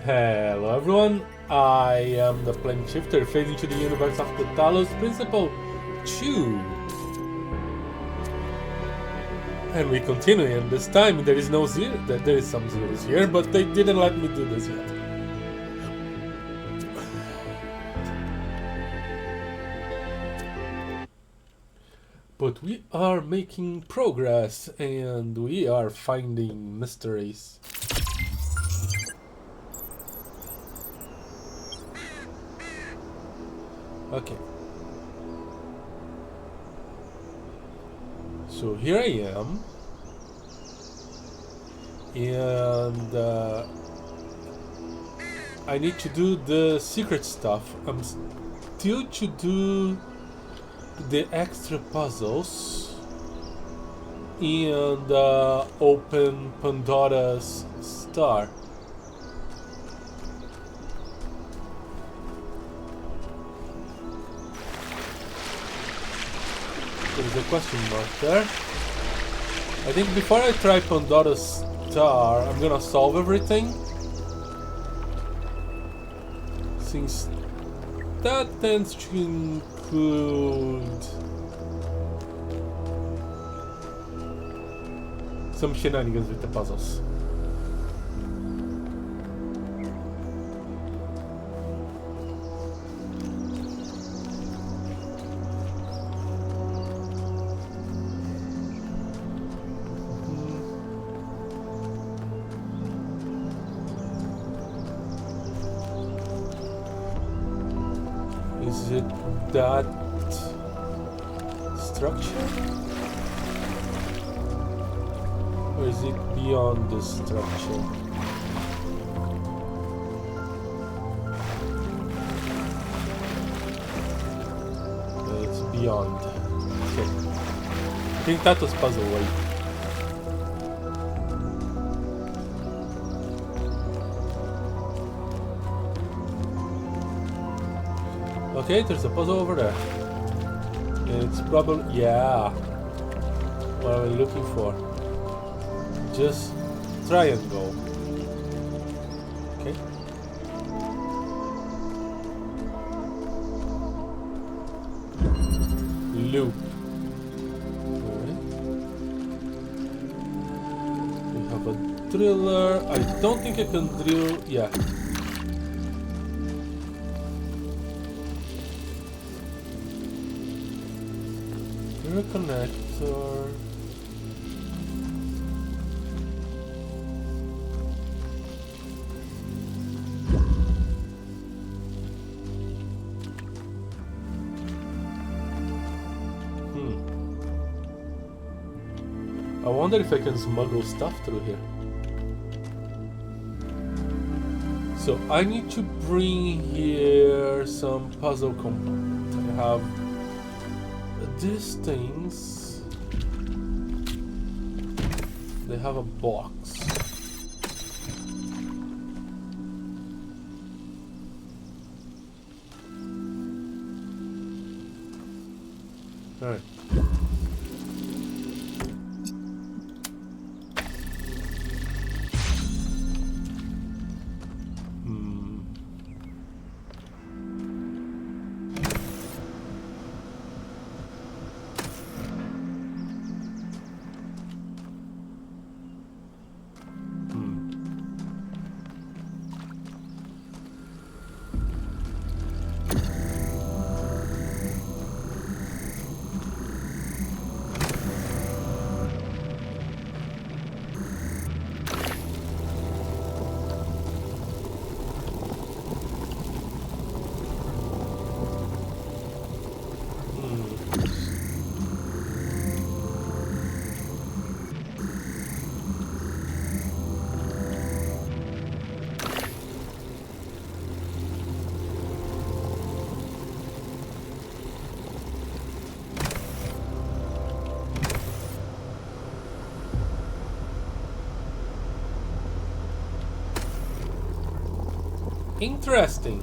Hello everyone, I am the plane shifter fading to the universe of the Talos Principle 2. And we continue, and this time there is no zero, there is some zeros here, but they didn't let me do this yet. But we are making progress, and we are finding mysteries. Okay. So here I am. And I need to do the secret stuff. I'm still to do the extra puzzles and open Pandora's star. There's a question mark there. I think before I try Pandora's star, I'm gonna solve everything, since that tends to include some shenanigans with the puzzles. Is it that structure? Or is it beyond the structure? It's beyond. Okay. I think that was puzzle way. Okay, there's a puzzle over there. It's probably, yeah, what am I looking for? Just triangle. Okay. Loop. Alright. We have a driller. I don't think I can drill. Yeah. Connector. I wonder if I can smuggle stuff through here. So I need to bring here some puzzle components. I have these things. They have a box. All right. Interesting.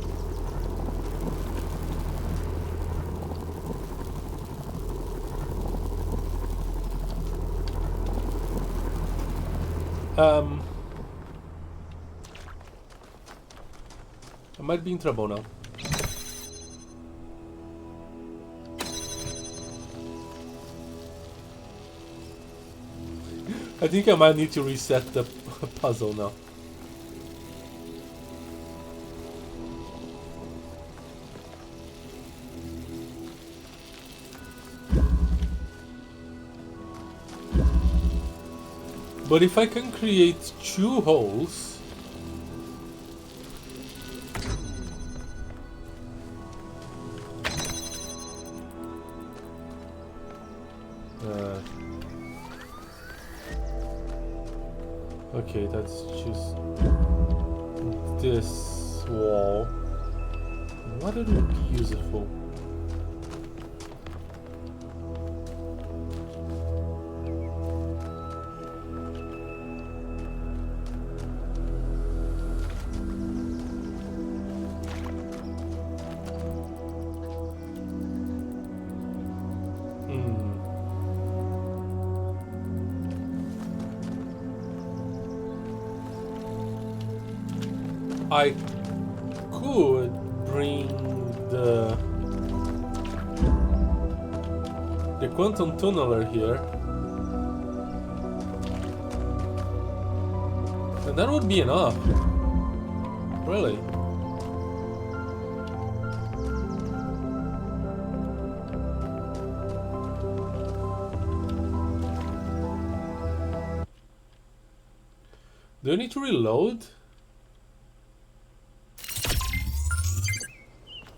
I might be in trouble now. I think I might need to reset the puzzle now. But if I can create 2 holes, okay, that's just this wall. What would it be useful? I could bring the quantum tunneler here, and that would be enough. Really. Do I need to reload?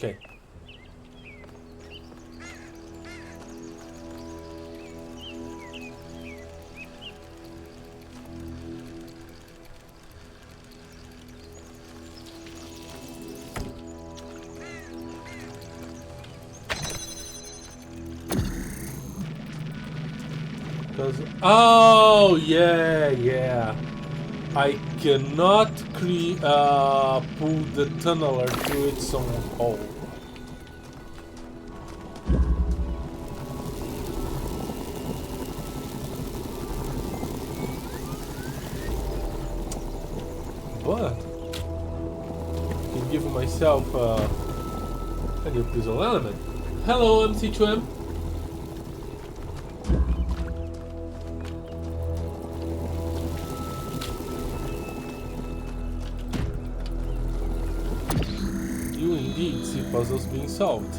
Okay. Oh yeah. I cannot pull the tunneler through its own hole. But I can give myself a new puzzle element. Hello, MC2M. You indeed see puzzles being solved.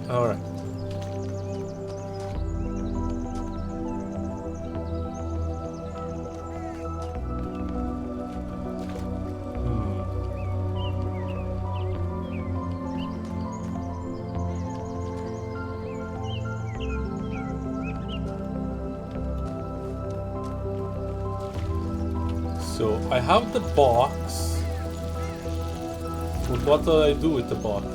All right. So I have the box, but what do I do with the box?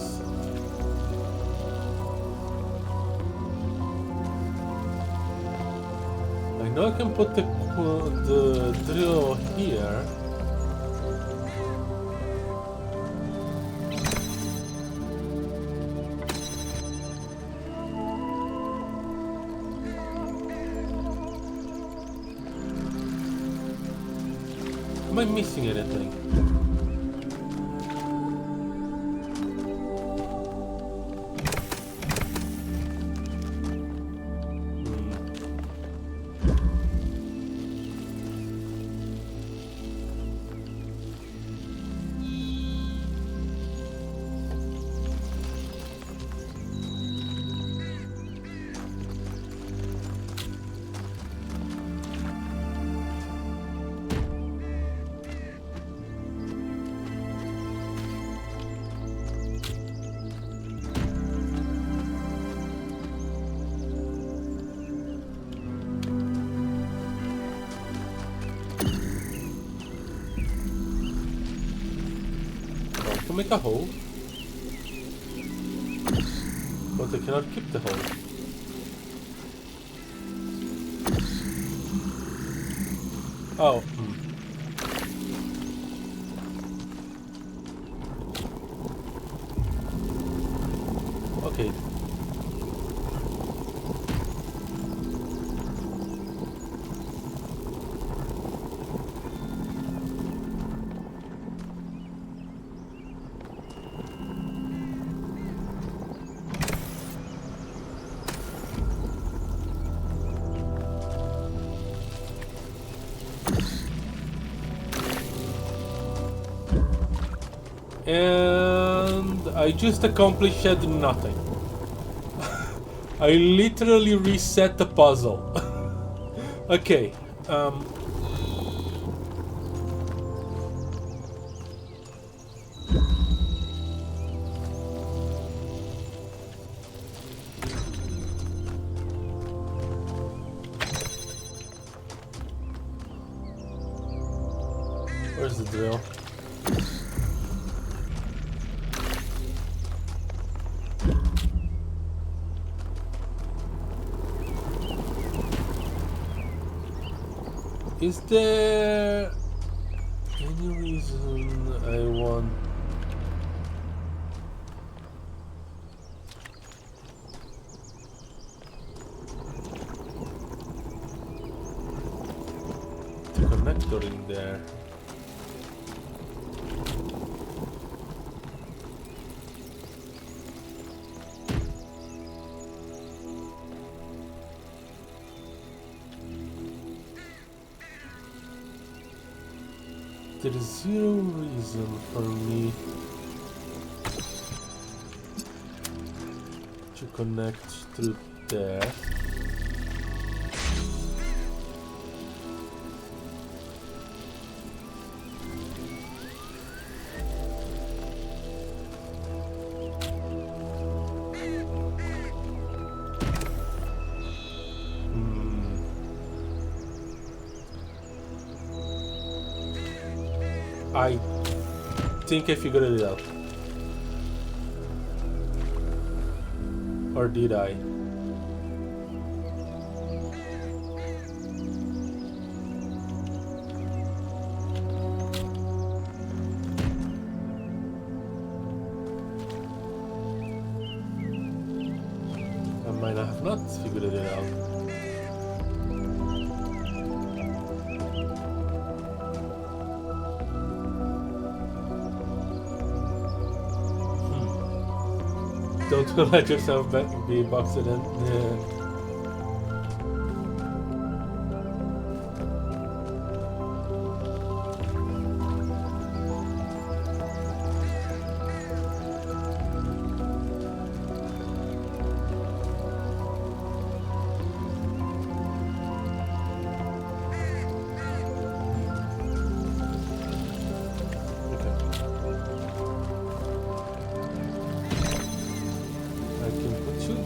I know I can put the drill here. Am I missing anything? To make a hole, but I cannot keep the hole. Oh. Okay. And I just accomplished nothing. I literally reset the puzzle. Okay. Where's the drill? Is there any reason I want the connector in there? There is zero reason for me to connect through there. I think I figured it out. Or did I? I might have not figured it out. Don't let yourself be boxed in. Yeah.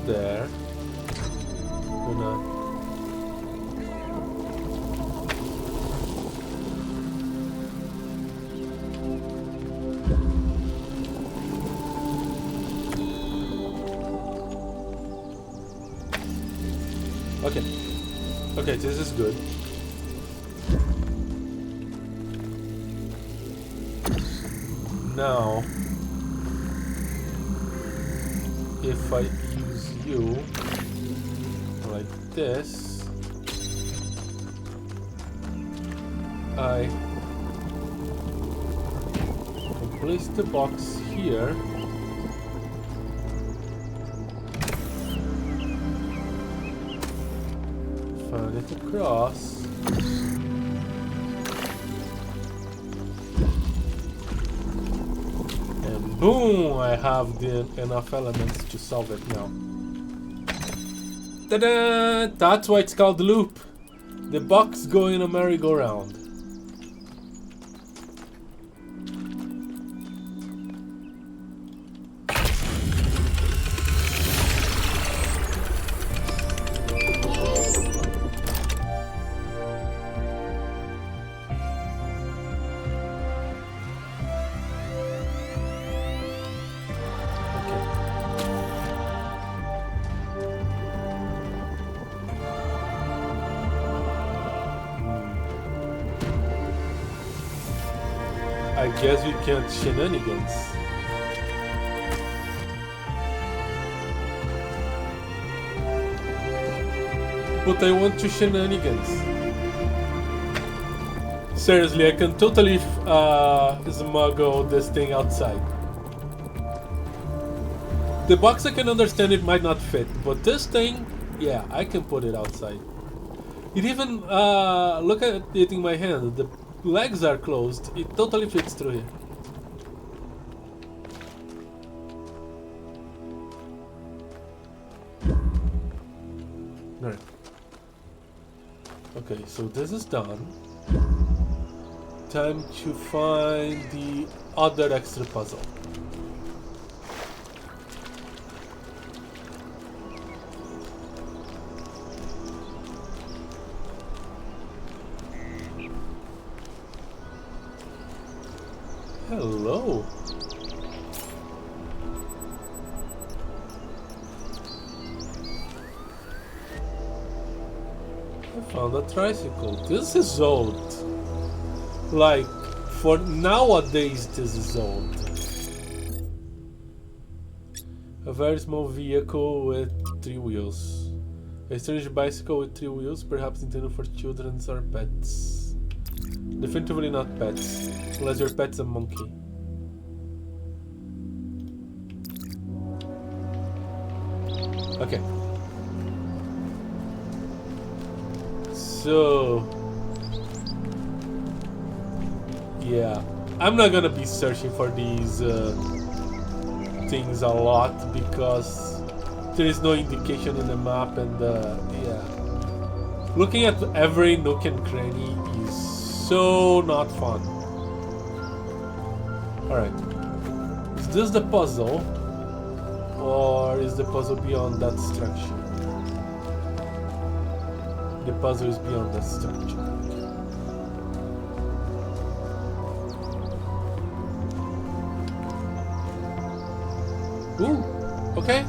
There. Okay. Okay, this is good. Now, if I use you like this, I can place the box here. Fan it across. And boom! I have enough elements to solve it now. Ta-da! That's why it's called loop. The box going a merry-go-round. I guess we can't shenanigans. but I want to shenanigans. Seriously, I can totally smuggle this thing outside. The box, I can understand it might not fit, but this thing, yeah, I can put it outside. It even, look at it in my hand, the legs are closed, it totally fits through here. Alright. Okay, so this is done. Time to find the other extra puzzle. Hello. I found a tricycle. This is old. Like, for nowadays, this is old. A very small vehicle with 3 wheels. A strange bicycle with 3 wheels, perhaps intended for children or pets. Definitively not pets, unless your pet's a monkey. Okay. So... yeah, I'm not gonna be searching for these things a lot because there is no indication in the map, and yeah, looking at every nook and cranny is so not fun. Alright, is this the puzzle, or is the puzzle beyond that structure? The puzzle is beyond that structure. Ooh, okay.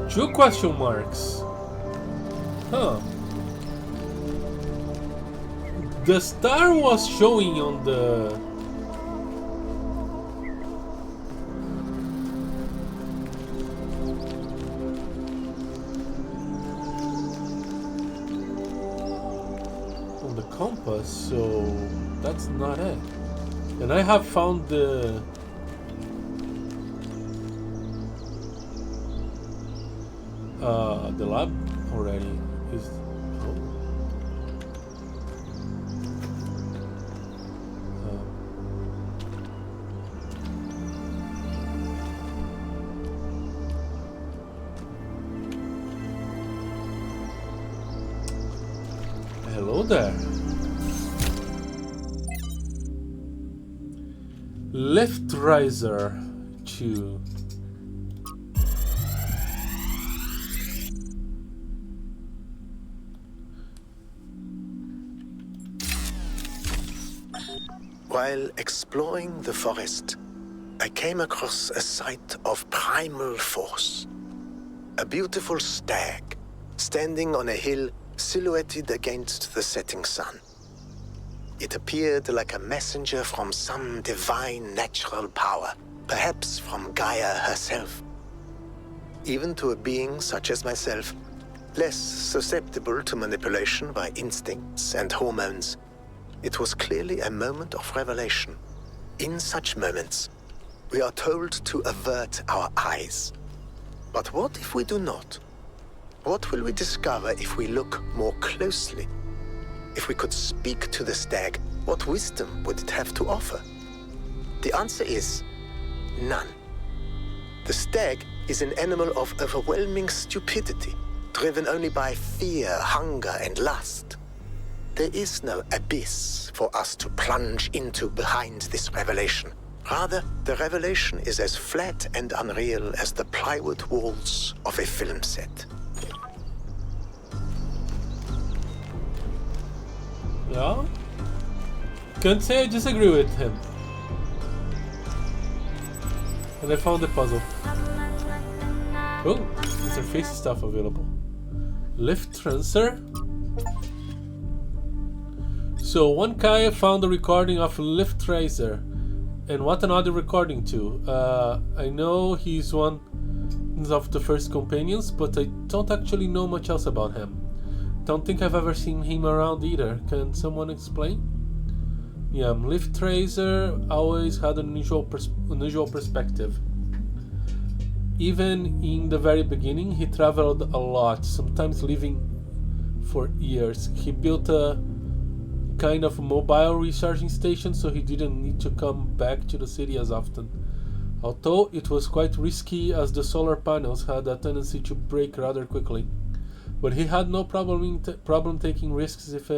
2 question marks. Huh. The star was showing on the... on the compass, so that's not it. And I have found the lab already. Is hello there. Lift riser 2. While exploring the forest, I came across a sight of primal force. A beautiful stag, standing on a hill silhouetted against the setting sun. It appeared like a messenger from some divine natural power, perhaps from Gaia herself. Even to a being such as myself, less susceptible to manipulation by instincts and hormones, it was clearly a moment of revelation. In such moments, we are told to avert our eyes. But what if we do not? What will we discover if we look more closely? If we could speak to the stag, what wisdom would it have to offer? The answer is none. The stag is an animal of overwhelming stupidity, driven only by fear, hunger, and lust. There is no abyss for us to plunge into behind this revelation. Rather, the revelation is as flat and unreal as the plywood walls of a film set. Yeah? Can't say I disagree with him. And I found the puzzle. Oh, interface stuff available. Lift transfer. So one guy found a recording of Lift Tracer. And what another recording too. I know he's one of the first companions, but I don't actually know much else about him. Don't think I've ever seen him around either. Can someone explain? Yeah, Leaf Tracer always had an unusual perspective. Even in the very beginning, he traveled a lot, sometimes living for years. He built a kind of mobile recharging station, so he didn't need to come back to the city as often. Although it was quite risky, as the solar panels had a tendency to break rather quickly. But he had no problem taking risks if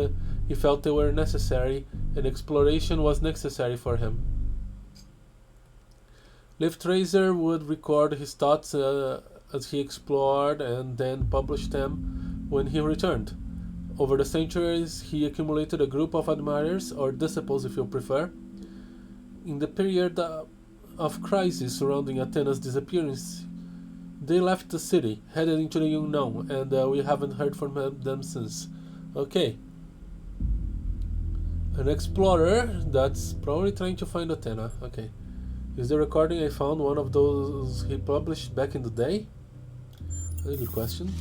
he felt they were necessary, and exploration was necessary for him. Leaf Tracer would record his thoughts as he explored and then publish them when he returned. Over the centuries, he accumulated a group of admirers, or disciples if you prefer. In the period of crisis surrounding Athena's disappearance, they left the city, headed into the unknown, and we haven't heard from them since. Okay. An explorer that's probably trying to find Athena. Okay. Is the recording I found one of those he published back in the day? That's a good question.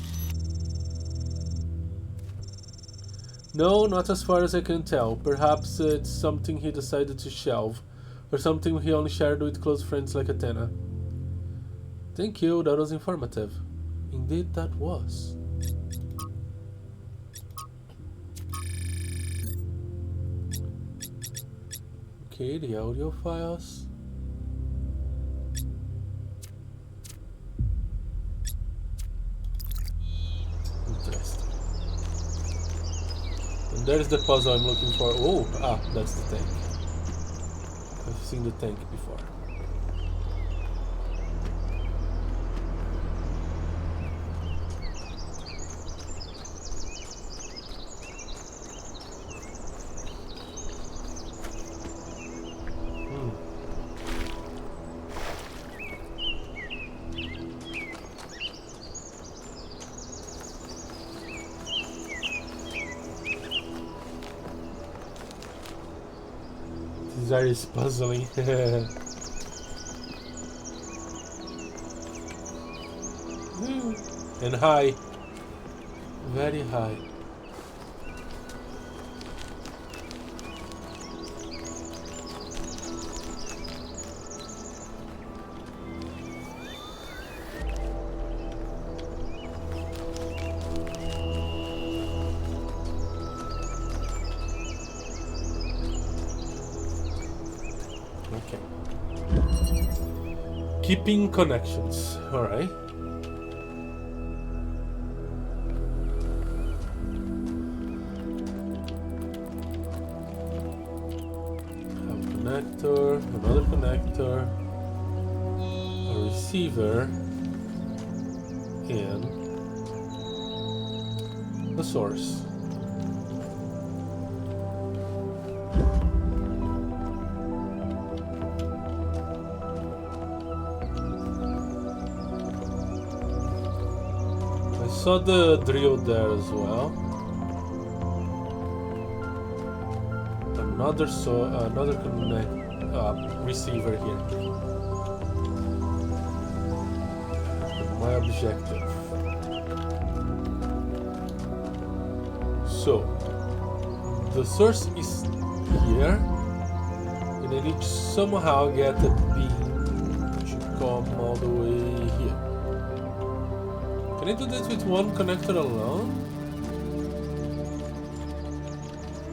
No, not as far as I can tell. Perhaps it's something he decided to shelve, or something he only shared with close friends like Athena. Thank you, that was informative. Indeed, that was. Okay, the audio files. Interesting. And there's the puzzle I'm looking for. Oh, that's the tank. I've seen the tank before. That is puzzling. And high. Very high. Keeping connections. Alright. Have a connector, another connector, a receiver, and a source. Saw the drill there as well. Another receiver here. My objective. So the source is here, and I need to somehow get a beam to come all the way here. Can I do this with one connector alone?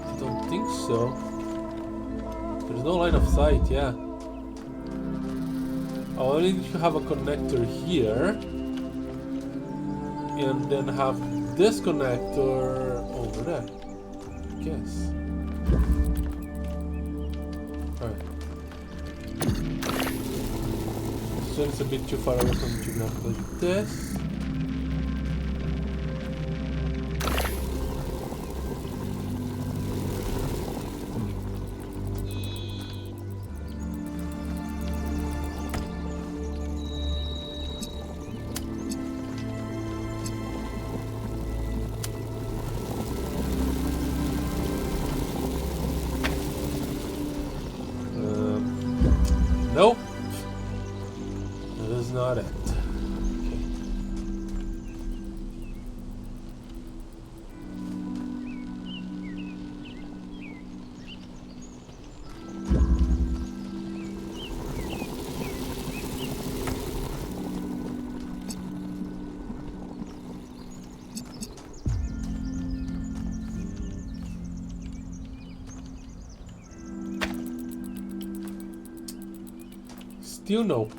I don't think so. There's no line of sight, yeah. I only need to have a connector here, and then have this connector over there, I guess. Alright. So it's a bit too far away from the graph like this. Nope. That is not it. Okay. Still nope.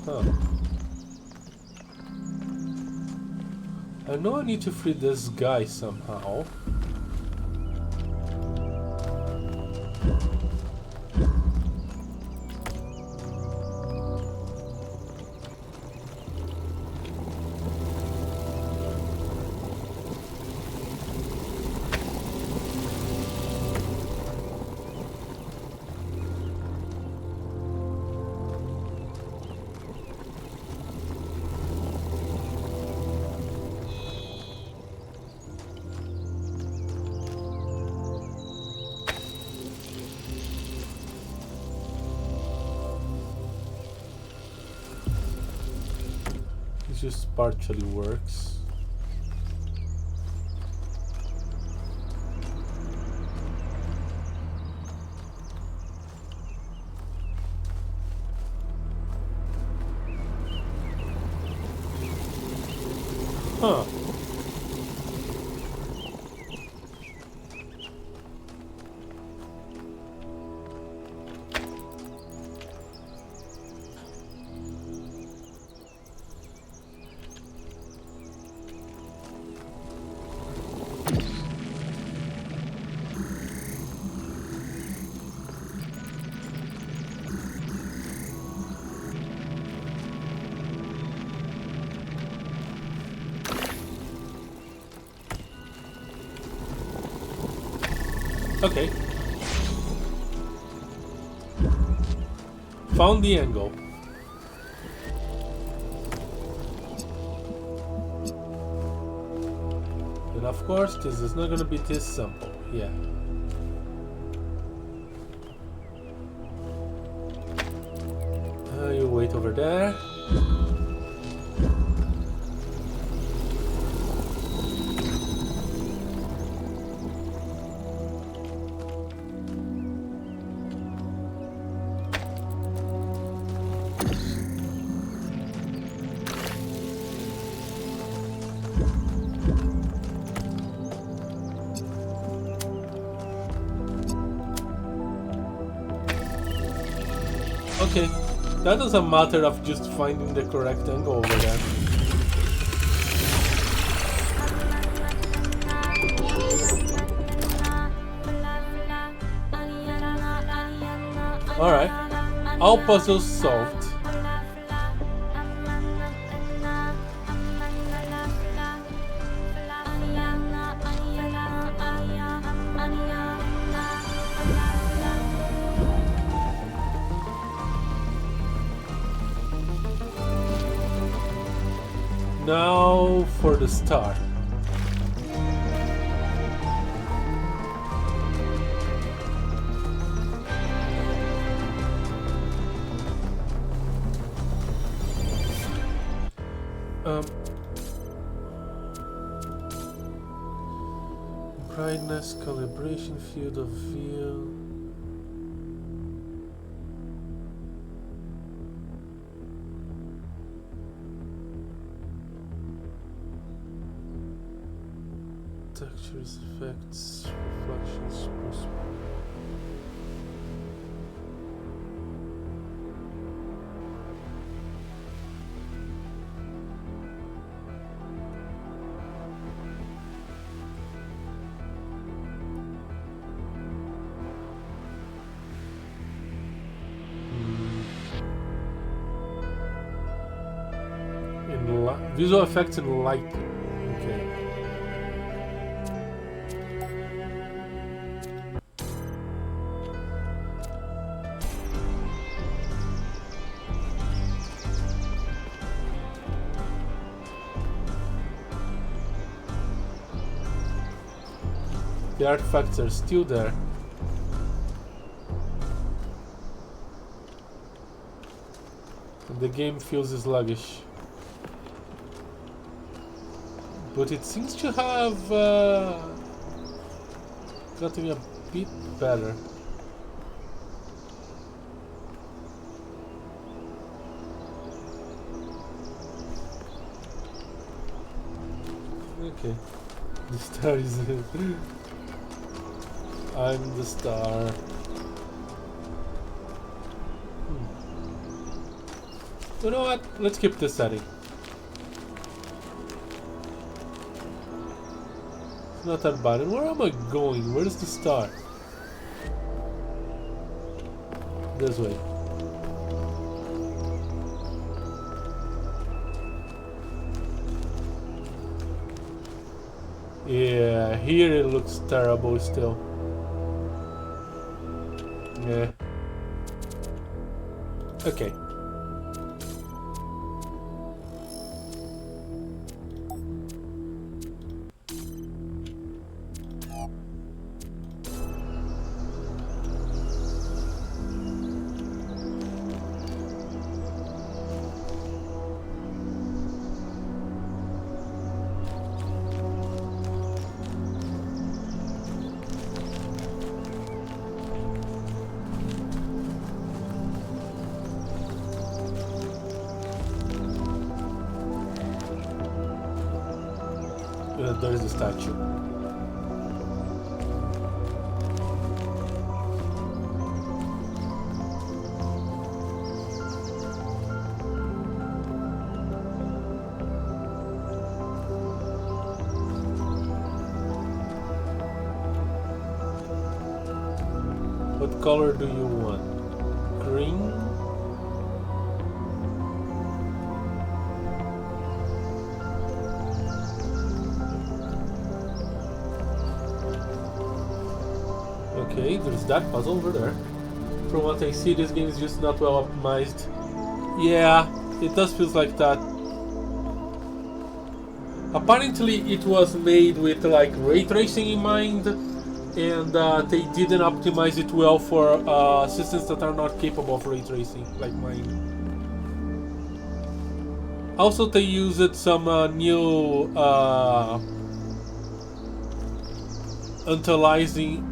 Huh. I know I need to free this guy somehow. Just partially works. Huh. Okay. Found the angle. And of course, this is not gonna be this simple. Yeah. You wait over there. Okay, that is a matter of just finding the correct angle over there. Alright, all puzzles solved. Now for the star. Brightness, calibration, field of view. Textures, effects, reflections, visual effects and lighting. Okay. The artifacts are still there. And the game feels sluggish. But it seems to have gotten a bit better. Okay. The star is... I'm the star. You know what? Let's keep this setting. It's not that bad. And where am I going? Where is the start? This way. Yeah, here it looks terrible still. Yeah. Okay. There is a statue. What color do you want? Green? Okay, there's that puzzle over there. From what I see, this game is just not well optimized. Yeah, it does feel like that. Apparently it was made with like ray tracing in mind, and they didn't optimize it well for systems that are not capable of ray tracing, like mine. Also, they used some new anti-aliasing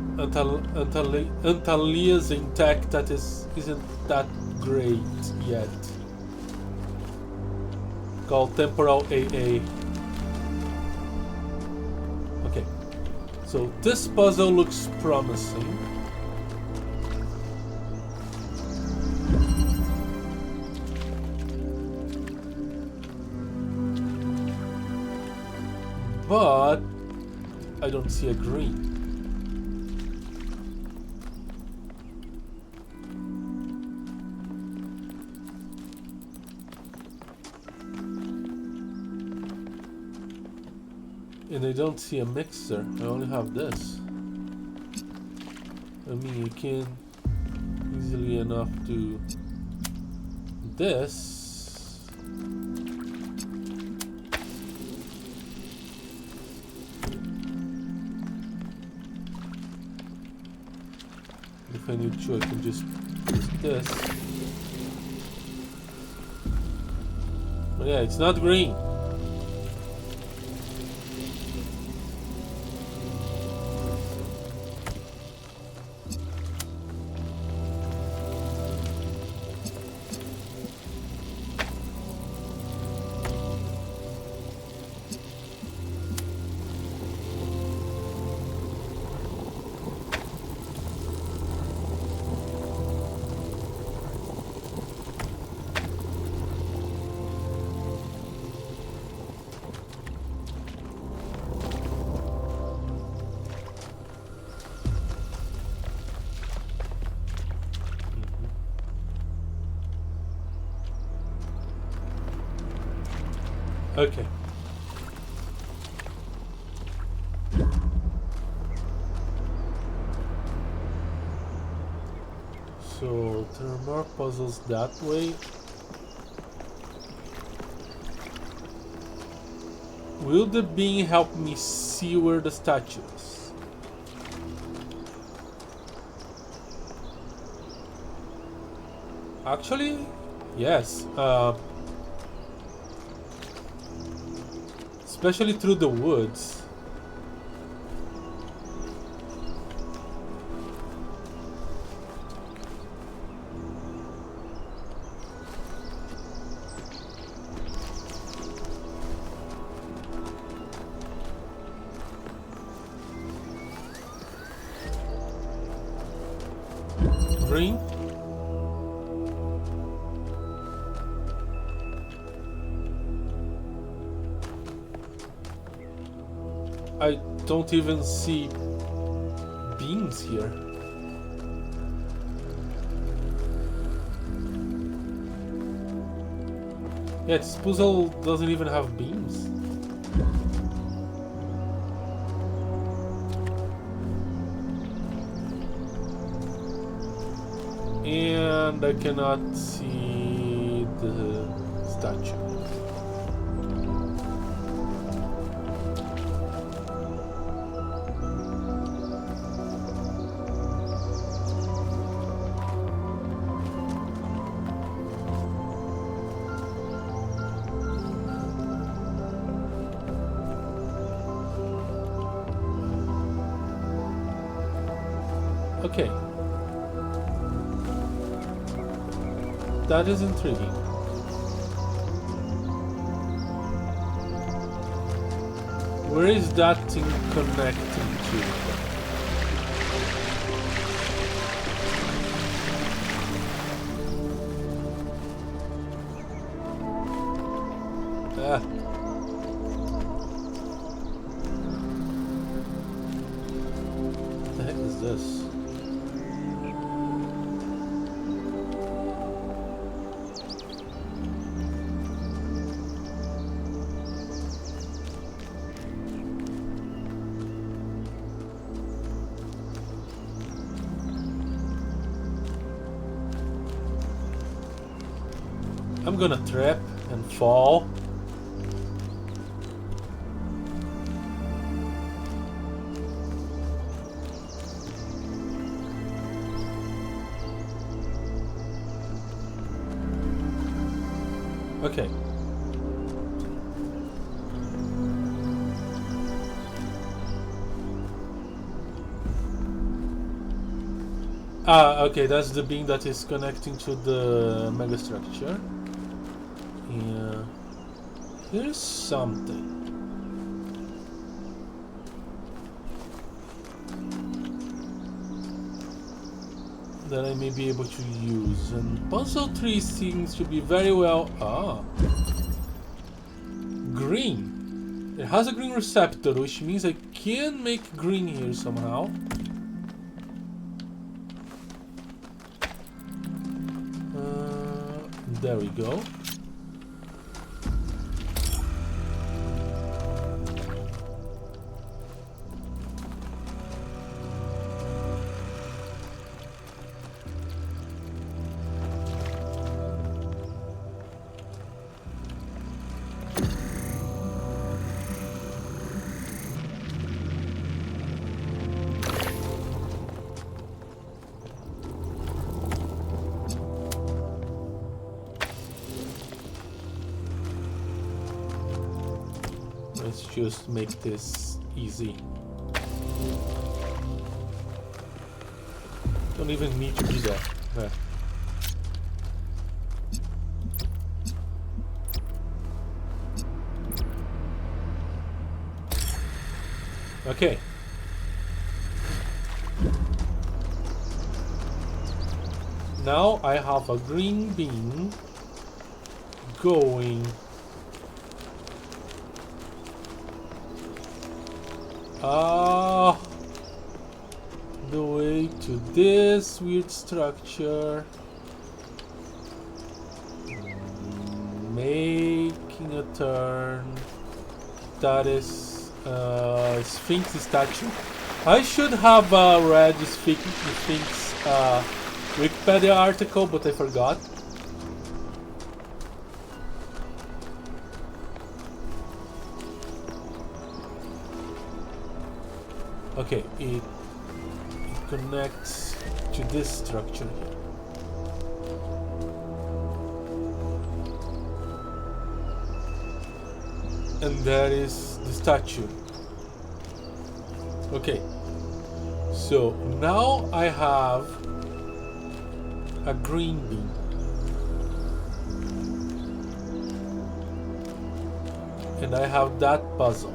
tech that isn't that great yet. Called temporal AA. Okay, so this puzzle looks promising. But I don't see a green. And I don't see a mixer. I only have this. I mean, you can easily enough do this. If I need to, I can just use this. But yeah, it's not green. Okay. So there are more puzzles that way. Will the being help me see where the statue is? Actually, yes. Especially through the woods. Green. I don't even see beams here. Yeah, this puzzle doesn't even have beams. And I cannot see the statue. Okay. That is intriguing. Where is that thing connecting to? Ah. What the heck is this? I'm gonna trip and fall. Okay. Ah, okay, that's the beam that is connecting to the megastructure. Yeah. Here's something. That I may be able to use. And puzzle 3 seems to be very well... Ah. Green. It has a green receptor, which means I can make green here somehow. There we go. Let's just make this easy. Don't even need to be there. There. Okay. Now I have a green bean going the way to this weird structure, making a turn. That is Sphinx statue. I should have read the Sphinx Wikipedia article, but I forgot. Okay, it connects to this structure here. And there is the statue. Okay, so now I have a green bean. And I have that puzzle.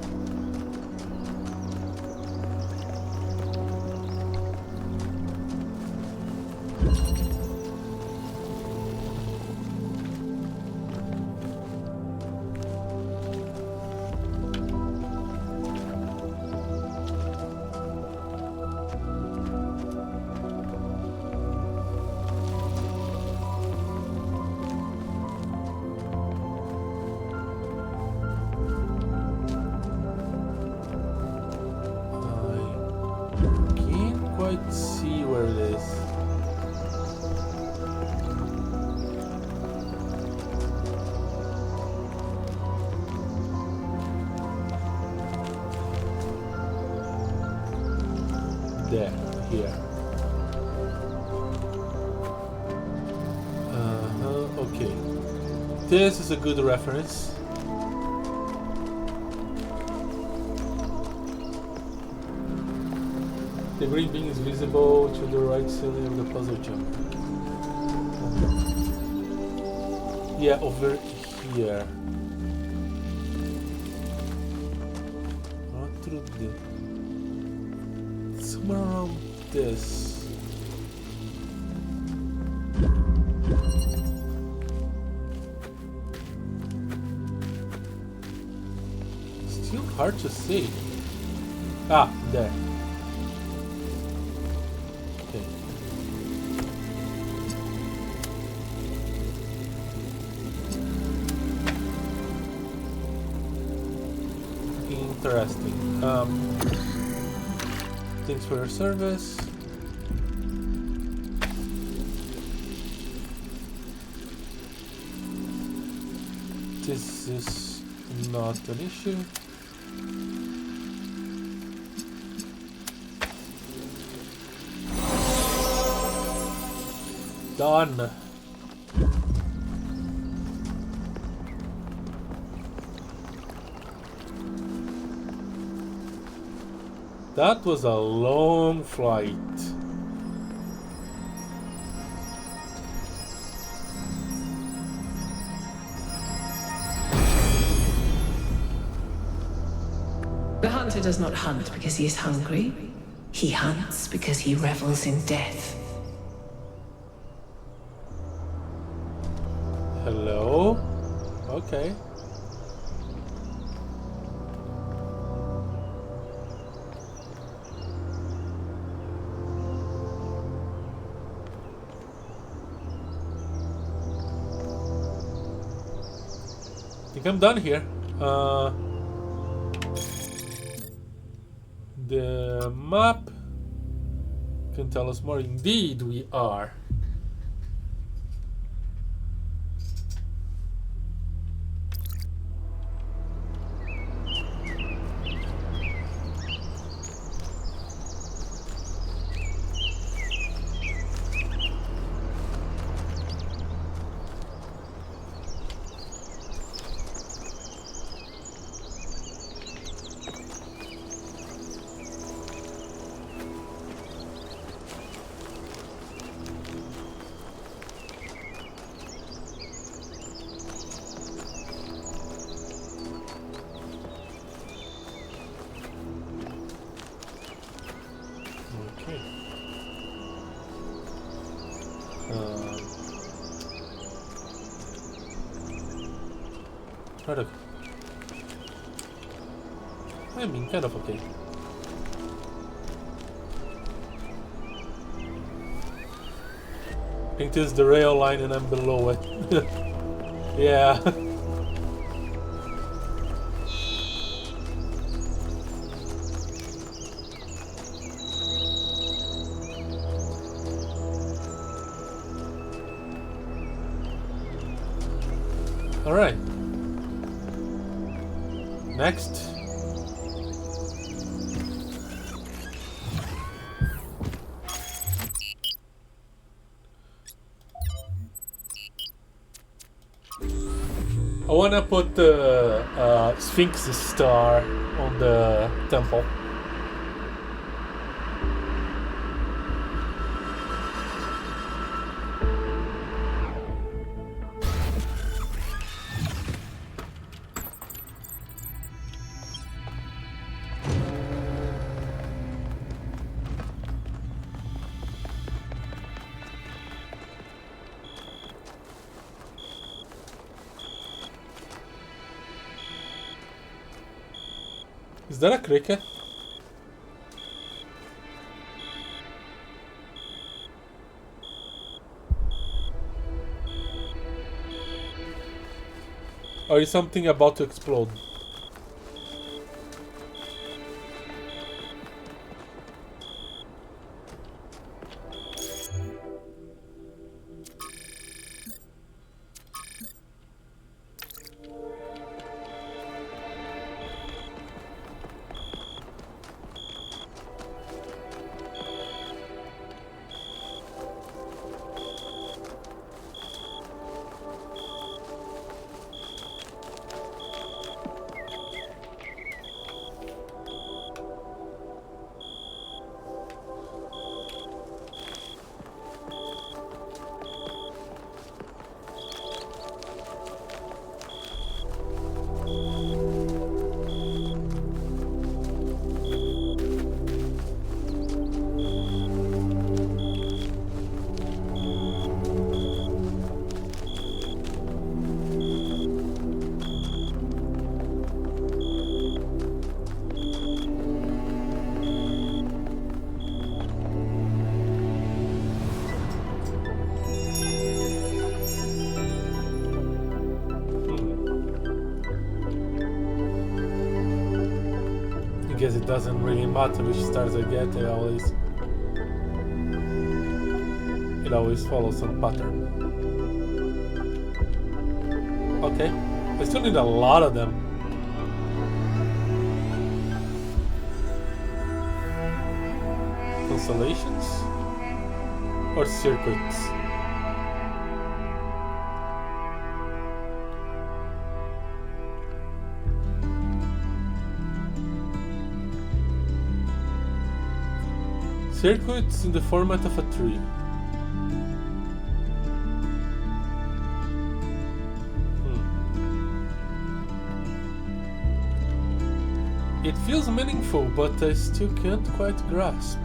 This is a good reference. The green being is visible to the right ceiling of the puzzle chamber. Yeah, over here. Not through the... somewhere around this. Still hard to see. Ah, there. Okay. Interesting. Thanks for your service. This is not an issue. Done. That was a long flight. The hunter does not hunt because he is hungry. He hunts because he revels in death. Hello? Okay. I think I'm done here. The map can tell us more. Indeed, we are. I mean, kind of okay. I think this is the rail line and I'm below it. Yeah. All right. Next. I wanna put the Sphinx star on the temple. Is that a cricket? Or is something about to explode? guess it doesn't really matter which stars I get. It always follows some pattern. Okay, I still need a lot of them. Constellations or circuits? Circuits in the format of a tree. It feels meaningful, but I still can't quite grasp.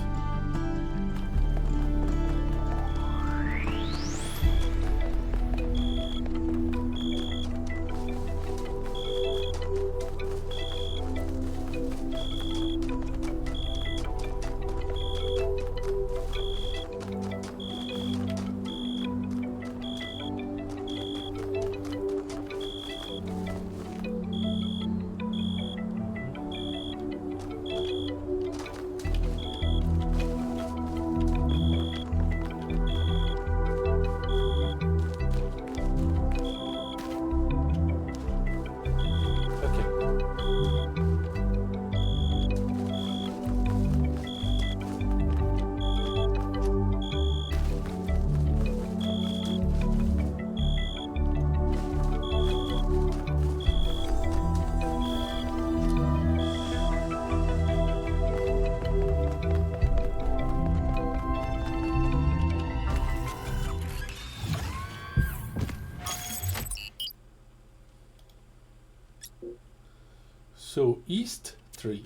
So East 3.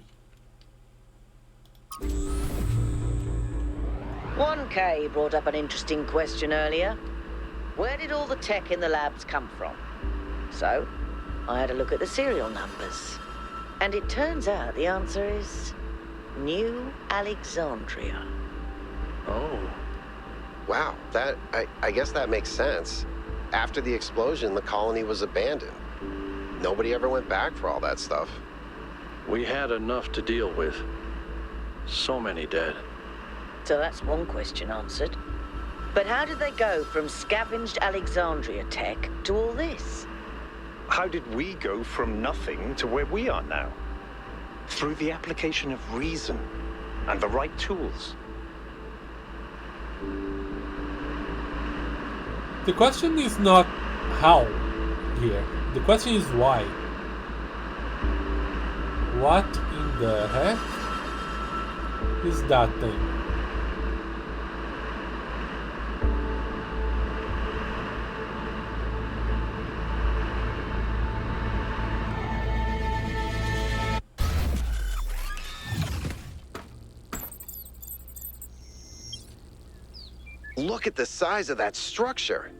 1K brought up an interesting question earlier. Where did all the tech in the labs come from? So, I had a look at the serial numbers. And it turns out the answer is New Alexandria. Oh. Wow, I guess that makes sense. After the explosion, the colony was abandoned. Nobody ever went back for all that stuff. We had enough to deal with. So many dead. So that's one question answered. But how did they go from scavenged Alexandria tech to all this? How did we go from nothing to where we are now? Through the application of reason and the right tools. The question is not how here. The question is why. What in the heck is that thing? Look at the size of that structure.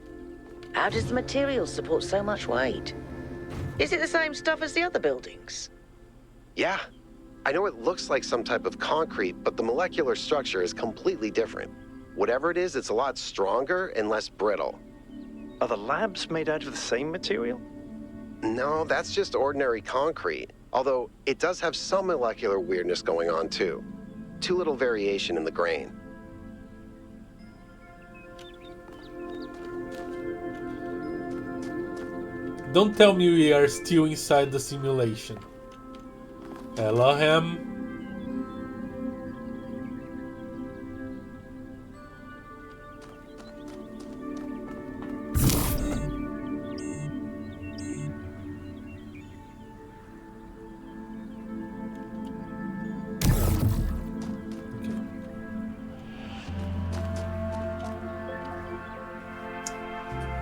How does the material support so much weight? Is it the same stuff as the other buildings? Yeah. I know it looks like some type of concrete, but the molecular structure is completely different. Whatever it is, it's a lot stronger and less brittle. Are the labs made out of the same material? No, that's just ordinary concrete. Although, it does have some molecular weirdness going on, too. Too little variation in the grain. Don't tell me we are still inside the simulation. Elohim.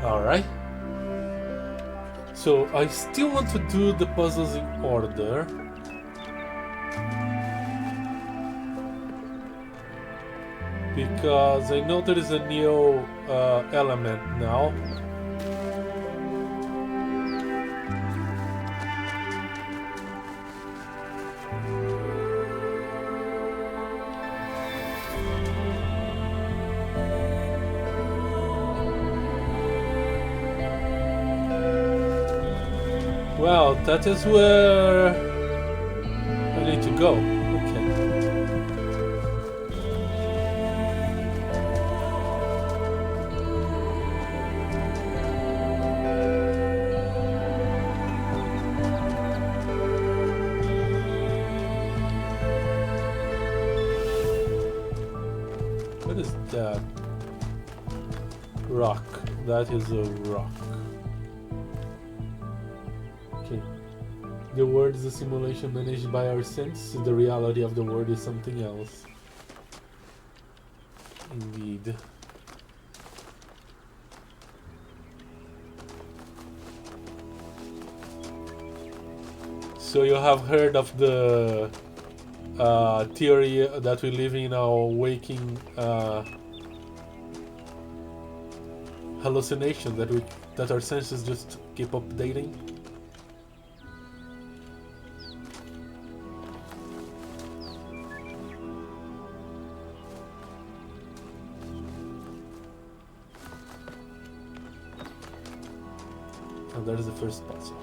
All right. So I still want to do the puzzles in order. Because I know there is a new element now. Well, that is where I need to go. Rock. That is a rock. Okay. The world is a simulation managed by our sense. The reality of the world is something else. Indeed. So you have heard of the theory that we live in our waking hallucination, that our senses just keep updating? And that is the first puzzle.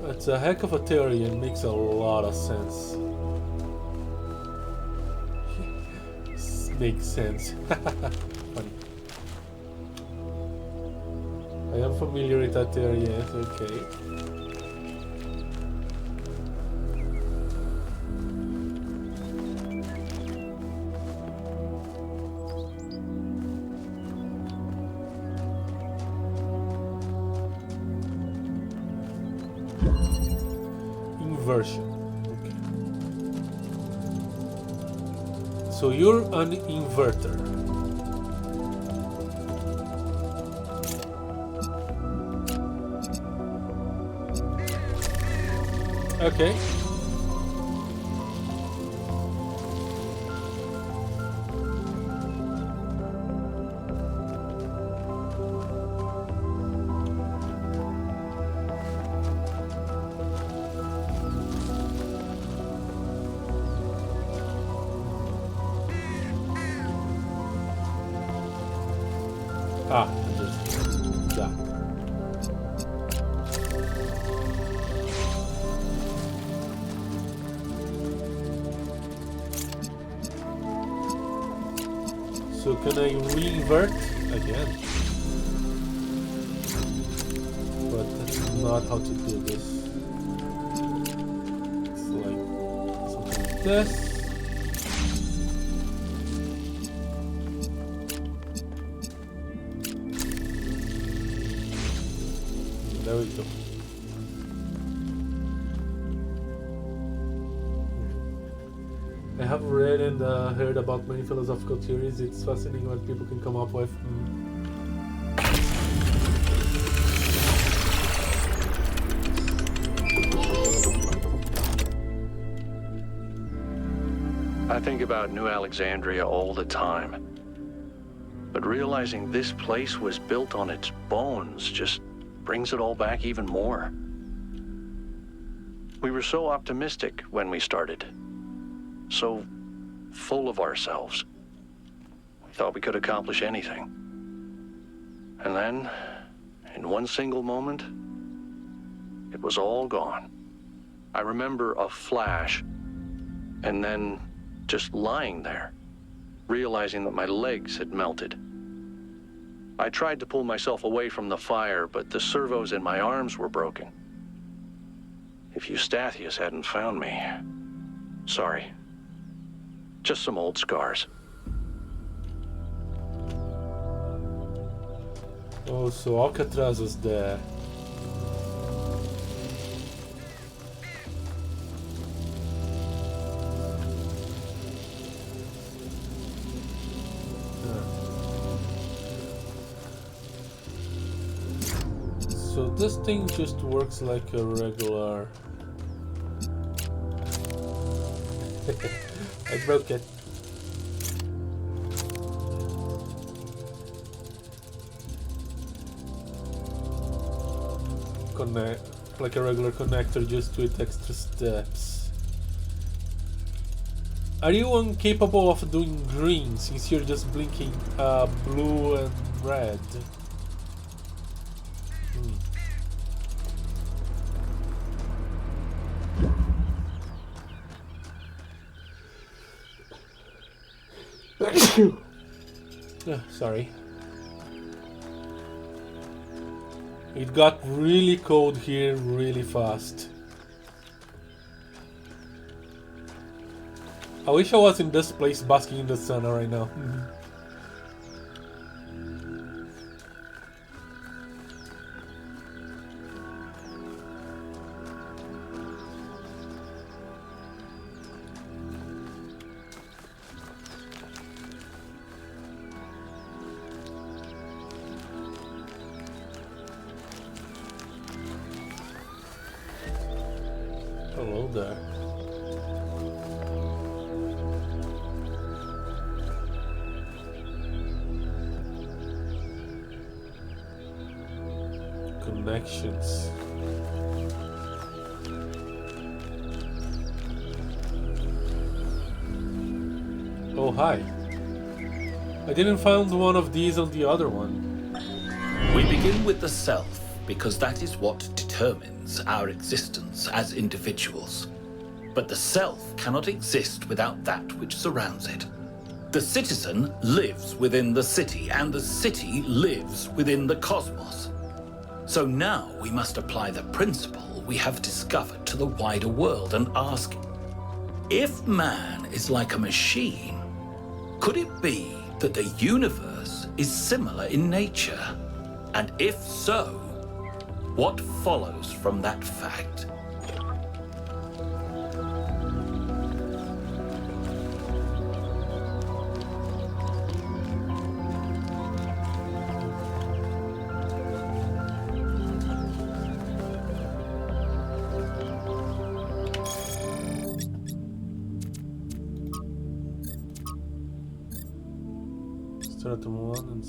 It's a heck of a theory and makes a lot of sense. Makes sense. Funny. I am familiar with that theory, yes, okay. Inversion. Okay. So you're an inverter. Okay. Ah, understood. Yeah. So can I reinvert again? But that's not how to do this. It's like something like this. There we go. I have read and heard about many philosophical theories. It's fascinating what people can come up with. I think about New Alexandria all the time. But realizing this place was built on its bones just brings it all back even more. We were so optimistic when we started. So full of ourselves. We thought we could accomplish anything. And then, in one single moment, it was all gone. I remember a flash, and then just lying there, realizing that my legs had melted. I tried to pull myself away from the fire, but the servos in my arms were broken. If Eustathius hadn't found me, sorry. Just some old scars. Oh, so Alcatraz was there. So this thing just works like a regular... I broke it. Connect, like a regular connector, just with extra steps. Are you incapable of doing green since you're just blinking blue and red? Sorry. It got really cold here really fast. I wish I was in this place basking in the sun right now. Hello there. Connections. Oh, hi. I didn't find one of these on the other one. We begin with the self because that is what determines our existence as individuals. But the self cannot exist without that which surrounds it. The citizen lives within the city, and the city lives within the cosmos. So now we must apply the principle we have discovered to the wider world and ask, if man is like a machine, could it be that the universe is similar in nature? And if so, what follows from that fact? Stratum 1 and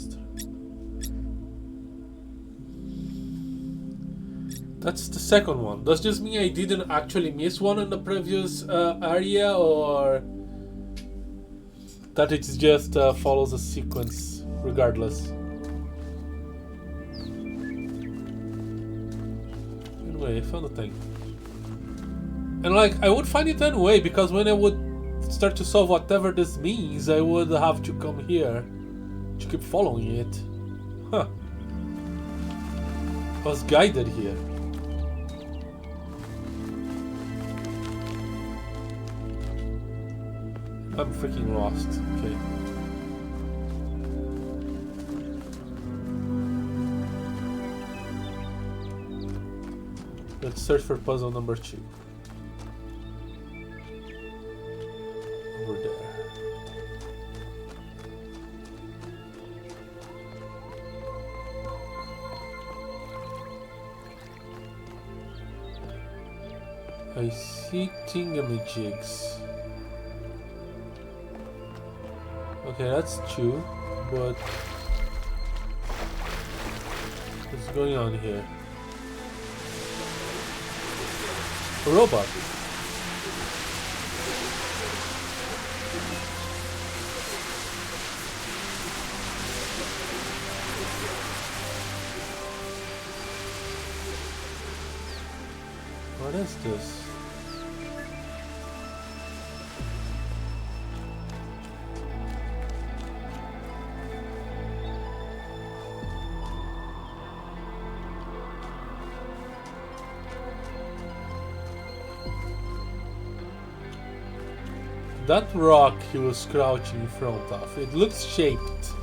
That's the second one. Does this mean I didn't actually miss one in the previous area, or that it just follows a sequence regardless? Anyway, I found the thing. And like, I would find it anyway, because when I would start to solve whatever this means, I would have to come here to keep following it. Huh. I was guided here. I'm freaking lost. Okay. Let's search for puzzle number 2. Over there. I see thingamajigs. Okay, that's 2, but what's going on here? A robot. What is this? That rock he was crouching in front of, it looks shaped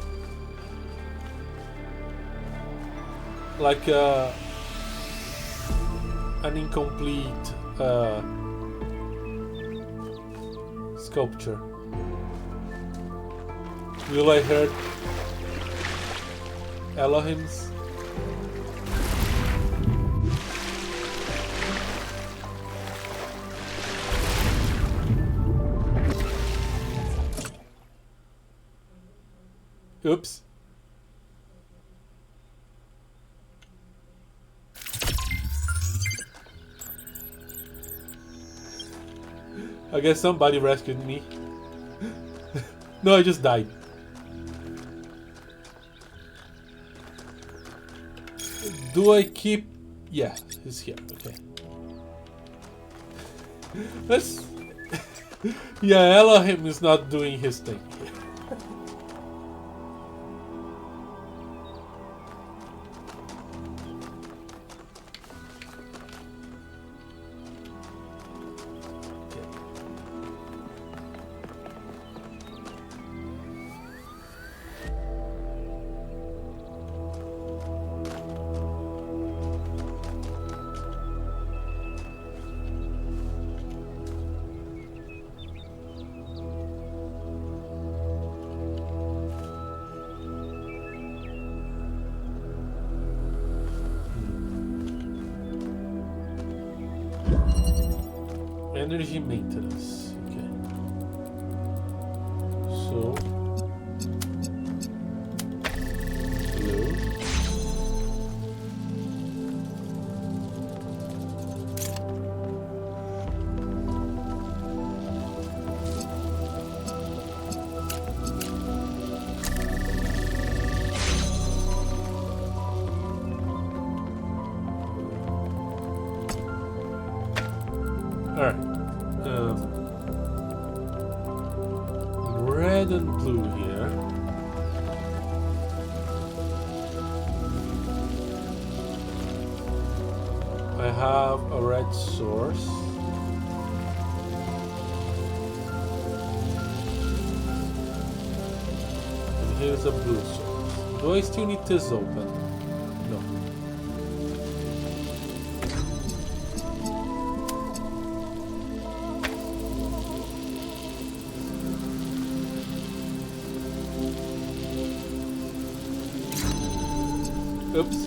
like an incomplete sculpture. Will I hurt Elohims? Oops. I guess somebody rescued me. No, I just died. Do I keep... Yeah, he's here. Okay. Let's... Yeah, Elohim is not doing his thing here. Energy maintenance. Okay. So. Hello. Alright. Red and blue here. I have a red source. And here's a blue source. Do I still need this open? No. Oops.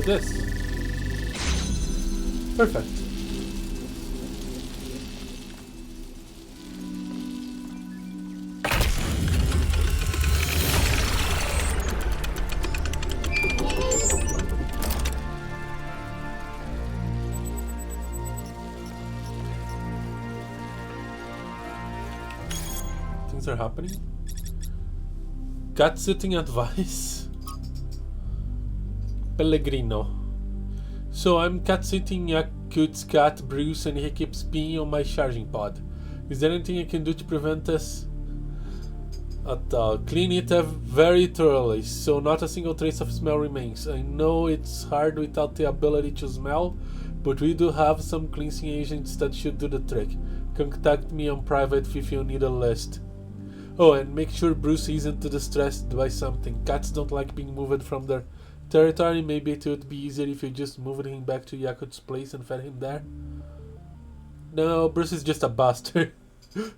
This. Perfect. Things are happening. Cat sitting advice. Pellegrino. So I'm cat sitting Yakut's cat Bruce and he keeps peeing on my charging pod. Is there anything I can do to prevent this? Clean it very thoroughly so not a single trace of smell remains. I know it's hard without the ability to smell, but we do have some cleansing agents that should do the trick. Contact me on private if you need a list. Oh, and make sure Bruce isn't distressed by something. Cats don't like being moved from their territory. Maybe it would be easier if you just moved him back to Yakut's place and fed him there. No, Bruce is just a bastard,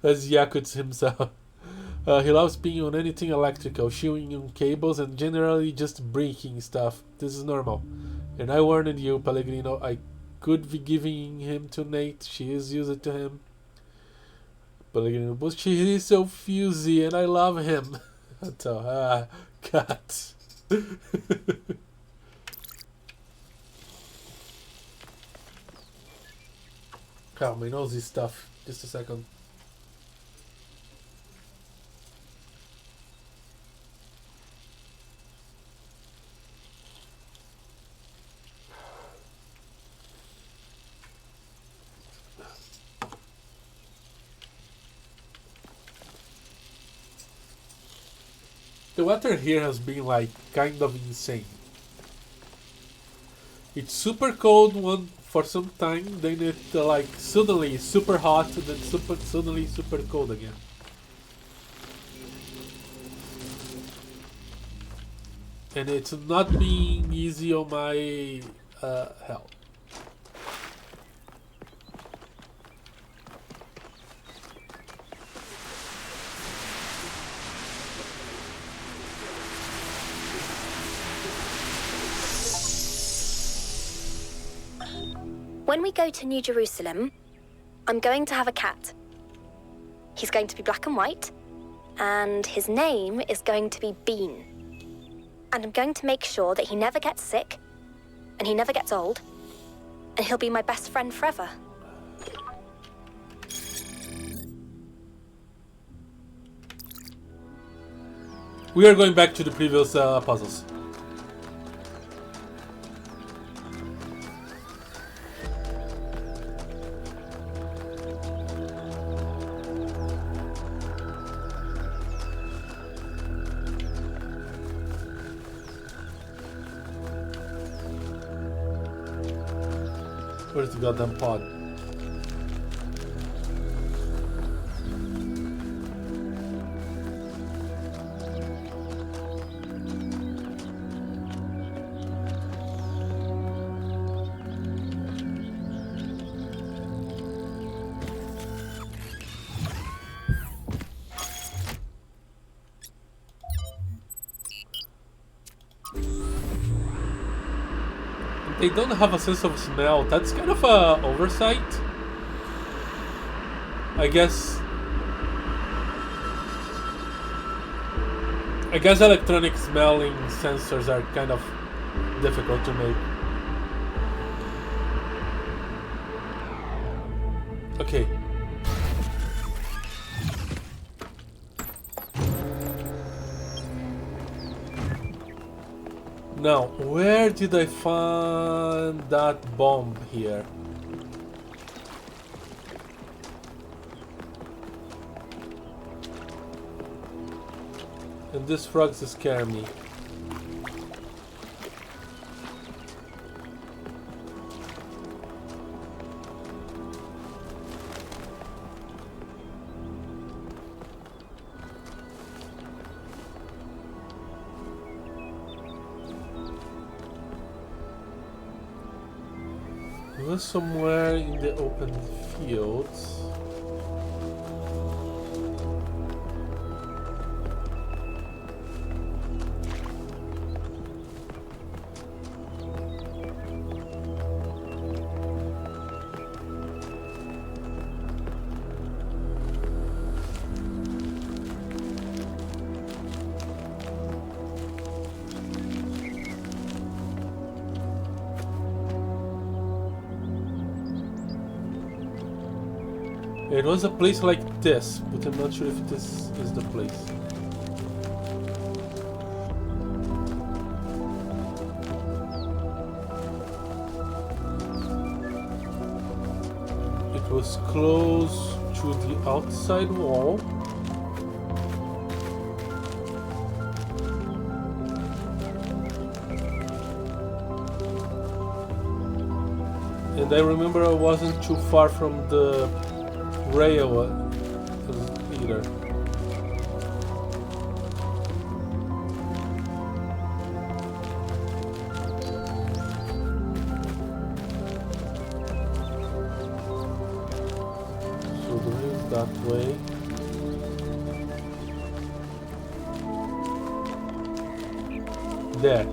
as Yakut himself. He loves peeing on anything electrical, chewing on cables, and generally just breaking stuff. This is normal. And I warned you, Pellegrino, I could be giving him to Nate. She is used to him. Pellegrino, but she is so fusy, and I love him. Cat. Oh, my nose is stuff. Just a second. The weather here has been like kind of insane. It's super cold for some time, then it like suddenly super hot, then suddenly super cold again. And it's not being easy on my health. When we go to New Jerusalem, I'm going to have a cat. He's going to be black and white, and his name is going to be Bean. And I'm going to make sure that he never gets sick, and he never gets old, and he'll be my best friend forever. We are going back to the previous puzzles. Where's the goddamn pod? They don't have a sense of smell. That's kind of a oversight. I guess electronic smelling sensors are kind of difficult to make. Okay. Now, where did I find that bomb here? And these frogs scare me. It was somewhere in the open fields. It was a place like this, but I'm not sure if this is the place. It was close to the outside wall. And I remember I wasn't too far from the rail either. So there is that way. There.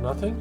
Nothing?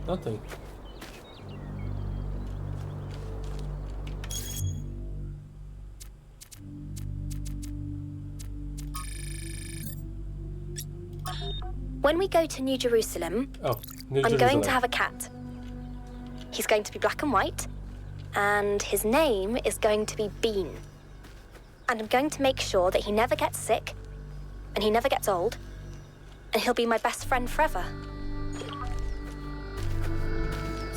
Nothing. When we go to New Jerusalem, I'm going to have a cat. He's going to be black and white, and his name is going to be Bean. And I'm going to make sure that he never gets sick, and he never gets old, and he'll be my best friend forever.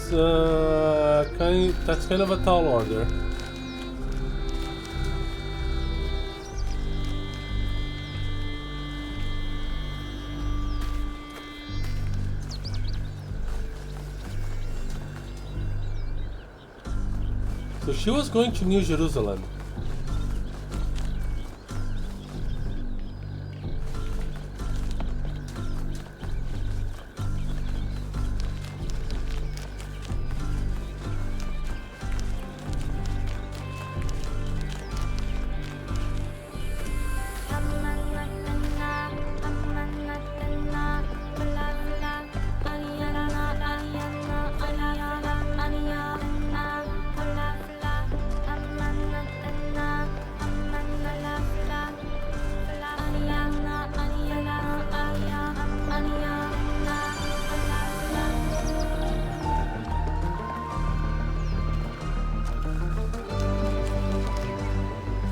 That's kind of a tall order. So she was going to New Jerusalem.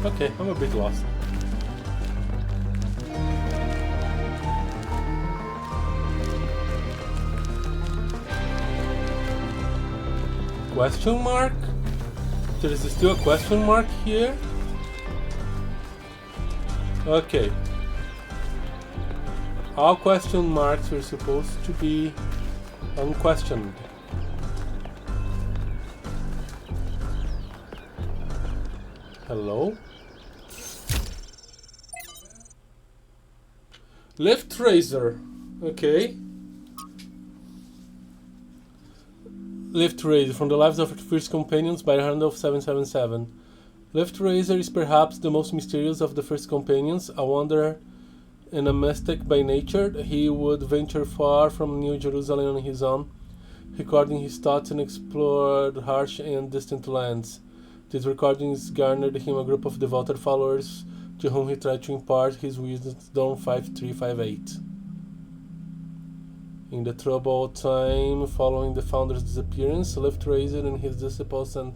Okay, I'm a bit lost. Question mark? There is still a question mark here? Okay. All question marks were supposed to be unquestioned. Hello? Lift razor. Okay. Lift razor from the Lives of First Companions by Handle 777. Lift razor is perhaps the most mysterious of the First Companions, a wanderer and a mystic by nature. He would venture far from New Jerusalem on his own, recording his thoughts and explored harsh and distant lands. These recordings garnered him a group of devoted followers to whom he tried to impart his wisdom 5358. In the troubled time following the founder's disappearance, Lift Razor and his disciples set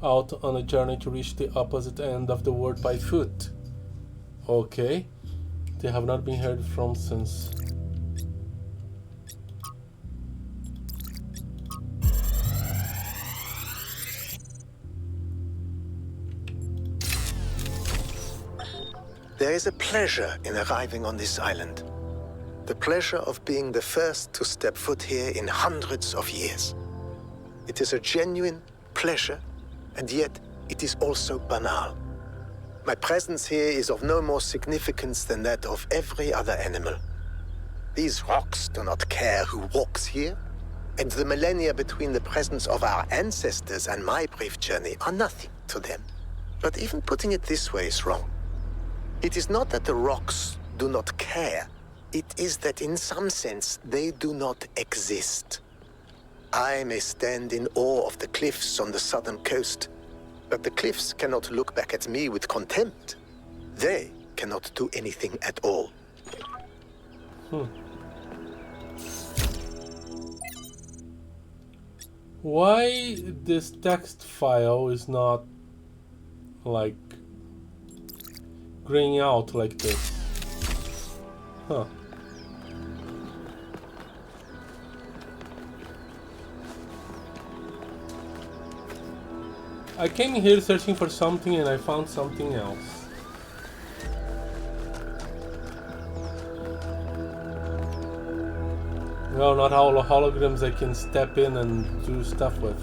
out on a journey to reach the opposite end of the world by foot. Okay. They have not been heard from since. There is a pleasure in arriving on this island. The pleasure of being the first to step foot here in hundreds of years. It is a genuine pleasure, and yet it is also banal. My presence here is of no more significance than that of every other animal. These rocks do not care who walks here, and the millennia between the presence of our ancestors and my brief journey are nothing to them. But even putting it this way is wrong. It is not that the rocks do not care. It is that in some sense they do not exist. I may stand in awe of the cliffs on the southern coast, but the cliffs cannot look back at me with contempt. They cannot do anything at all. Why this text file is not like graying out like this? Huh. I came here searching for something and I found something else. Well, not all the holograms I can step in and do stuff with.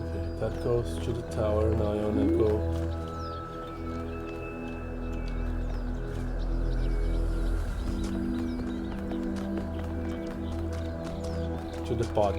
Okay, that goes to the tower. Now I wanna go to the pod.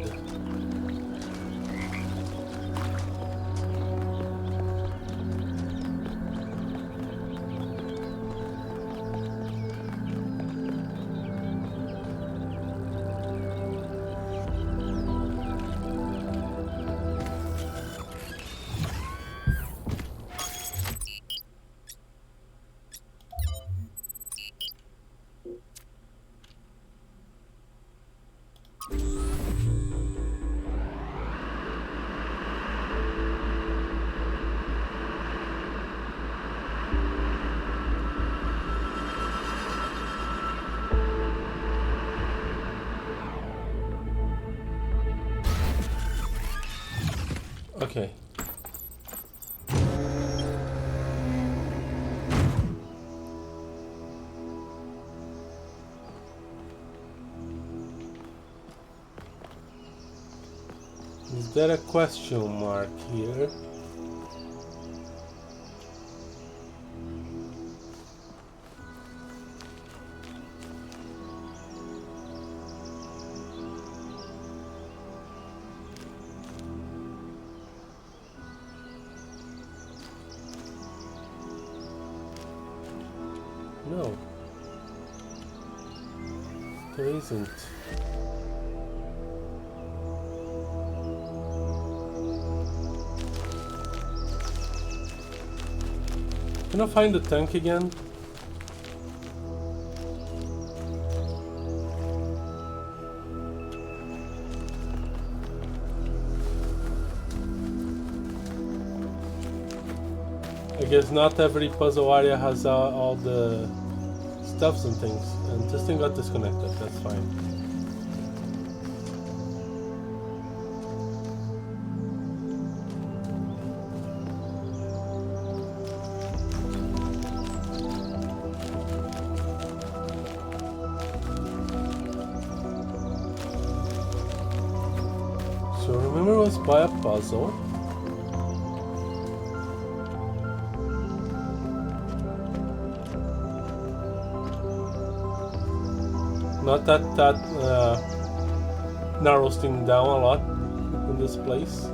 Okay. Is there a question mark here? No, there isn't. Can I find the tank again? guess not every puzzle area has all the stuffs and things. And this thing got disconnected, that's fine. So remember, it was by a puzzle. Not that narrows things down a lot in this place.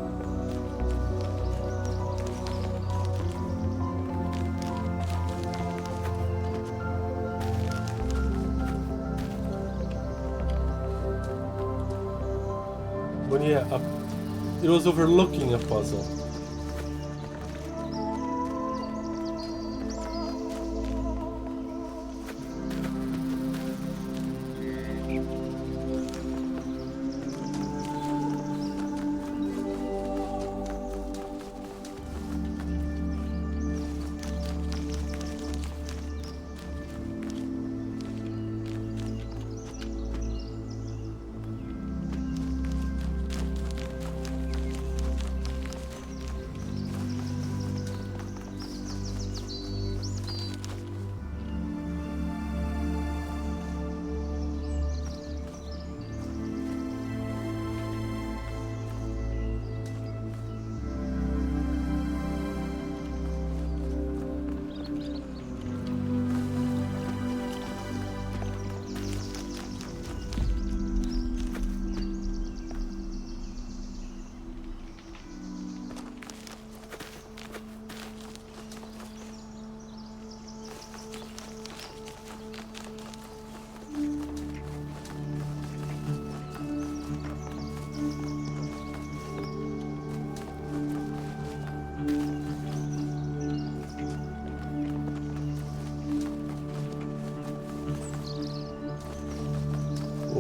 But yeah, it was overlooking a puzzle.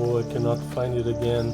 Oh, I cannot find it again.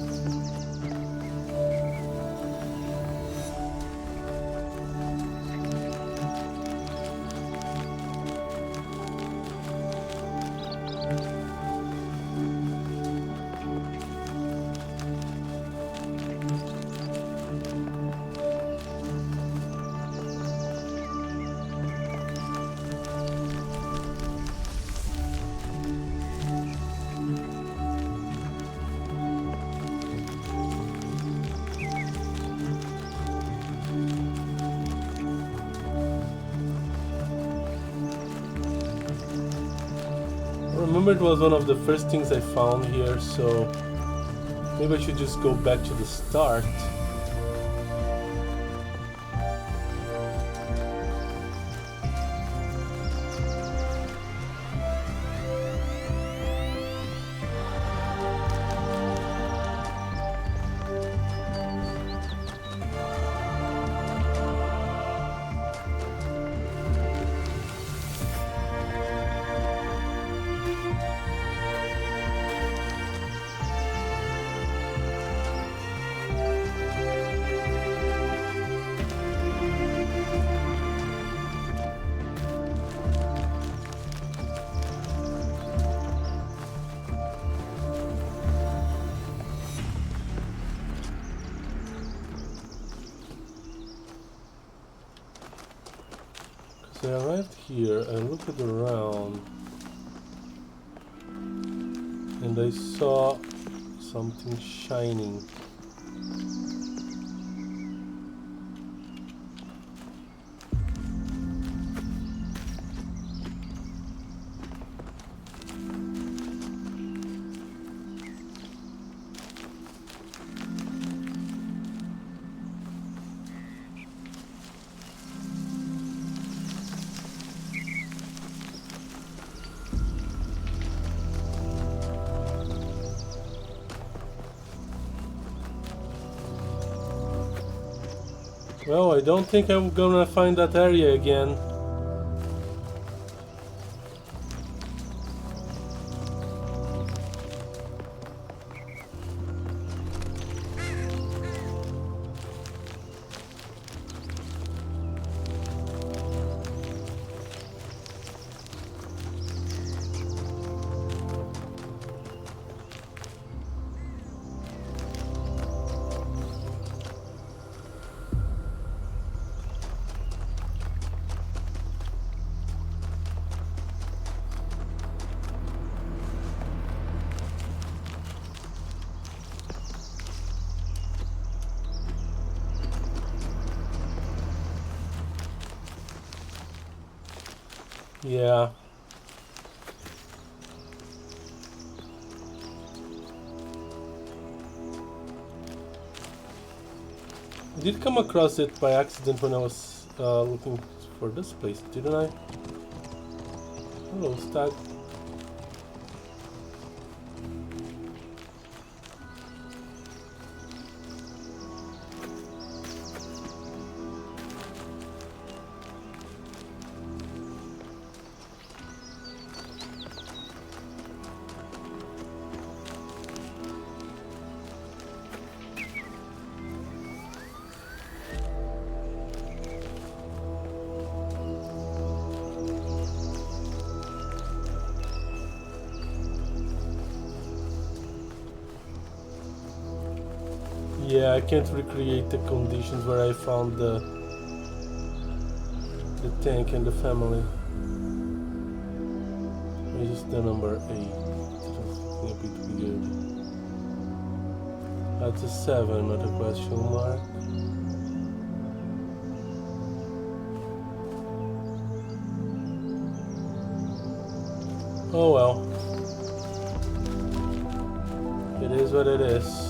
Remember, it was one of the first things I found here, so maybe I should just go back to the start. So I arrived here and looked around and I saw something shining. Well, I don't think I'm gonna find that area again. Yeah. I did come across it by accident when I was looking for this place, didn't I? Hello, stag. Yeah, I can't recreate the conditions where I found the tank and the family. It's just the number 8. It's a bit weird. That's a 7, not a question mark. Oh well. It is what it is.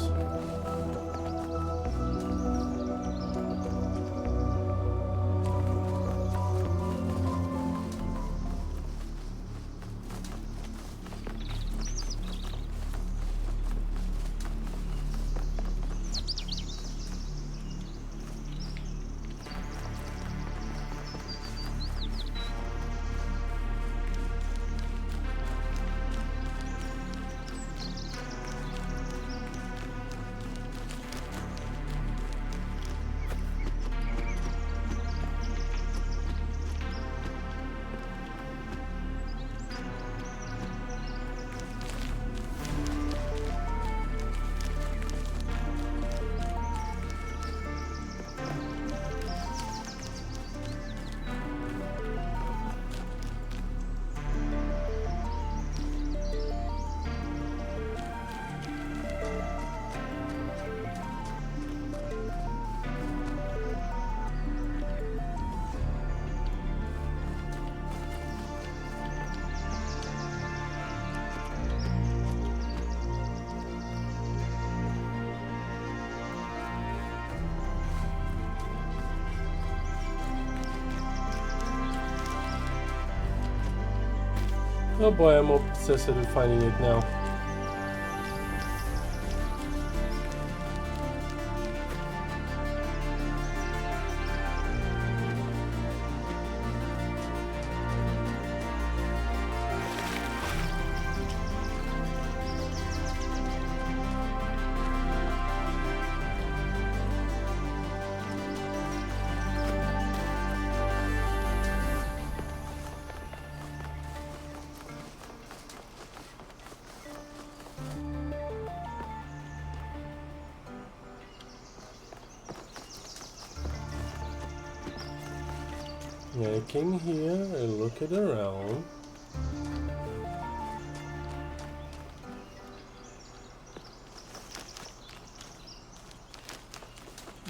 Oh boy, I'm obsessed with finding it now. Yeah, I came here, I look it around.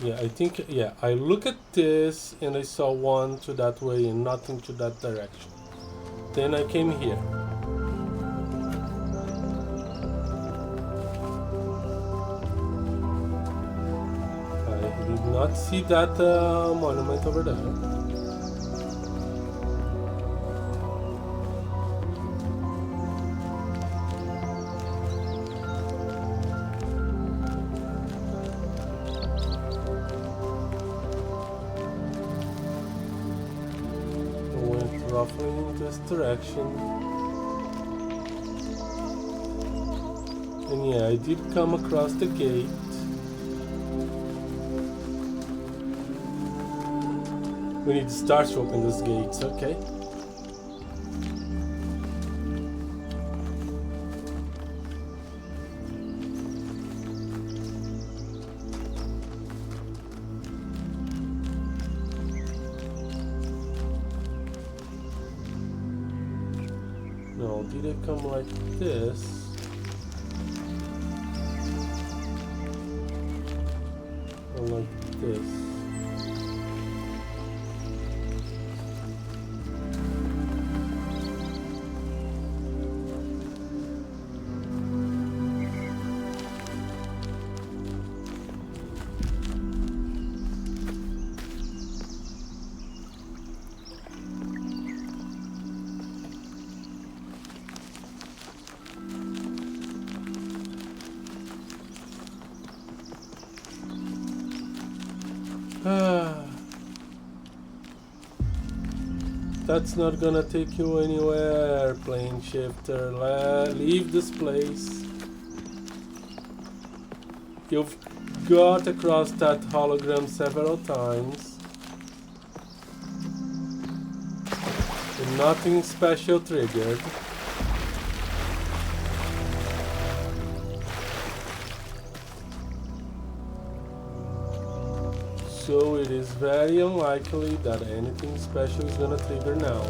Yeah, I think, yeah, I look at this and I saw one to that way and nothing to that direction. Then I came here. I did not see that monument over there. Roughly in this direction. And yeah, I did come across the gate. We need to start to open these gates, okay? No, did it come like this? Or like this? That's not gonna take you anywhere, plane shifter. Leave this place. You've got across that hologram several times. And nothing special triggered. So it is very unlikely that anything special is gonna trigger now.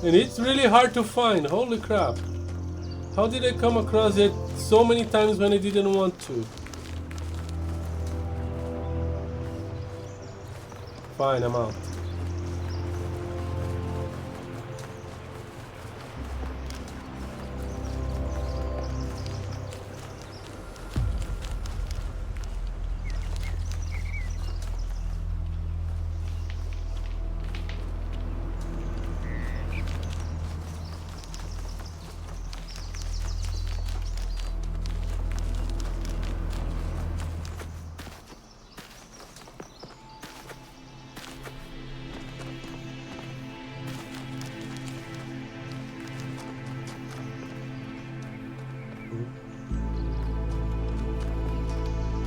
And it's really hard to find, holy crap. How did I come across it so many times when I didn't want to? Fine, I'm out.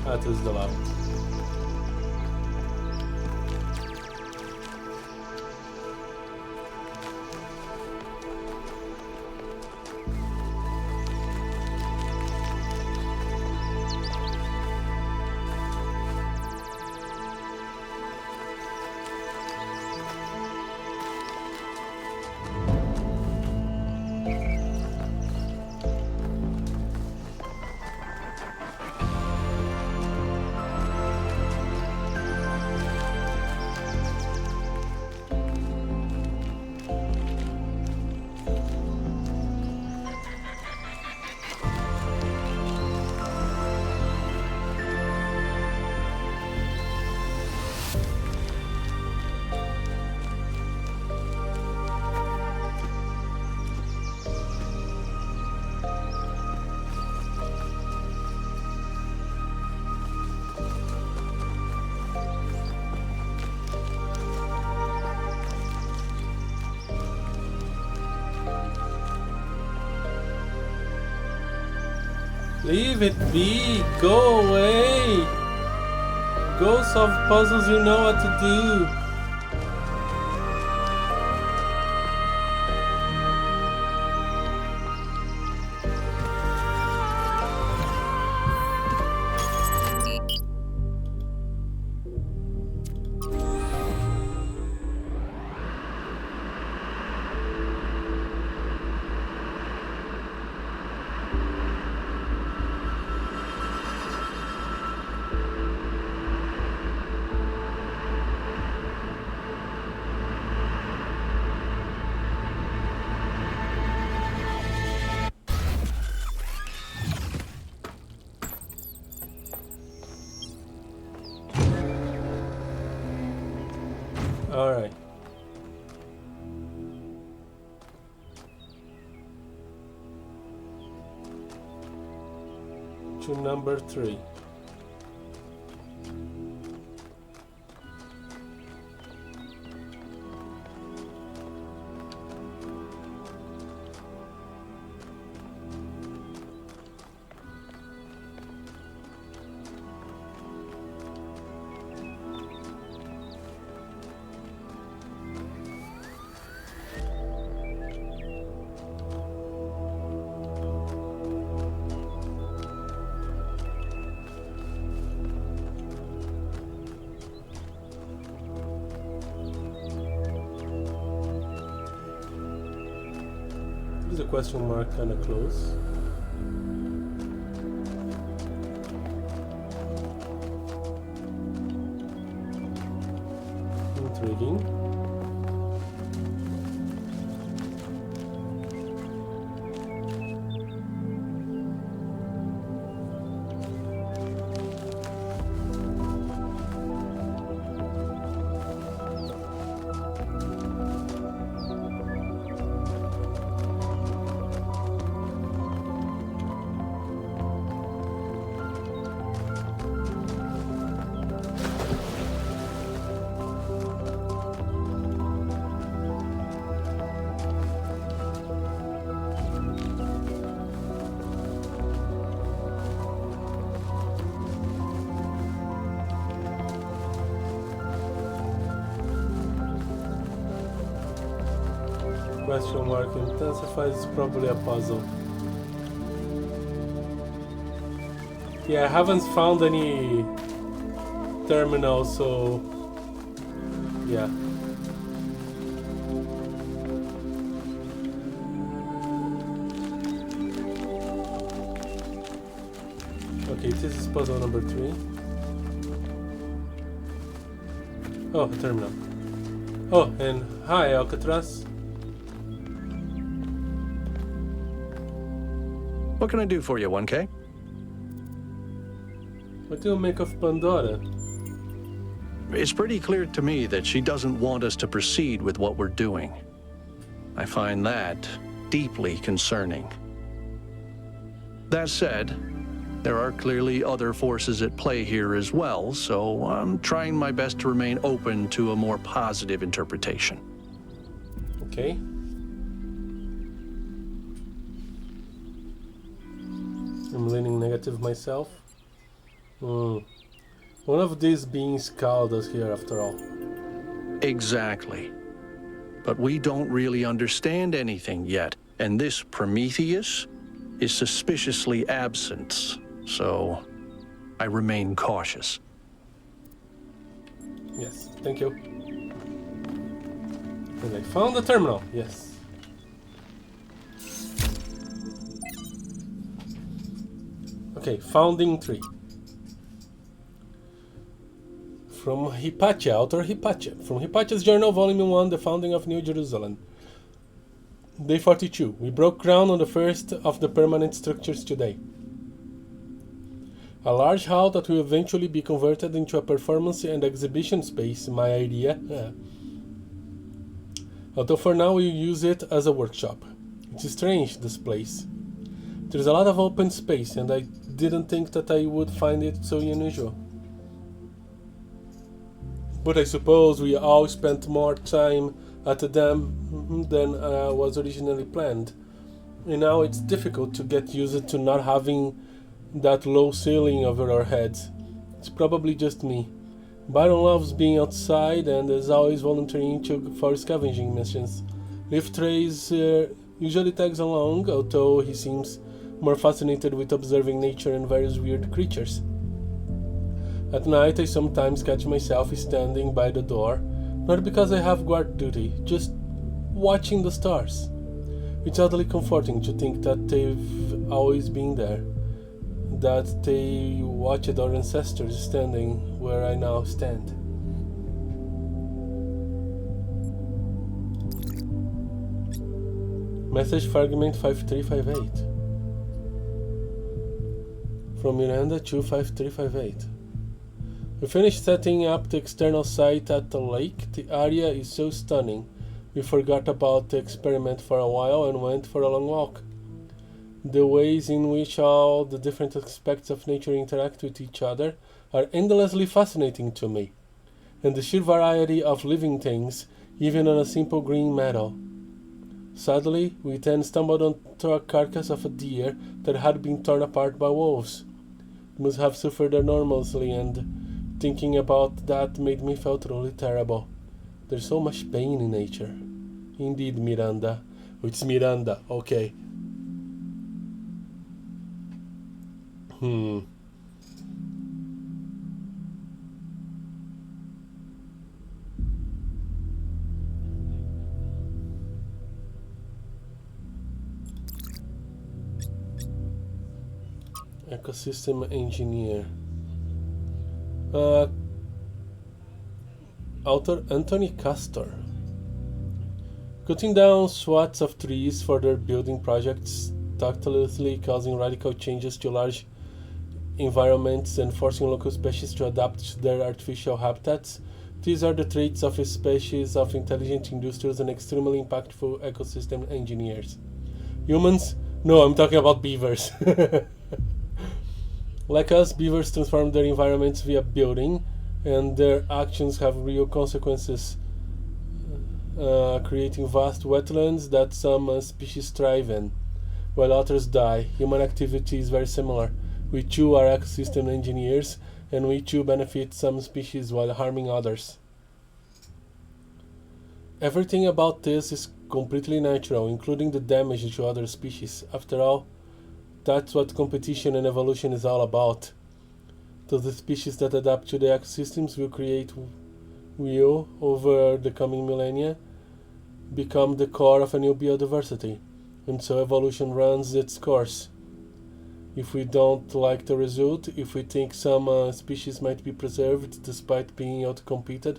That is the lab. Leave it be. Go away. Go solve puzzles you know what to do. All right. To number 3. Is the question mark kind of close? Intriguing. Question mark intensifies is probably a puzzle. Yeah, I haven't found any terminal, so yeah. Okay, this is puzzle number 3. Oh, a terminal. Oh, and hi, Alcatraz. What can I do for you, 1K? What do you make of Pandora? It's pretty clear to me that she doesn't want us to proceed with what we're doing. I find that deeply concerning. That said, there are clearly other forces at play here as well, so I'm trying my best to remain open to a more positive interpretation. Okay. I'm leaning negative myself. One of these beings called us here after all. Exactly. But we don't really understand anything yet, and this Prometheus is suspiciously absent, so I remain cautious. Yes, thank you. And I found the terminal, yes. Okay, founding tree. From Hypatia, author Hypatia. From Hypatia's Journal, Volume 1, The Founding of New Jerusalem. Day 42. We broke ground on the first of the permanent structures today. A large hall that will eventually be converted into a performance and exhibition space, my idea. Although for now we use it as a workshop. It's strange, this place. There's a lot of open space, and I didn't think that I would find it so unusual. But I suppose we all spent more time at the dam than was originally planned. And now it's difficult to get used to not having that low ceiling over our heads. It's probably just me. Byron loves being outside and is always volunteering for scavenging missions. Leaf Trace usually tags along, although he seems more fascinated with observing nature and various weird creatures. At night I sometimes catch myself standing by the door, not because I have guard duty, just watching the stars. It's oddly comforting to think that they've always been there, that they watched our ancestors standing where I now stand. Message fragment 5358 from Miranda 25358. We finished setting up the external site at the lake. The area is so stunning. We forgot about the experiment for a while and went for a long walk. The ways in which all the different aspects of nature interact with each other are endlessly fascinating to me, and the sheer variety of living things, even on a simple green meadow. Sadly, we then stumbled onto a carcass of a deer that had been torn apart by wolves. It must have suffered enormously, and thinking about that made me feel truly terrible. There's so much pain in nature. Indeed, Miranda. It's Miranda, okay. Ecosystem engineer. Author Anthony Castor. Cutting down swaths of trees for their building projects, tactilely causing radical changes to large environments and forcing local species to adapt to their artificial habitats. These are the traits of a species of intelligent industrials and extremely impactful ecosystem engineers. Humans? No, I'm talking about beavers. Like us, beavers transform their environments via building, and their actions have real consequences, creating vast wetlands that some species thrive in, while others die. Human activity is very similar. We too are ecosystem engineers, and we too benefit some species while harming others. Everything about this is completely natural, including the damage to other species. After all, that's what competition and evolution is all about. Those species that adapt to the ecosystems will, over the coming millennia, become the core of a new biodiversity, and so evolution runs its course. If we don't like the result, if we think some species might be preserved despite being outcompeted,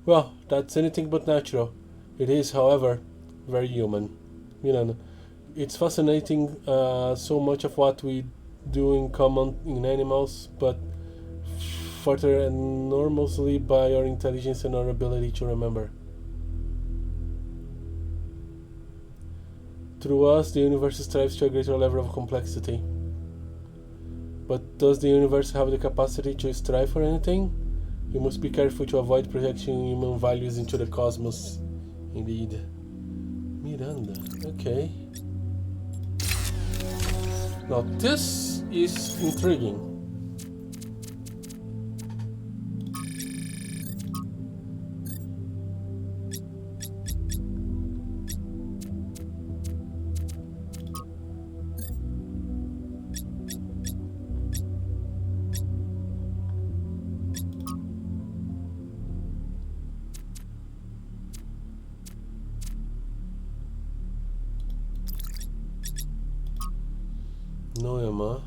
well, that's anything but natural. It is, however, very human. It's fascinating, so much of what we do in common in animals, but further enormously by our intelligence and our ability to remember. Through us, the universe strives to a greater level of complexity. But does the universe have the capacity to strive for anything? We must be careful to avoid projecting human values into the cosmos. Indeed. Miranda, okay. Now this is intriguing. No, Emma.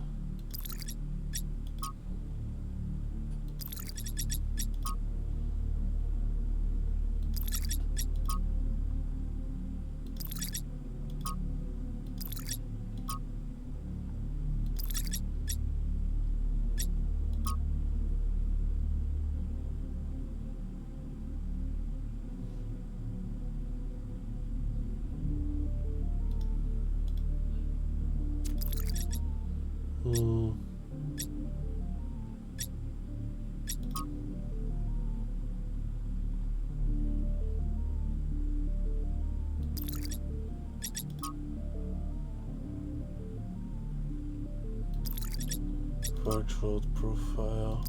Virtual profile.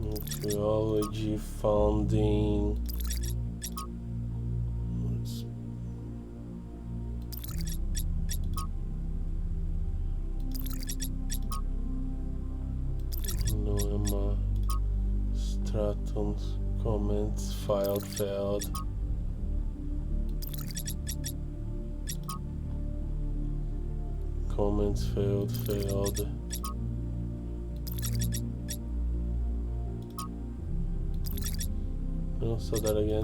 Archaeology founding. Noema. Stratons. Comments. Filed. Failed. Comments failed. No, so that again.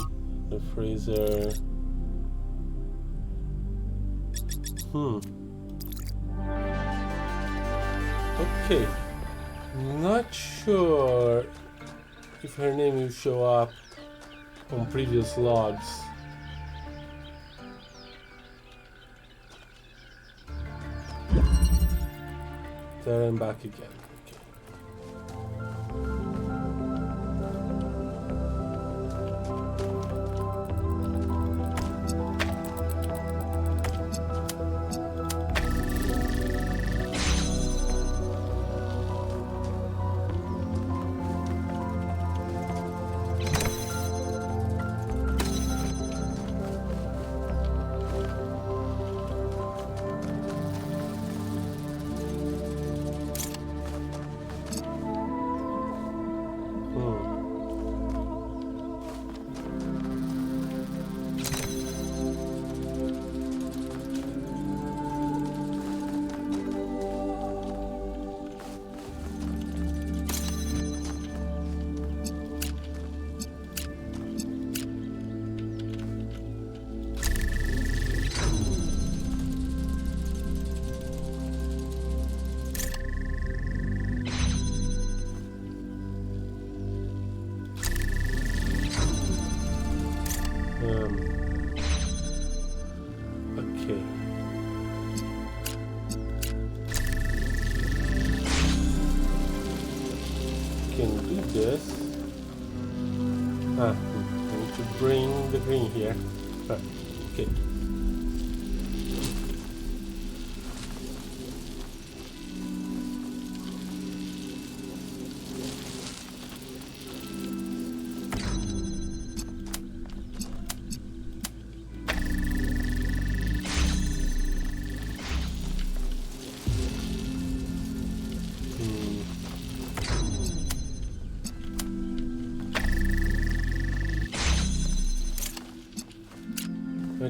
The freezer. Okay. Not sure if her name will show up on previous logs. There and back again. Okay. Can do this. I need to bring the green here. Okay.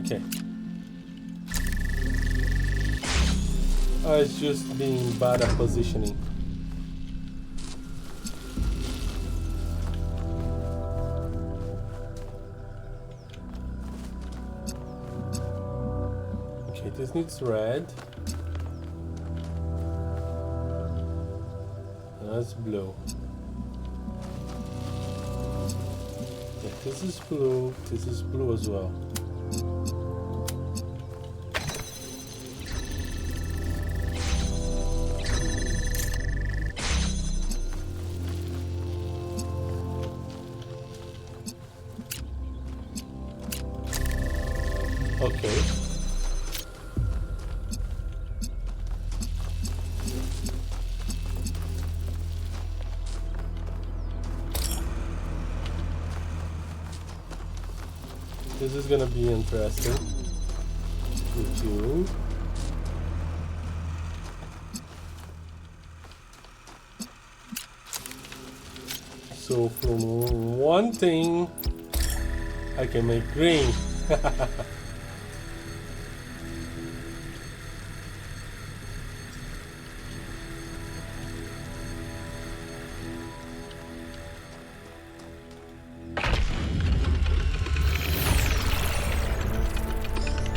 Okay. It's just being bad at positioning. Okay, this needs red. That's blue. Yeah, this is blue as well. Okay. This is gonna be interesting. With you. So from one thing, I can make green.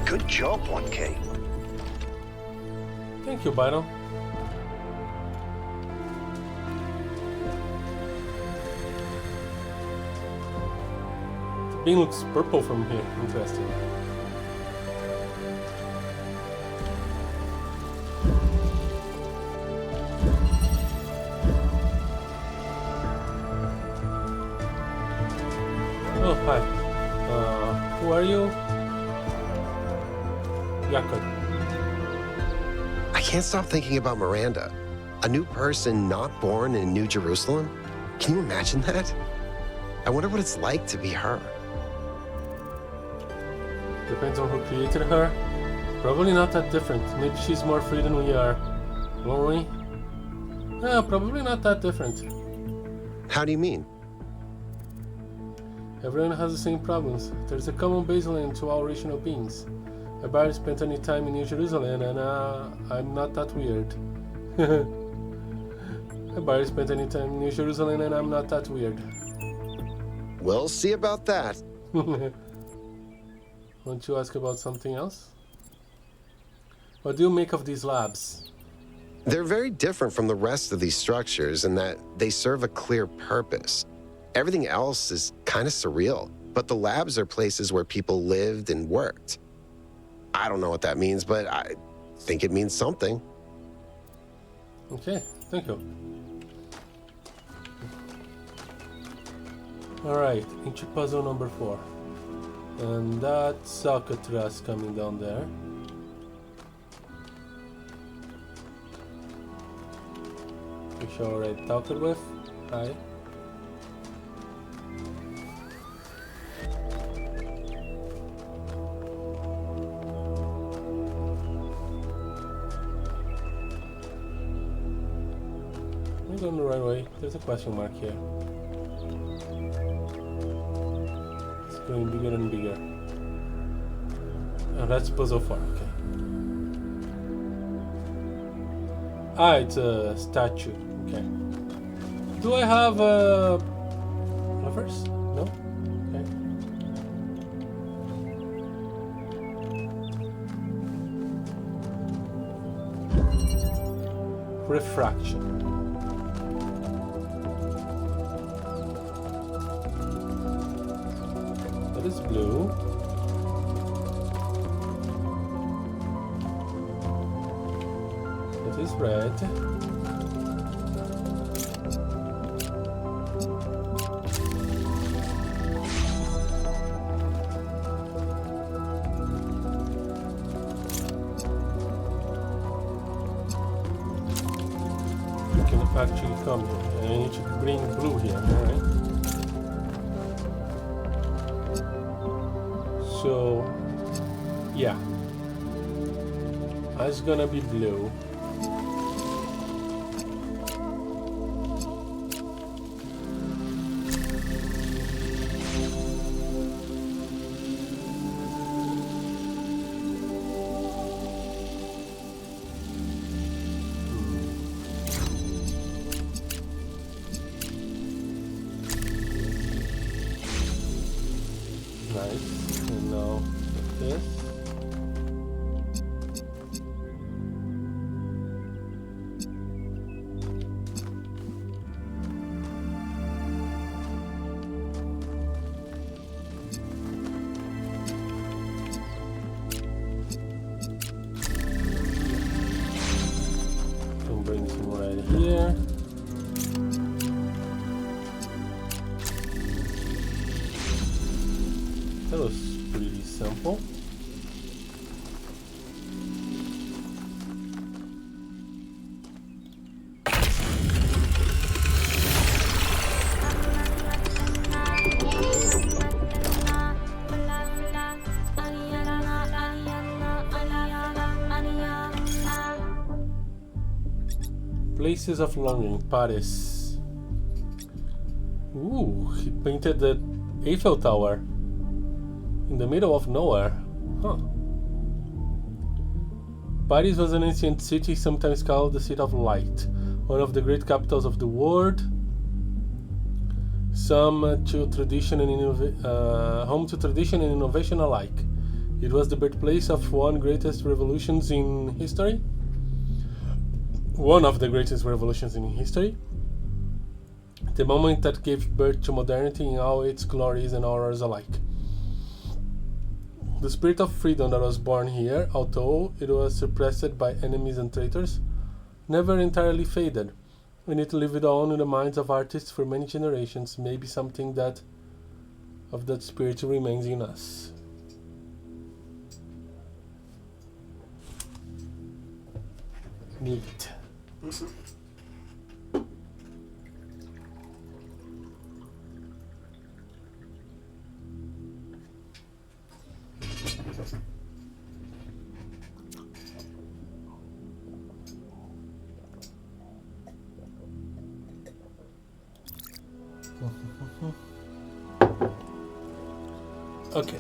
Good job, 1K. Thank you, Byron. The bean looks purple from here. Interesting. Oh, hi. Who are you? Yakut. I can't stop thinking about Miranda. A new person not born in New Jerusalem? Can you imagine that? I wonder what it's like to be her. Depends on who created her. Probably not that different. Maybe she's more free than we are. Lonely? Yeah, probably not that different. How do you mean? Everyone has the same problems. There's a common baseline to all rational beings. I barely spent any time in New Jerusalem, and I'm not that weird. I barely spent any time in New Jerusalem, and I'm not that weird. We'll see about that. Want you ask about something else? What do you make of these labs? They're very different from the rest of these structures in that they serve a clear purpose. Everything else is kind of surreal, but the labs are places where people lived and worked. I don't know what that means, but I think it means something. Okay, thank you. Alright, into puzzle number 4. And that's Alcatraz coming down there. Which I already talked with. Hi. I'm going the right way. There's a question mark here. It's going bigger and bigger. Oh, that's puzzle 4, okay. Ah, it's a statue, okay. Do I have lovers? No? Okay. Refraction. That is blue. That is red. You can actually come here. I need to bring blue here, alright? So, yeah, it's gonna be blue. bring him right here. That was pretty simple. Places of longing, Paris. Ooh, he painted the Eiffel Tower in the middle of nowhere. Huh. Paris was an ancient city, sometimes called the City of Light, one of the great capitals of the world. Home to tradition and innovation alike. It was the birthplace of one of the greatest revolutions in history. The moment that gave birth to modernity in all its glories and horrors alike. The spirit of freedom that was born here, although it was suppressed by enemies and traitors, never entirely faded, and it lived on in the minds of artists for many generations. Maybe something that of that spirit remains in us. Neat. Okay.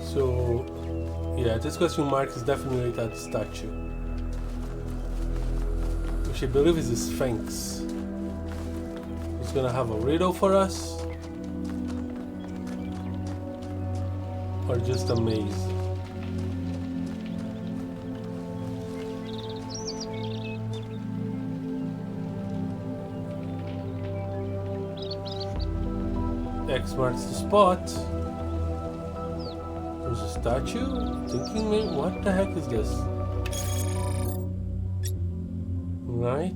So, yeah, this question mark is definitely that statue, which I believe is a Sphinx. It's gonna have a riddle for us, or just a maze. X marks the spot. There's a statue? Thinking, man, what the heck is this? Right?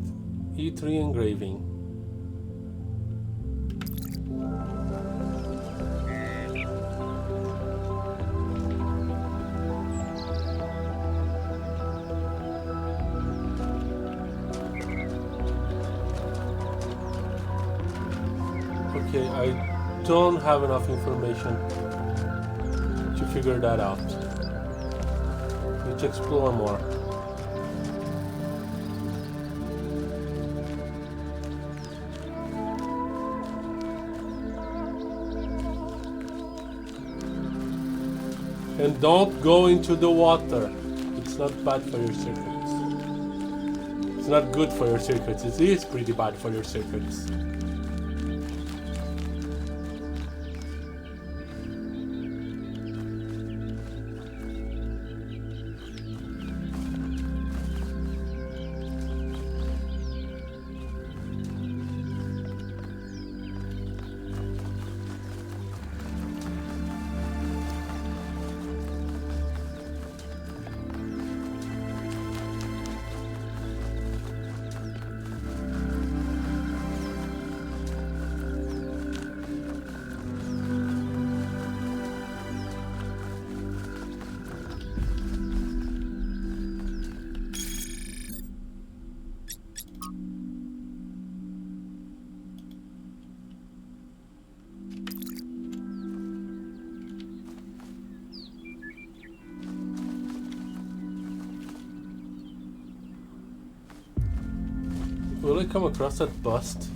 E3 engraving. Okay, I don't have enough information to figure that out. Let's explore more. And don't go into the water. It's not bad for your circuits. It's not good for your circuits. It is pretty bad for your circuits. Will I come across that bust?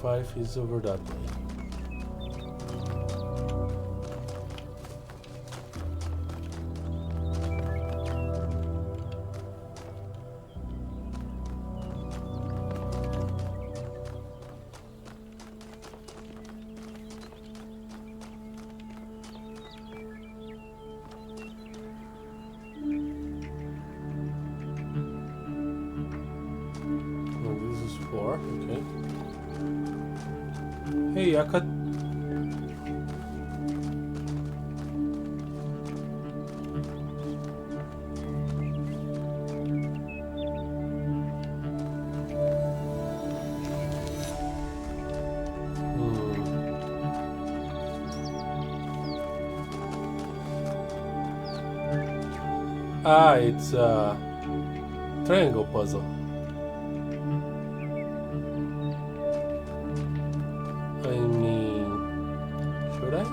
Five is over that way. haircut. Ah, it's a triangle puzzle. I mean, should I?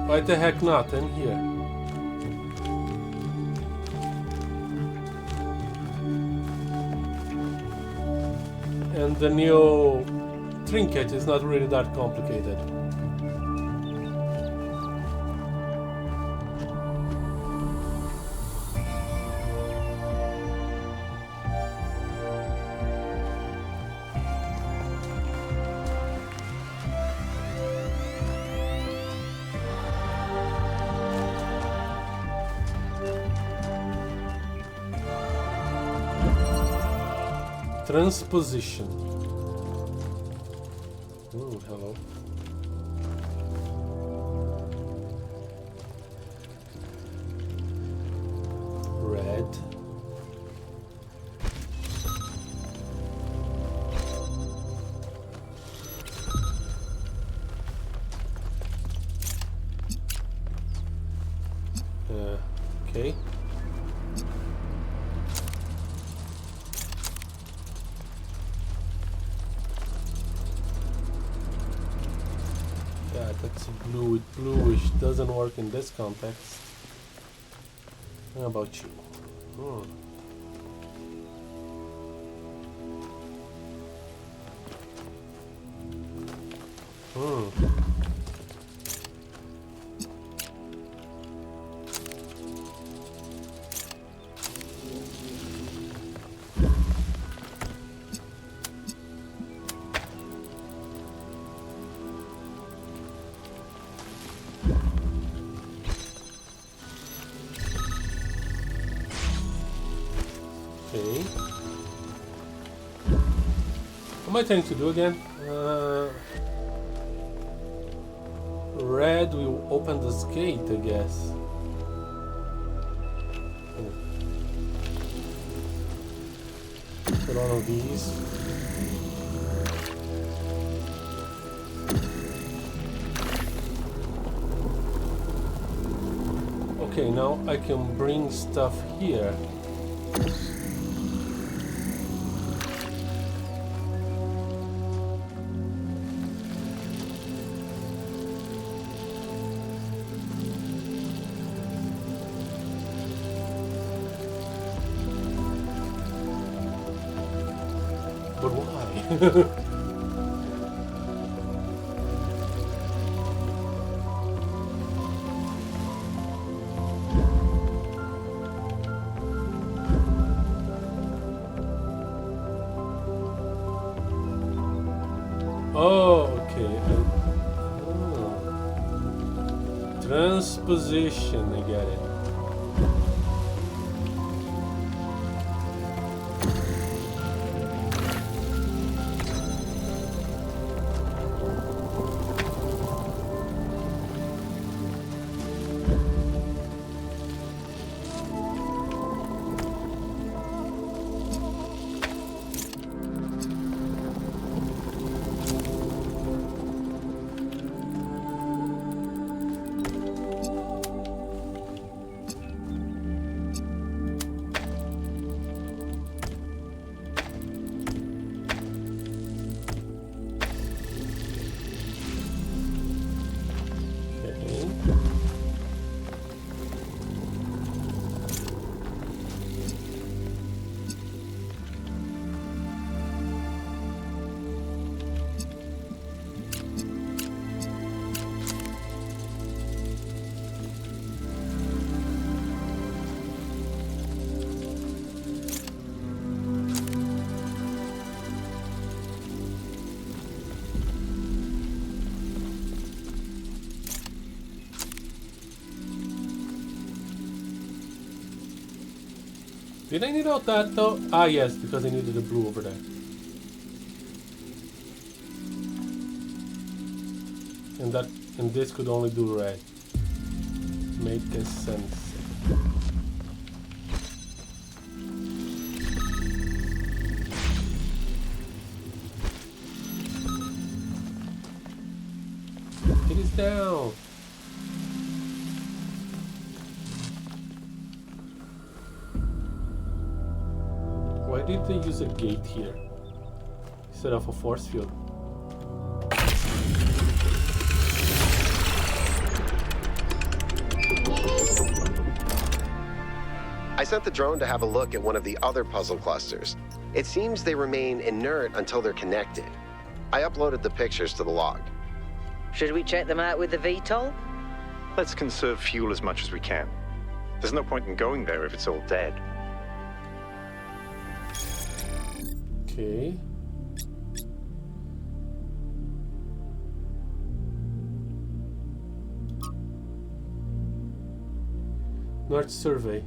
Why the heck not? I'm here. And the new trinket is not really that complicated. Transposition. Ooh, hello. Red. Okay. That's blue. Bluish doesn't work in this context. How about you? Okay. What am I trying to do again? Red will open this gate, I guess. Put all of these. Okay, now I can bring stuff here. But why? Oh, okay. Transposition, I get it. Did I need all that though? Ah, yes, because I needed the blue over there. And this could only do red. Make sense. It is down. Why did they use a gate here instead of a force field? I sent the drone to have a look at one of the other puzzle clusters. It seems they remain inert until they're connected. I uploaded the pictures to the log. Should we check them out with the VTOL? Let's conserve fuel as much as we can. There's no point in going there if it's all dead. Okay. North survey.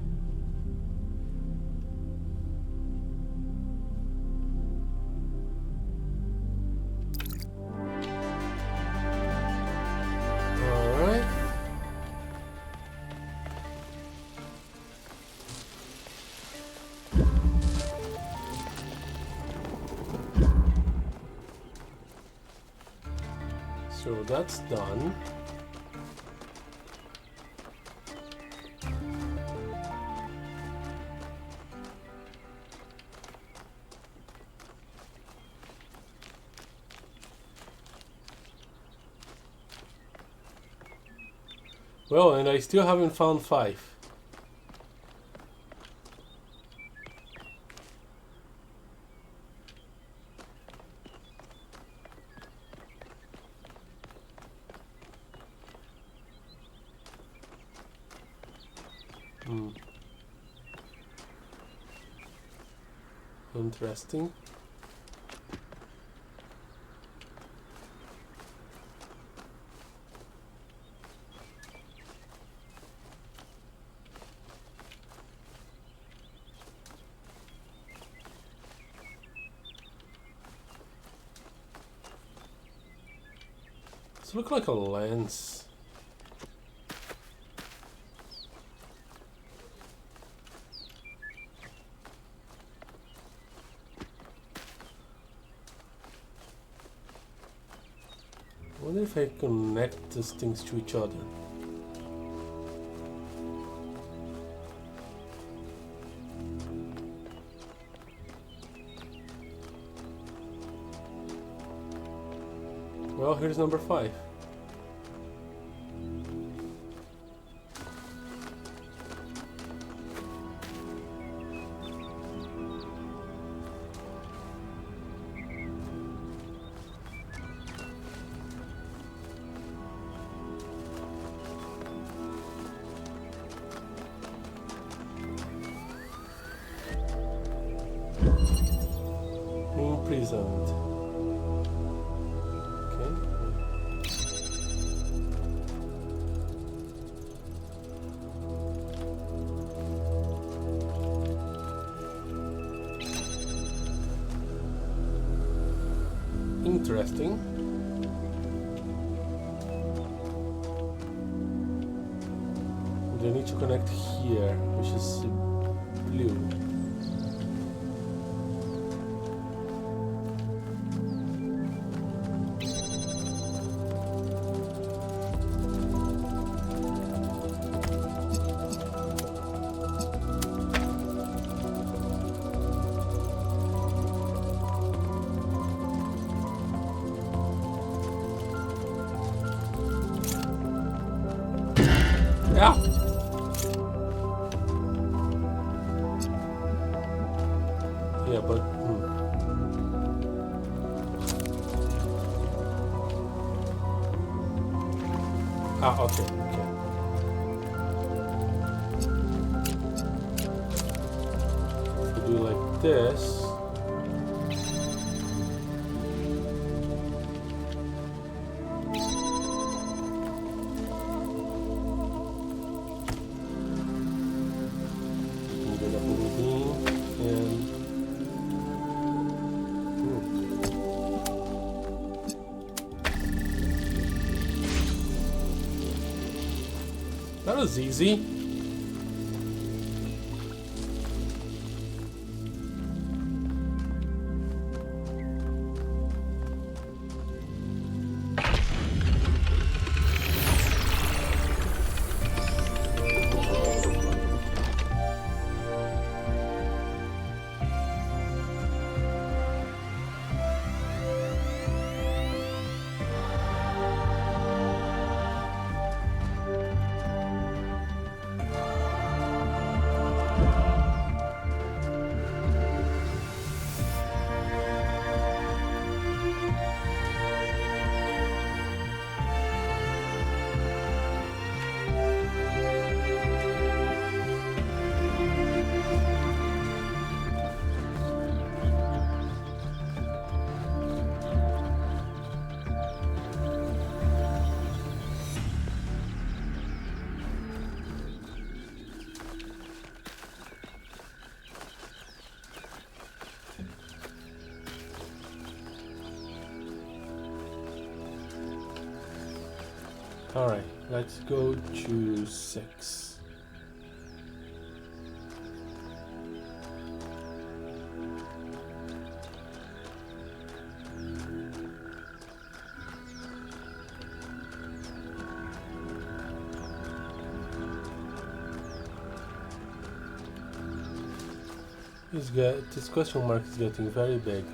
So that's done. Well, and I still haven't found 5. Interesting. This looks like a lens. I wonder if I connect these things to each other. Well, here's number 5. Imprisoned. Interesting. They need to connect here, which is blue. Yeah. Yeah, but Ah, okay, okay. If we do like this. Get a blue beam. That was easy. Alright, let's go to 6. This question mark is getting very big.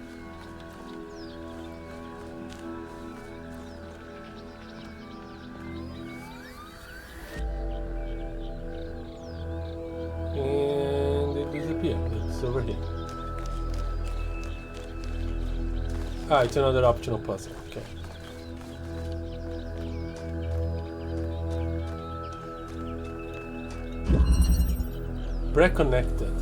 Over here. Ah, it's another optional puzzle. Okay. Reconnected.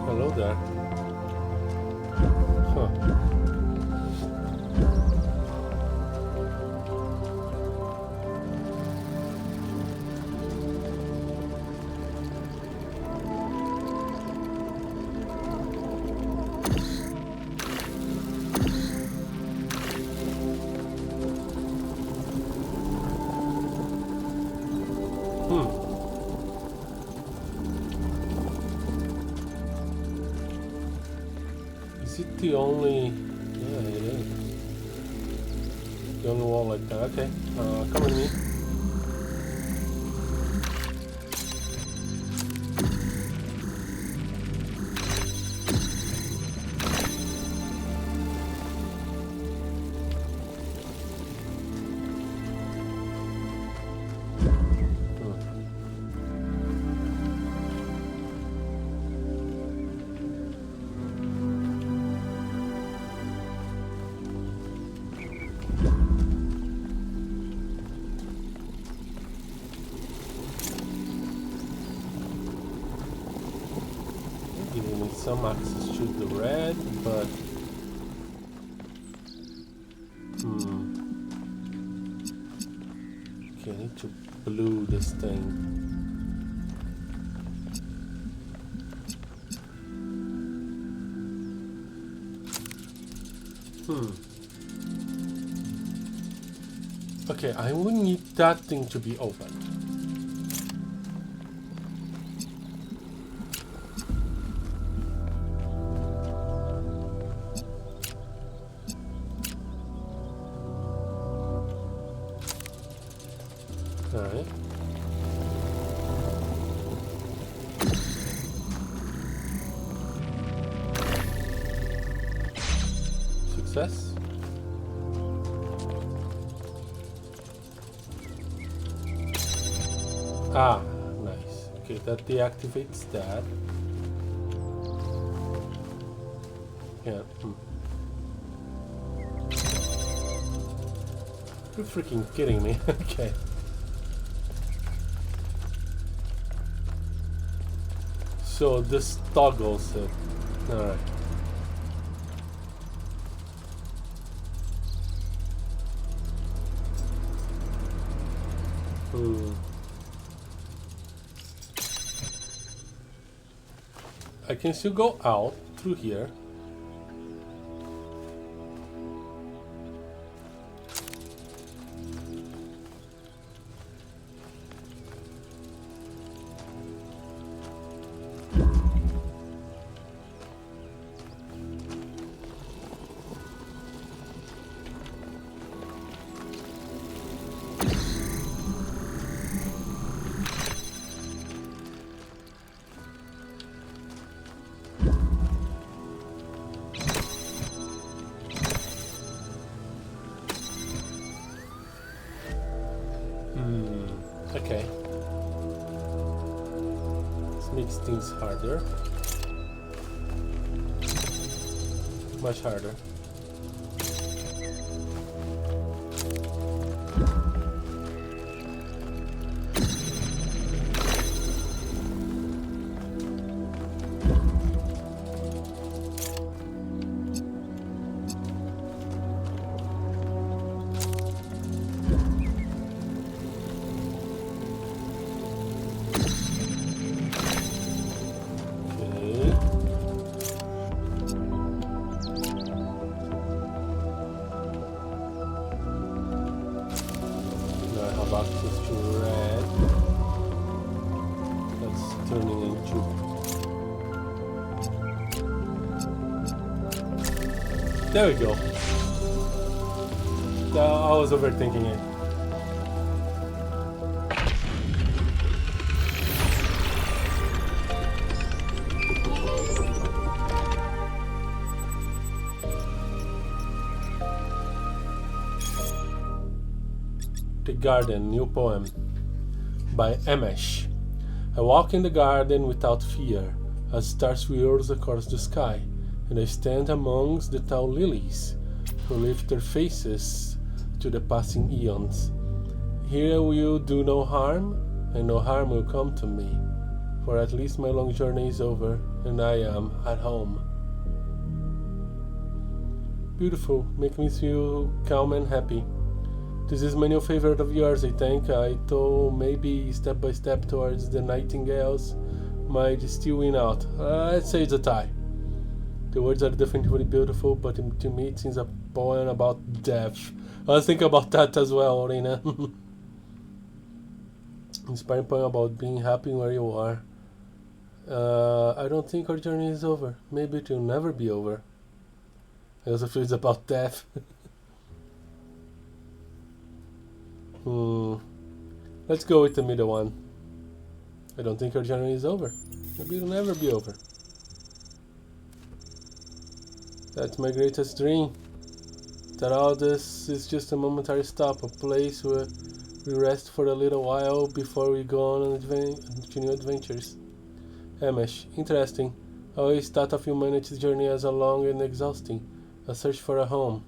Hello there. Huh. Is it the only... Yeah, it is. The only wall like that. Okay, come with me. Giving me some access to the red, but okay, I need to blue this thing. Okay, I would need that thing to be opened. Alright. Success. Ah, nice. Okay, that deactivates that. Yeah. You're freaking kidding me. Okay. So this toggles it. Alright. I can still go out through here. Okay. This makes things harder. Much harder. There we go. I was overthinking it. The Garden, new poem by Emesh. I walk in the garden without fear, as stars swirls across the sky, and I stand amongst the tall lilies, who lift their faces to the passing eons. Here will do no harm, and no harm will come to me, for at least my long journey is over, and I am at home. Beautiful, make me feel calm and happy. This is my new favorite of yours, I think. I thought maybe step by step towards the nightingales might still win out. I'd say it's a tie. The words are definitely beautiful, but to me it seems a poem about death. I was thinking about that as well, Reina. Inspiring poem about being happy where you are. I don't think our journey is over. Maybe it will never be over. I also feel it's about death. Let's go with the middle one. I don't think our journey is over. Maybe it'll never be over. That's my greatest dream. That all this is just a momentary stop, a place where we rest for a little while before we go on to new adventures. Emesh, interesting. I always thought of humanity's journey as a long and exhausting, a search for a home.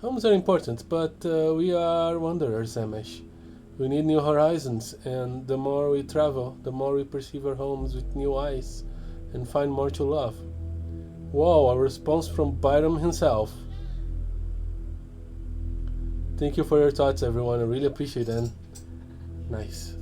Homes are important, but we are wanderers, Emesh. We need new horizons, and the more we travel, the more we perceive our homes with new eyes, and find more to love. Wow, a response from Byron himself. Thank you for your thoughts, everyone. I really appreciate it. Nice.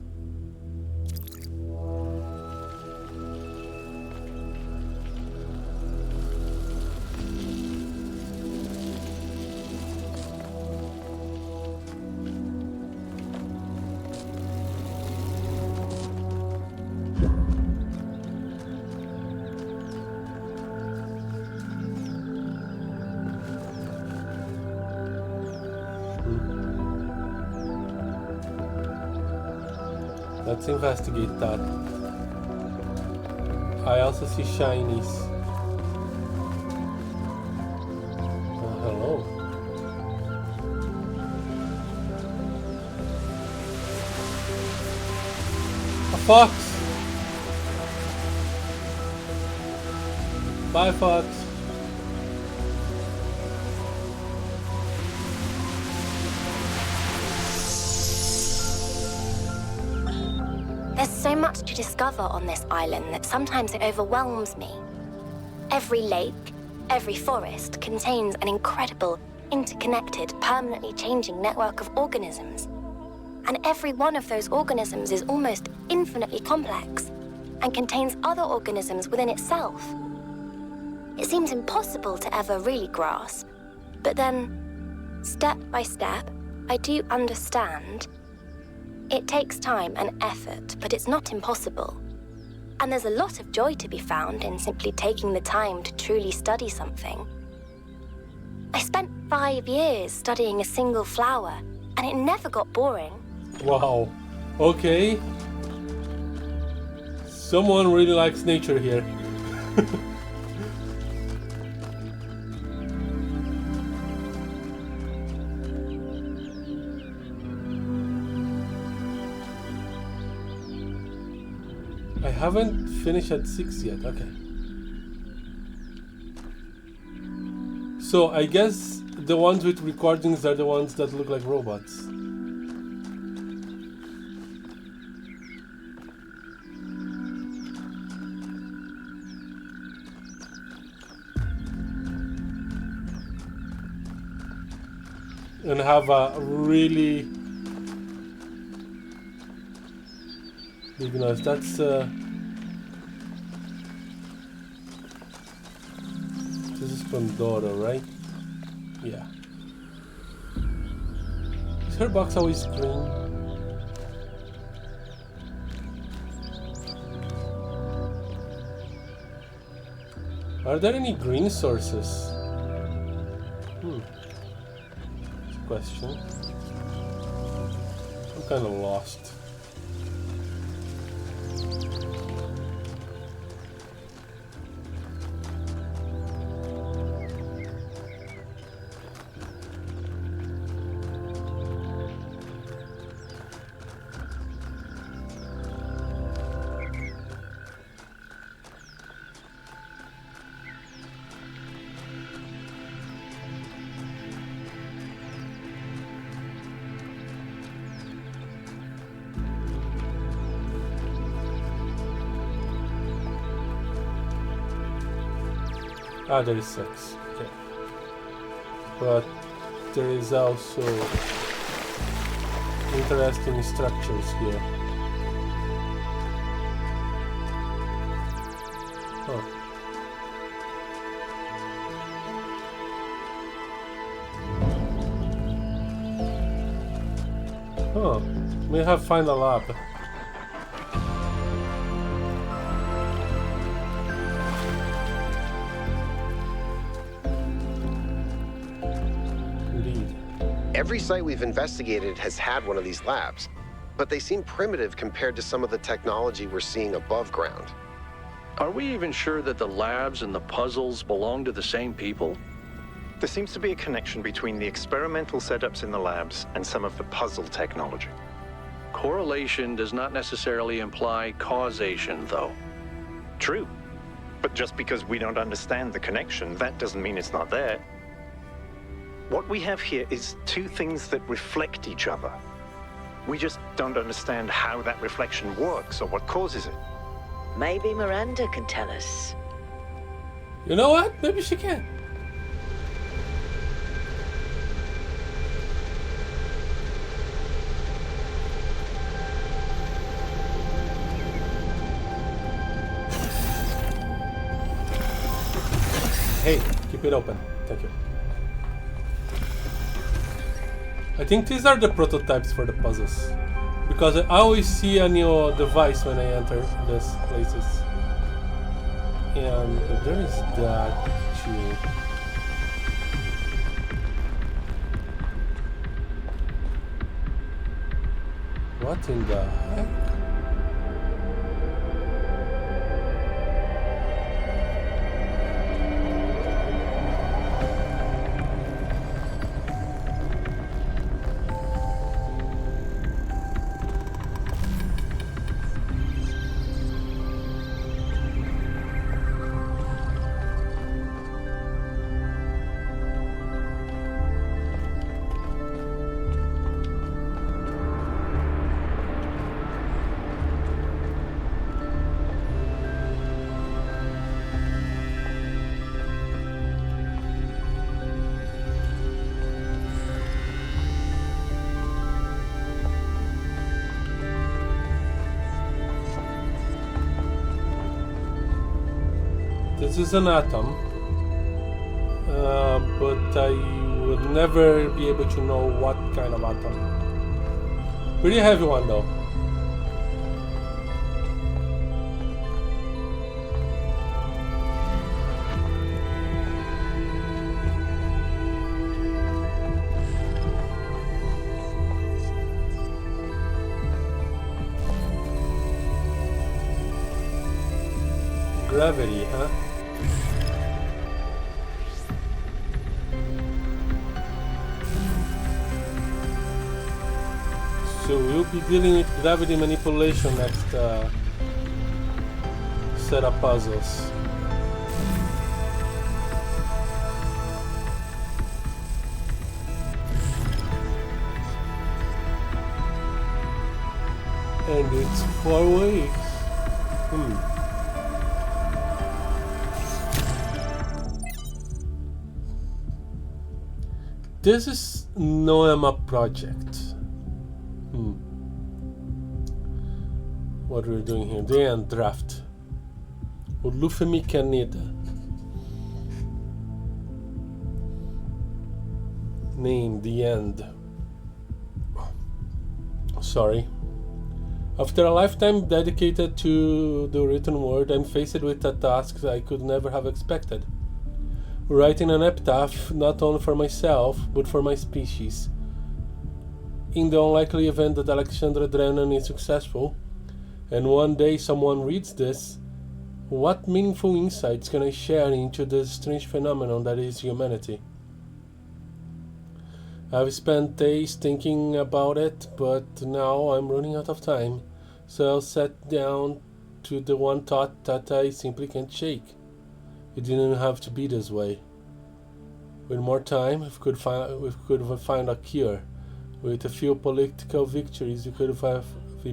Let's investigate that. I also see shinies. Hello. fox! Bye, fox. There's so much to discover on this island that sometimes it overwhelms me. Every lake, every forest contains an incredible, interconnected, permanently changing network of organisms. And every one of those organisms is almost infinitely complex and contains other organisms within itself. It seems impossible to ever really grasp, but then, step by step, I do understand. It takes time and effort, but it's not impossible. And there's a lot of joy to be found in simply taking the time to truly study something. I spent 5 years studying a single flower, and it never got boring. Wow. Okay. Someone really likes nature here. I haven't finished at 6 yet. Okay. So I guess the ones with recordings are the ones that look like robots. And have a really big nose. That's this is Pandora, right? Yeah. Is her box always green? Are there any green sources? Question. I'm kind of lost. Ah, there is 6. Okay. But there is also interesting structures here. Huh. Huh. May have found a lab. Every site we've investigated has had one of these labs, but they seem primitive compared to some of the technology we're seeing above ground. Are we even sure that the labs and the puzzles belong to the same people? There seems to be a connection between the experimental setups in the labs and some of the puzzle technology. Correlation does not necessarily imply causation, though. True. But just because we don't understand the connection, that doesn't mean it's not there. What we have here is two things that reflect each other. We just don't understand how that reflection works or what causes it. Maybe Miranda can tell us. You know what? Maybe she can. Hey, keep it open. Thank you. I think these are the prototypes for the puzzles, because I always see a new device when I enter these places. And there is that too. What in the heck? This is an atom, but I would never be able to know what kind of atom. Pretty heavy one though. Gravity, huh? So we'll be dealing with gravity manipulation next set of puzzles. And it's 4 weeks. This is Noema project. What we're doing here? The end draft. Olufemi Kaneda. Name the end. Sorry. After a lifetime dedicated to the written word, I'm faced with a task I could never have expected. Writing an epitaph not only for myself, but for my species. In the unlikely event that Alexandra Drennan is successful, and one day someone reads this, what meaningful insights can I share into the strange phenomenon that is humanity? I've spent days thinking about it, but now I'm running out of time, so I'll set down to the one thought that I simply can't shake. It didn't have to be this way. With more time, we could find a cure. With a few political victories, we could have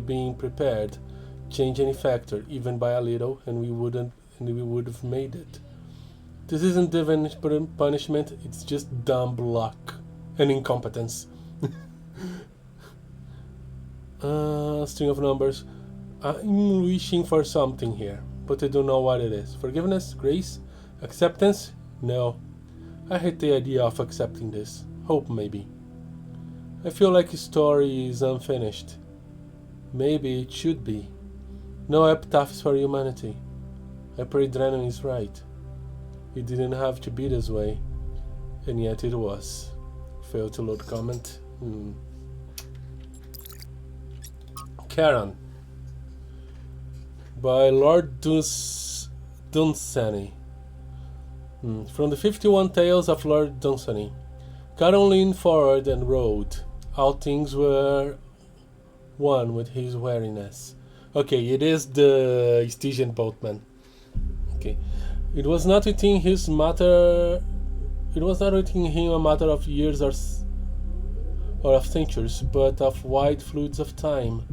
been prepared. Change any factor, even by a little, and we would have made it. This isn't divine punishment; it's just dumb luck and incompetence. String of numbers. I'm wishing for something here, but I don't know what it is. Forgiveness? Grace? Acceptance? No. I hate the idea of accepting this. Hope, maybe. I feel like his story is unfinished. Maybe it should be. No epitaphs for humanity. I pray Drennan is right. It didn't have to be this way, and yet it was. Failed to load comment. Karen. By Lord Dunsany. From the 51 Tales of Lord Dunsany. Karen leaned forward and rode. All things were one with his wariness. Okay, it is the Stygian boatman. Okay. It was not within him a matter of years or of centuries, but of wide fluids of time,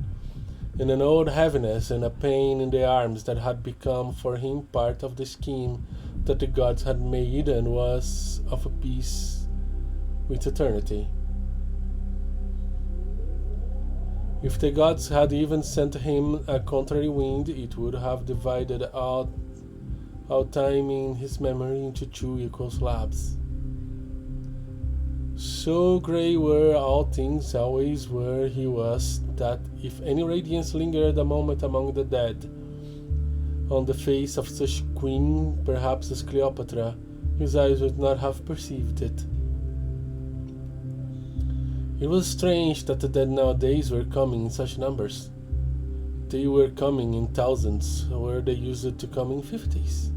and an old heaviness and a pain in the arms that had become for him part of the scheme that the gods had made and was of a piece with eternity. If the gods had even sent him a contrary wind, it would have divided out time in his memory into 2 equal slabs. So grey were all things, always where he was, that if any radiance lingered a moment among the dead, on the face of such a queen, perhaps as Cleopatra, his eyes would not have perceived it. It was strange that the dead nowadays were coming in such numbers. They were coming in thousands, where they used to come in 50s.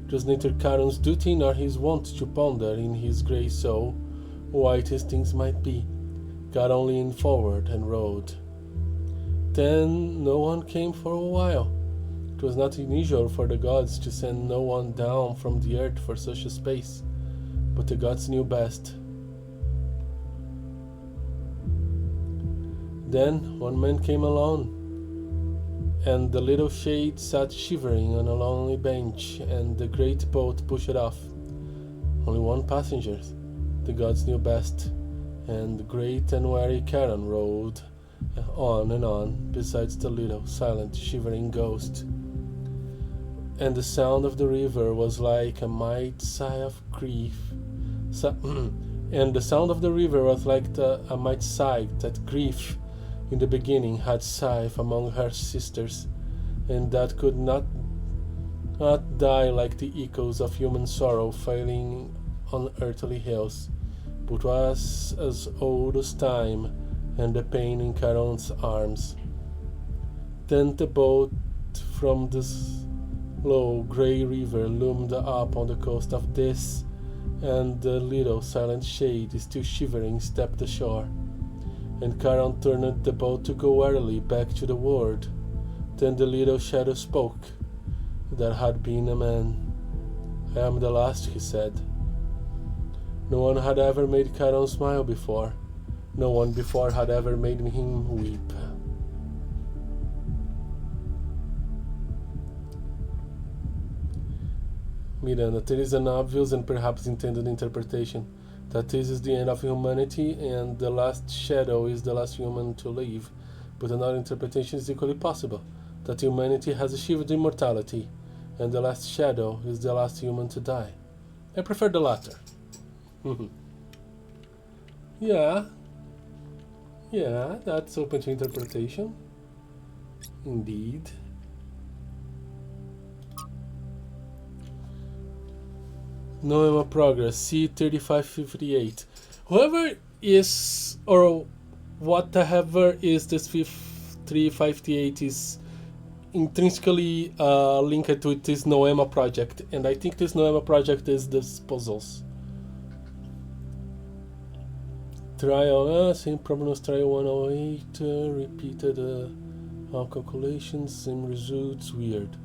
It was neither Charon's duty nor his wont to ponder in his grey soul why these things might be. Got only in forward and rode. Then no one came for a while. It was not unusual for the gods to send no one down from the earth for such a space, but the gods knew best. Then one man came alone, and the little shade sat shivering on a lonely bench, and the great boat pushed off. Only one passenger. The gods knew best, and the great and wary Charon rode on and on, besides the little, silent, shivering ghost. and the sound of the river was like a mighty sigh of grief. And the sound of the river was like a mighty sigh that grief in the beginning had sighed among her sisters, and that could not die like the echoes of human sorrow failing on earthly hills, but was as old as time and the pain in Charon's arms. Then the boat from this low grey river loomed up on the coast of this, and the little silent shade, still shivering, stepped ashore, and Charon turned the boat to go warily back to the world. Then the little shadow spoke. There had been a man. I am the last, he said. No one had ever made Charon smile before. No one before had ever made him weep. Miranda, there is an obvious and perhaps intended interpretation that this is the end of humanity and the last shadow is the last human to live, but another interpretation is equally possible, that humanity has achieved immortality and the last shadow is the last human to die. I prefer the latter. Yeah, that's open to interpretation. Indeed. Noema progress, C3558. Whoever is, or whatever is this 358 is intrinsically linked to this Noema project, and I think this Noema project is this puzzles. Trial, same problem as trial 108, repeated all calculations, same results, weird.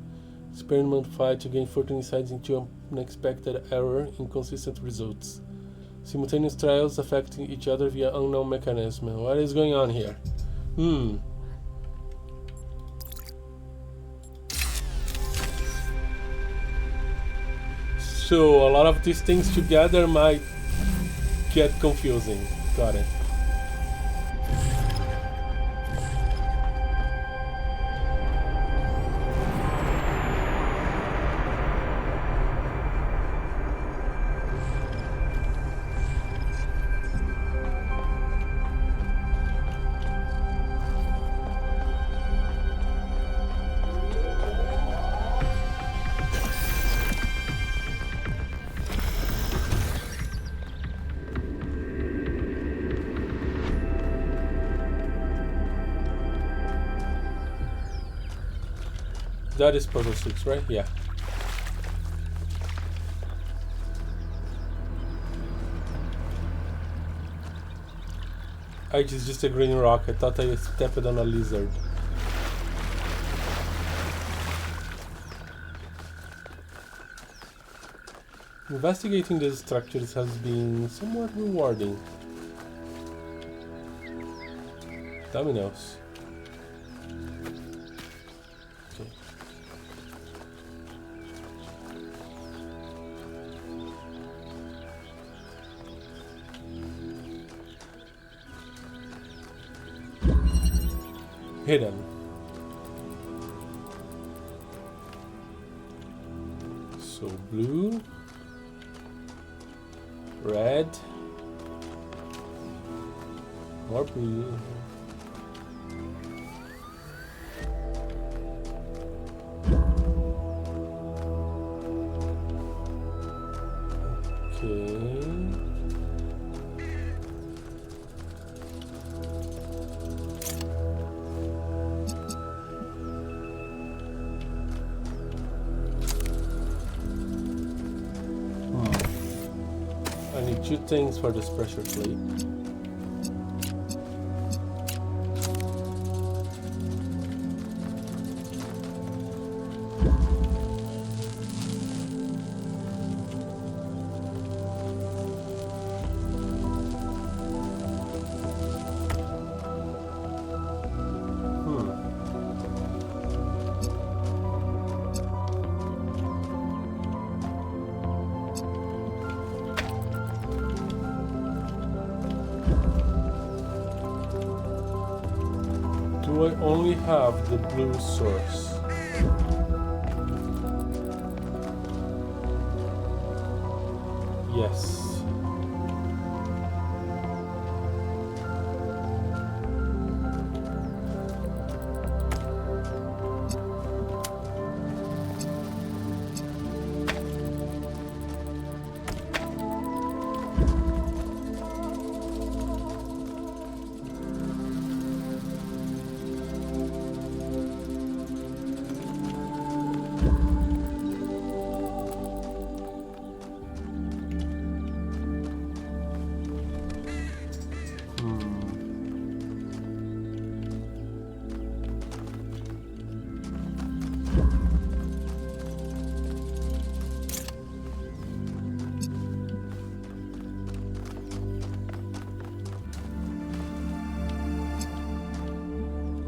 Experiment 5 to gain further insights into unexpected error, inconsistent results. Simultaneous trials affecting each other via unknown mechanism. What is going on here? So a lot of these things together might get confusing. Got it. That is puzzle 6, right? Yeah. It's just a green rock. I thought I stepped on a lizard. Investigating these structures has been somewhat rewarding. Dominoes. Okay. Hidden. So blue, red, more blue. Okay. I need 2 things for this pressure plate. Do I only have the blue source? Yes.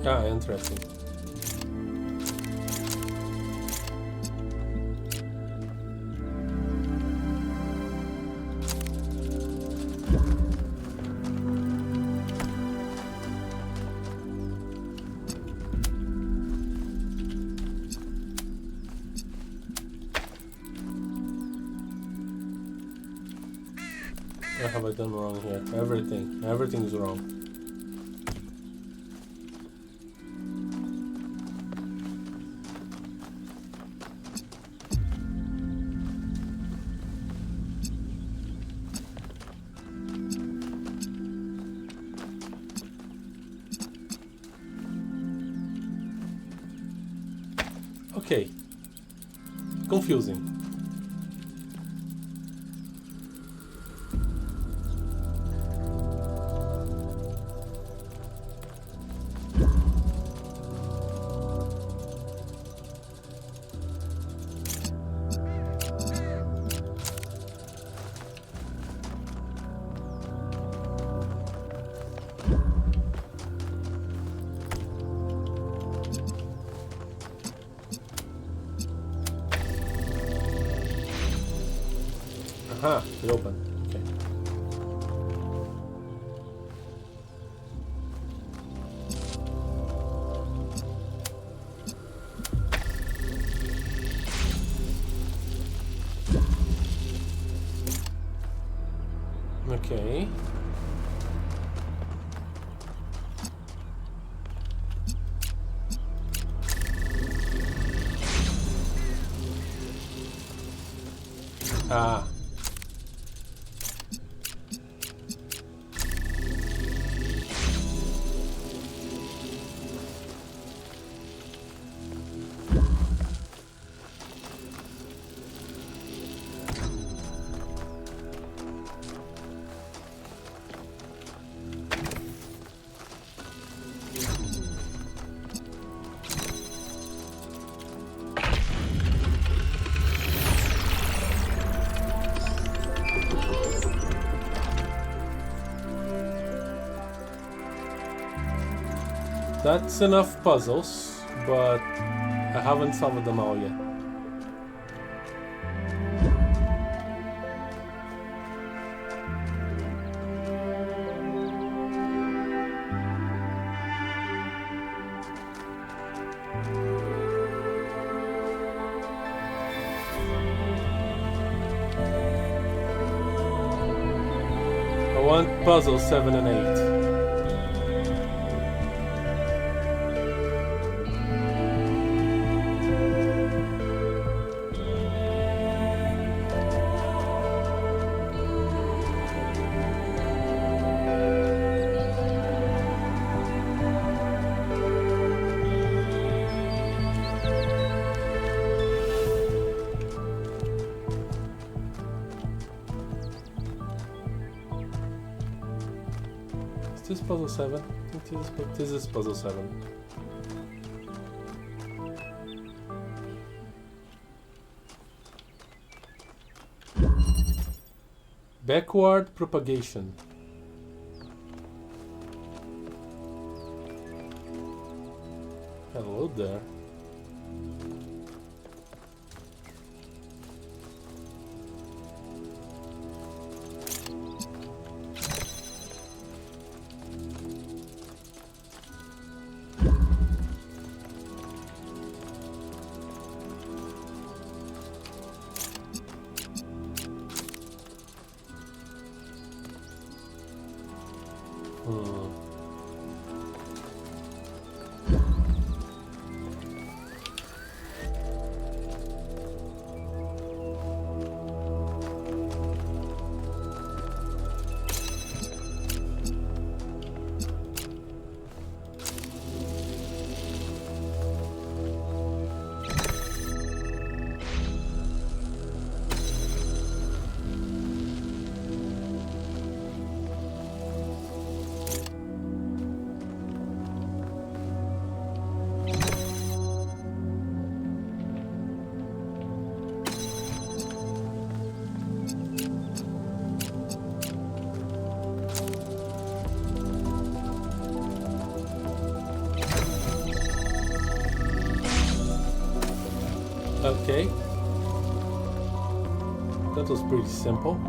Ah, interesting. What have I done wrong here? Everything. Everything is wrong. Okay. Confusing. Aha, it opened. Okay. Okay. Ah. That's enough puzzles, but I haven't solved them all yet. I want puzzles 7 and 8. Is this puzzle 7? I think this is puzzle 7. Backward propagation. Hello there. Okay. That was pretty simple.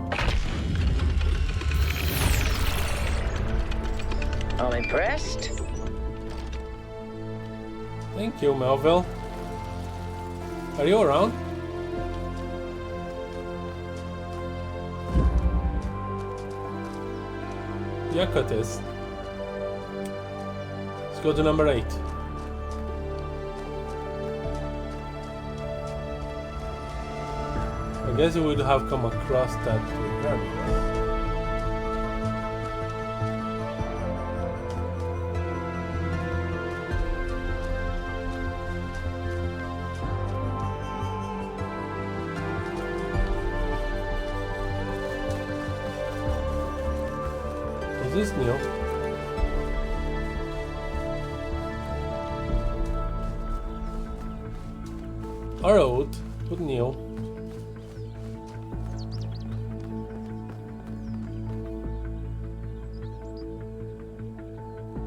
I'm impressed. Thank you, Melville. Are you around? Yeah, cut is. Let's go to number 8. I guess you would have come across that regardless. Is this new? Alright, good new.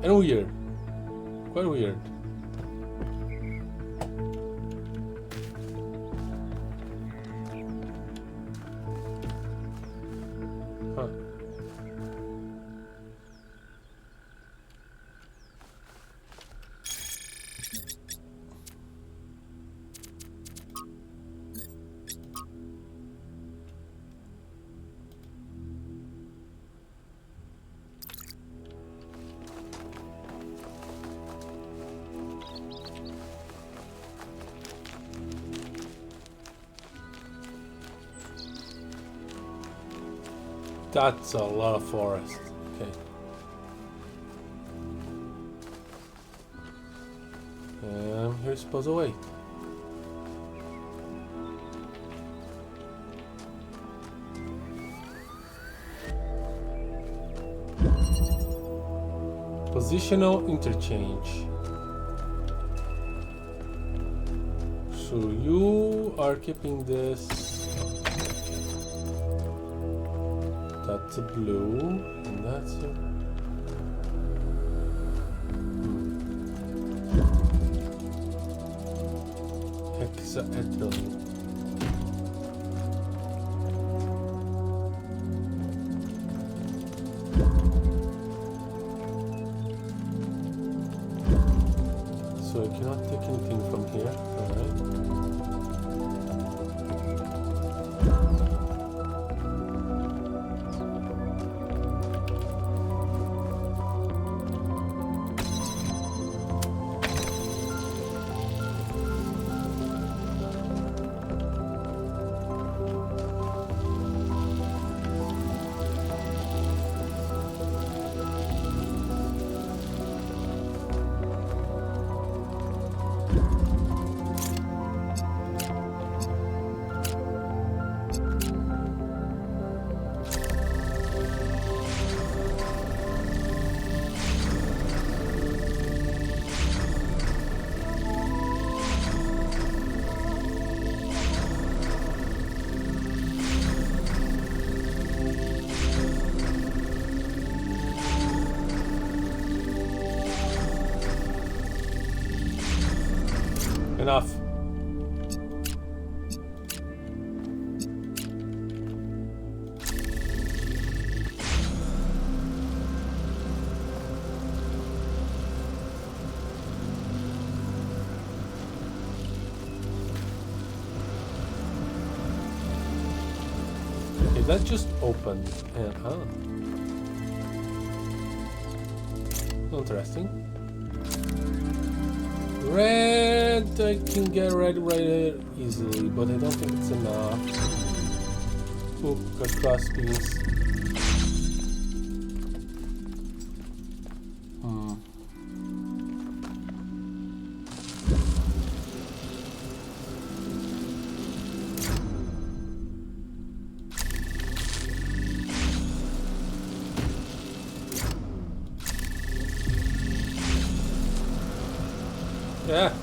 And weird. Quite weird. Huh. That's a lot of forest. Okay. And here's supposed to wait. Positional interchange. So you are keeping this. That's a blue, and that's a... hexaethyl. So I cannot take anything from here, alright? Enough. Okay, that just opened and Interesting. Red, I can get red right easily, but I don't think it's enough. Oh, got crossbeams. Yeah.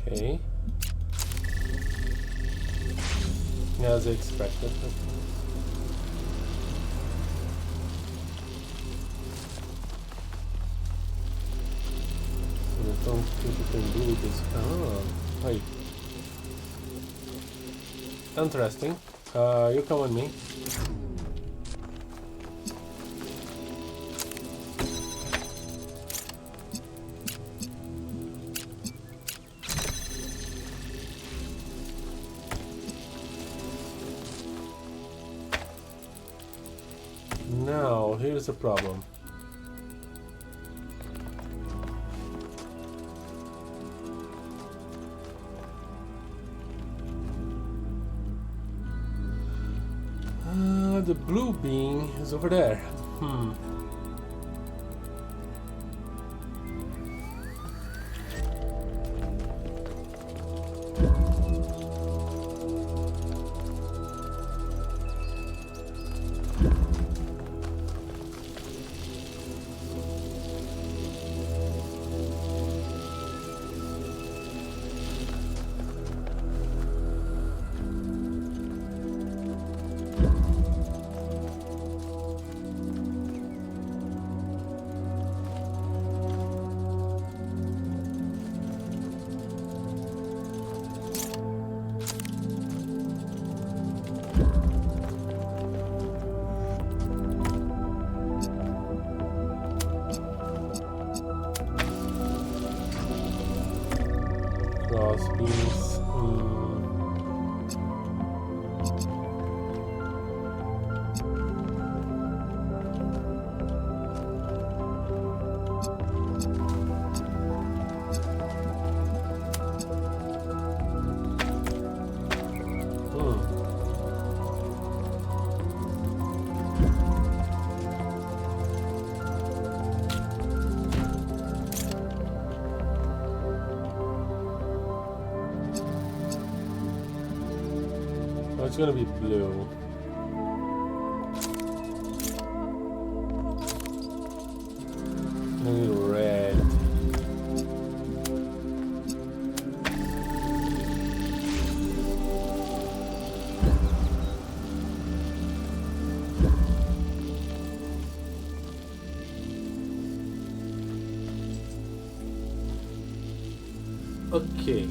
Okay. As expected. So I don't think you can do this. Ah, wait. Interesting. You come with me. Now, here's the problem. The blue bean is over there. Crossbeams. It's gonna be blue. I need red. Okay.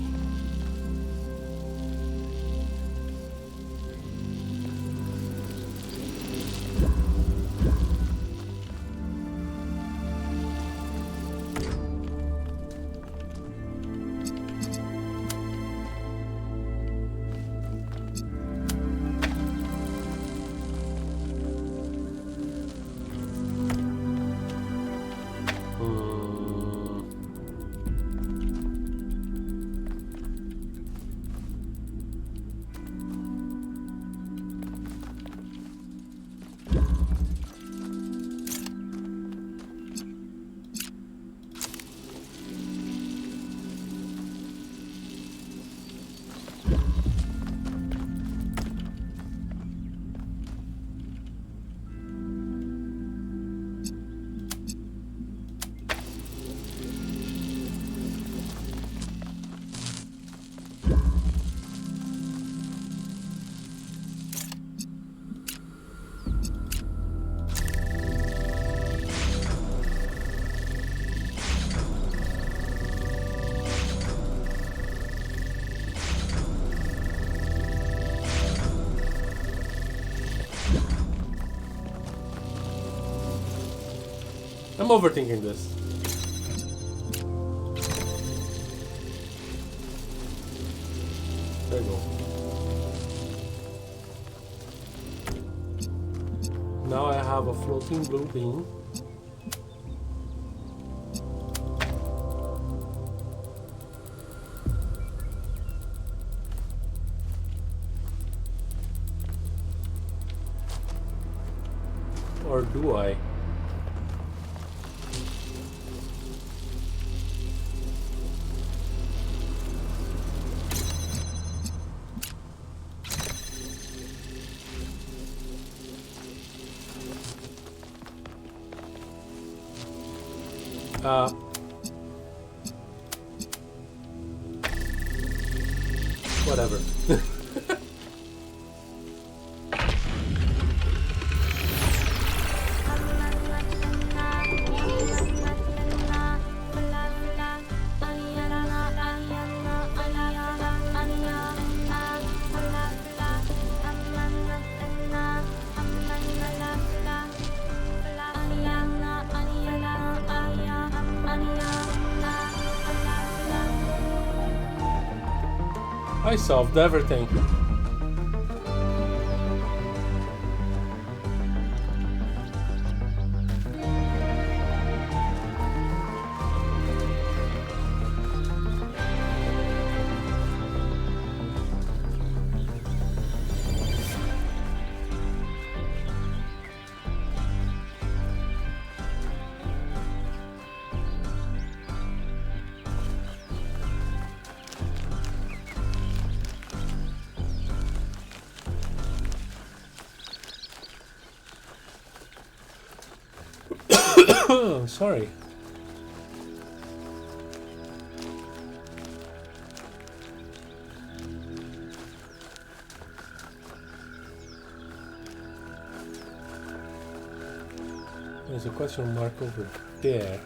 I'm overthinking this. There you go. Now I have a floating blue bean. Or do I? Whatever. I solved everything. Oh, sorry. There's a question mark over there.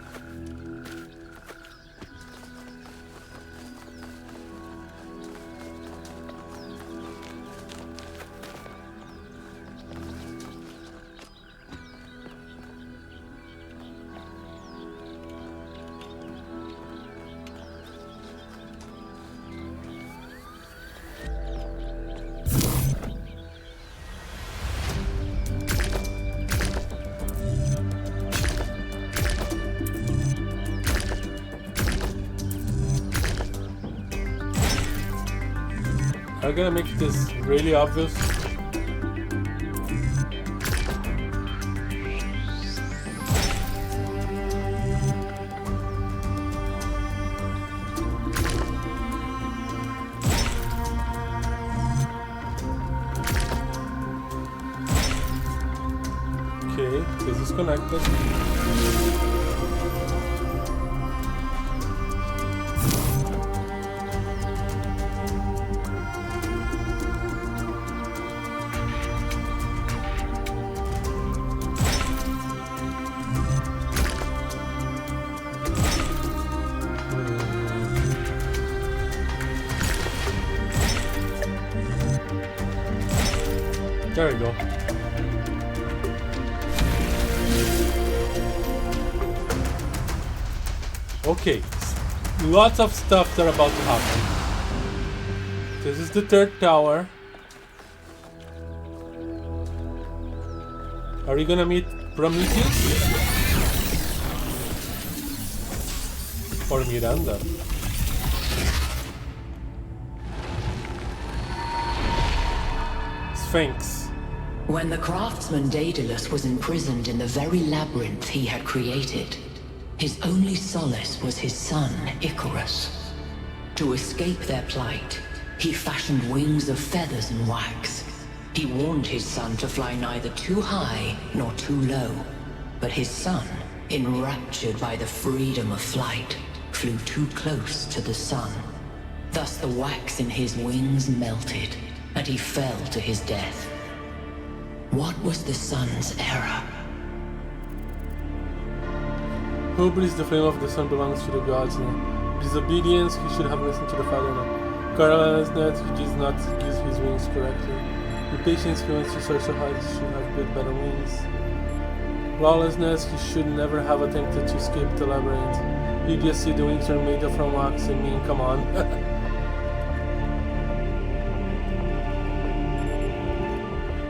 I'm gonna make this really obvious. Okay, this is connected. There we go. Okay, lots of stuff that are about to happen. This is the third tower. Are you gonna meet Prometheus? Or Miranda? Sphinx. When the craftsman Daedalus was imprisoned in the very labyrinth he had created, his only solace was his son, Icarus. To escape their plight, he fashioned wings of feathers and wax. He warned his son to fly neither too high nor too low, but his son, enraptured by the freedom of flight, flew too close to the sun. Thus the wax in his wings melted, and he fell to his death. What was the sun's error? Who believes the flame of the sun belongs to the gods? No. Disobedience, he should have listened to the Father. No. Carelessness, he does not use his wings correctly. Impatience, he wants to soar so high, he should have built better wings. Lawlessness, he should never have attempted to escape the labyrinth. You just see the wings are made from wax. I mean, come on.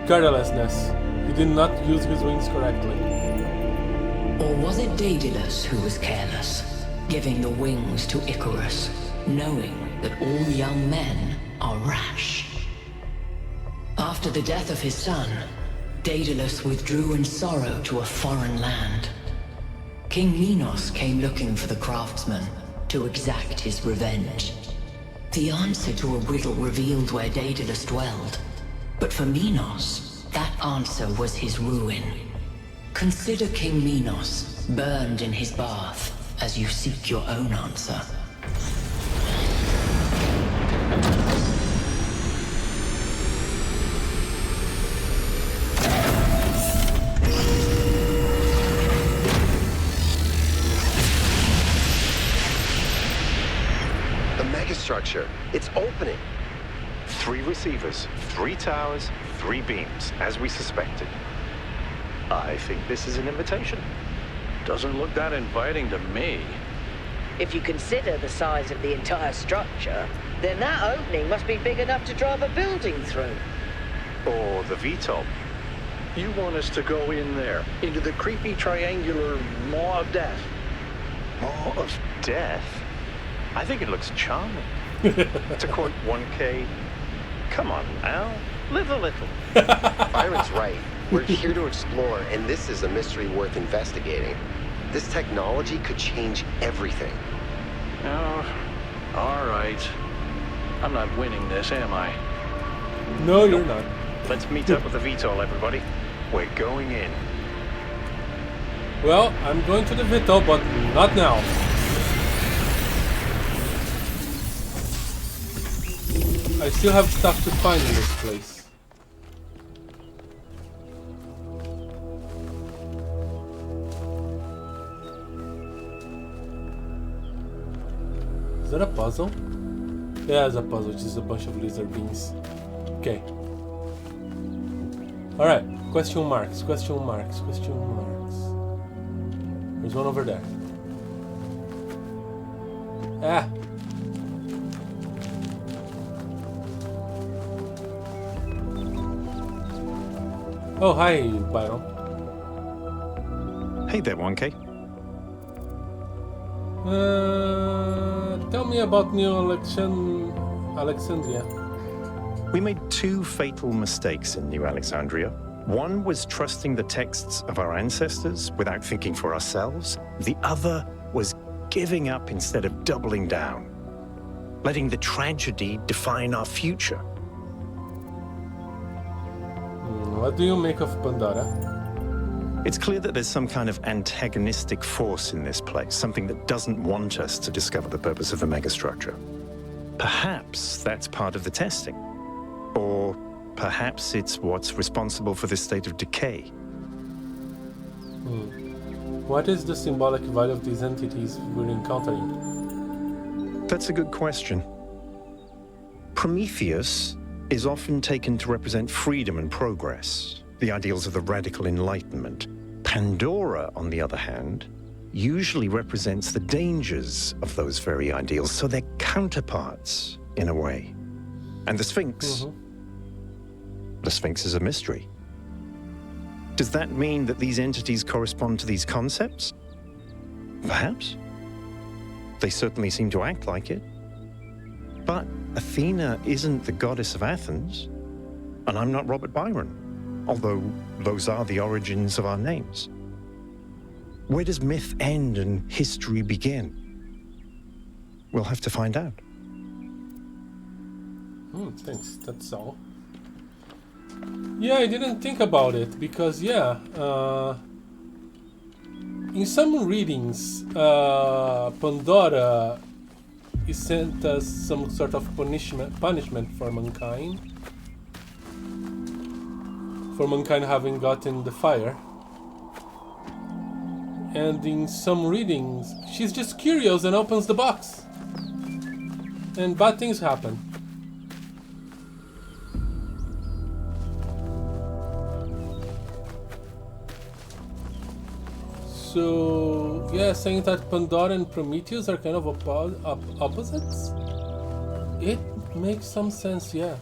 Carelessness. He did not use his wings correctly. Or was it Daedalus who was careless, giving the wings to Icarus, knowing that all young men are rash? After the death of his son, Daedalus withdrew in sorrow to a foreign land. King Minos came looking for the craftsman to exact his revenge. The answer to a riddle revealed where Daedalus dwelled, but for Minos, that answer was his ruin. Consider King Minos burned in his bath as you seek your own answer. The megastructure. It's opening. 3 receivers, 3 towers, 3 beams, as we suspected. I think this is an invitation. Doesn't look that inviting to me. If you consider the size of the entire structure, then that opening must be big enough to drive a building through. Or the VTOL. You want us to go in there, into the creepy triangular maw of death? Maw of death? I think it looks charming. To quote 1K, come on now, live a little. Byron's right. We're here to explore, and this is a mystery worth investigating. This technology could change everything. Oh, all right. I'm not winning this, am I? No, you're not. Let's meet up with the VTOL, everybody. We're going in. Well, I'm going to the VTOL, but not now. I still have stuff to find in this place. Is that a puzzle? Yeah, it's a puzzle, which is a bunch of laser beams. Okay. Alright, question marks, question marks, question marks. There's one over there. Ah! Oh, hi, Byron. Hey there, 1K. Tell me about New Alexandria. We made 2 fatal mistakes in New Alexandria. One was trusting the texts of our ancestors without thinking for ourselves. The other was giving up instead of doubling down, letting the tragedy define our future. What do you make of Pandora? It's clear that there's some kind of antagonistic force in this place, something that doesn't want us to discover the purpose of the megastructure. Perhaps that's part of the testing. Or perhaps it's what's responsible for this state of decay. What is the symbolic value of these entities we're encountering? That's a good question. Prometheus is often taken to represent freedom and progress, the ideals of the radical enlightenment. Pandora, on the other hand, usually represents the dangers of those very ideals, so they're counterparts, in a way. And the Sphinx? The Sphinx is a mystery. Does that mean that these entities correspond to these concepts? Perhaps. They certainly seem to act like it. But Athena isn't the goddess of Athens, and I'm not Robert Byron, although those are the origins of our names. Where does myth end and history begin? We'll have to find out. Thanks, that's all. Yeah, I didn't think about it, because in some readings, Pandora is sent as some sort of punishment for mankind. For mankind having gotten the fire. And in some readings, she's just curious and opens the box. And bad things happen. So, yeah, saying that Pandora and Prometheus are kind of opposites? It makes some sense, yeah.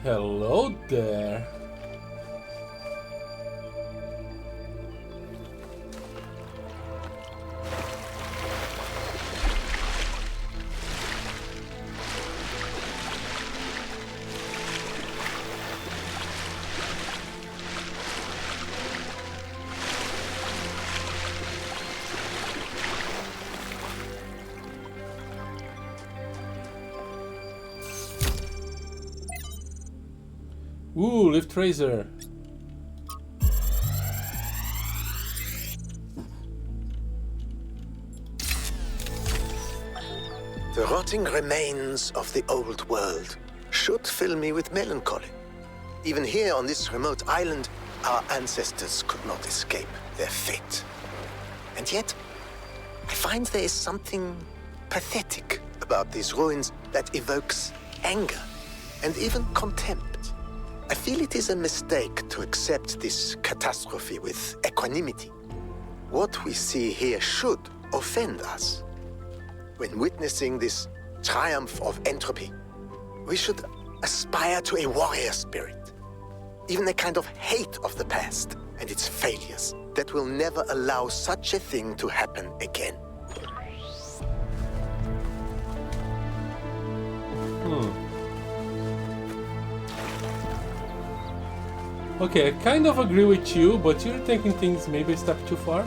Hello there. Ooh, lift tracer. The rotting remains of the old world should fill me with melancholy. Even here on this remote island, our ancestors could not escape their fate. And yet, I find there is something pathetic about these ruins that evokes anger and even contempt. I feel it is a mistake to accept this catastrophe with equanimity. What we see here should offend us. When witnessing this triumph of entropy, we should aspire to a warrior spirit, even a kind of hate of the past and its failures that will never allow such a thing to happen again. Okay, I kind of agree with you, but you're taking things maybe a step too far.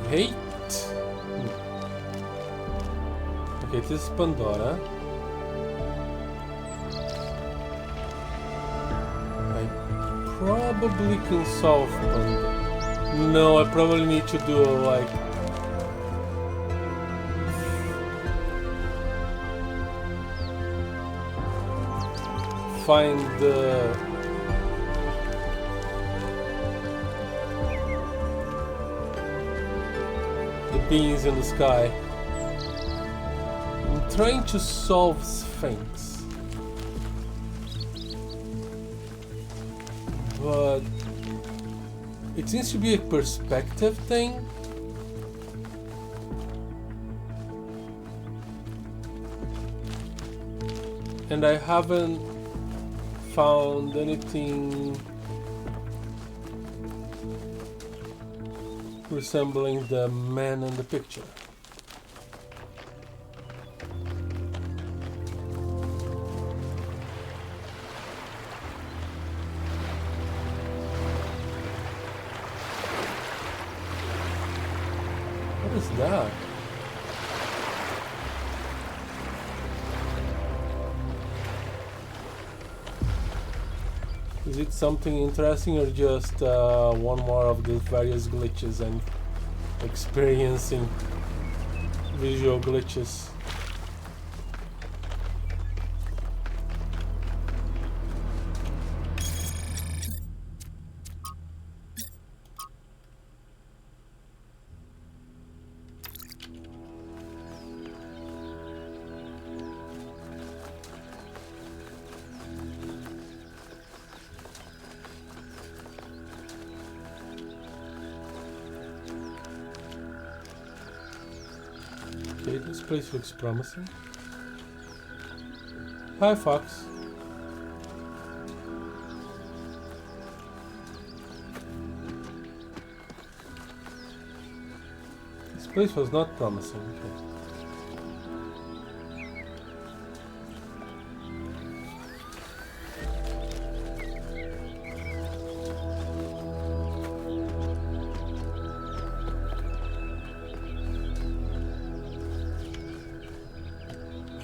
Hate. Okay, this is Pandora. I probably can solve Pandora. No, I probably need to do like... find the beings in the sky. I'm trying to solve Sphinx, but it seems to be a perspective thing. And I haven't found anything resembling the man in the picture. What is that? Is it something interesting or just one more of the various glitches and experiencing visual glitches? Okay, this place looks promising. Hi, Fox. This place was not promising. Okay.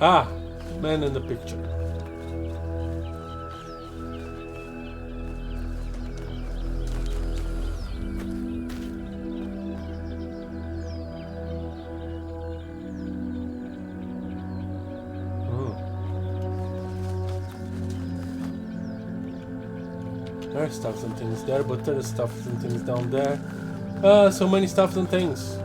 Ah, man in the picture. There are stuff and things there, but there are stuff and things down there. So many stuff and things.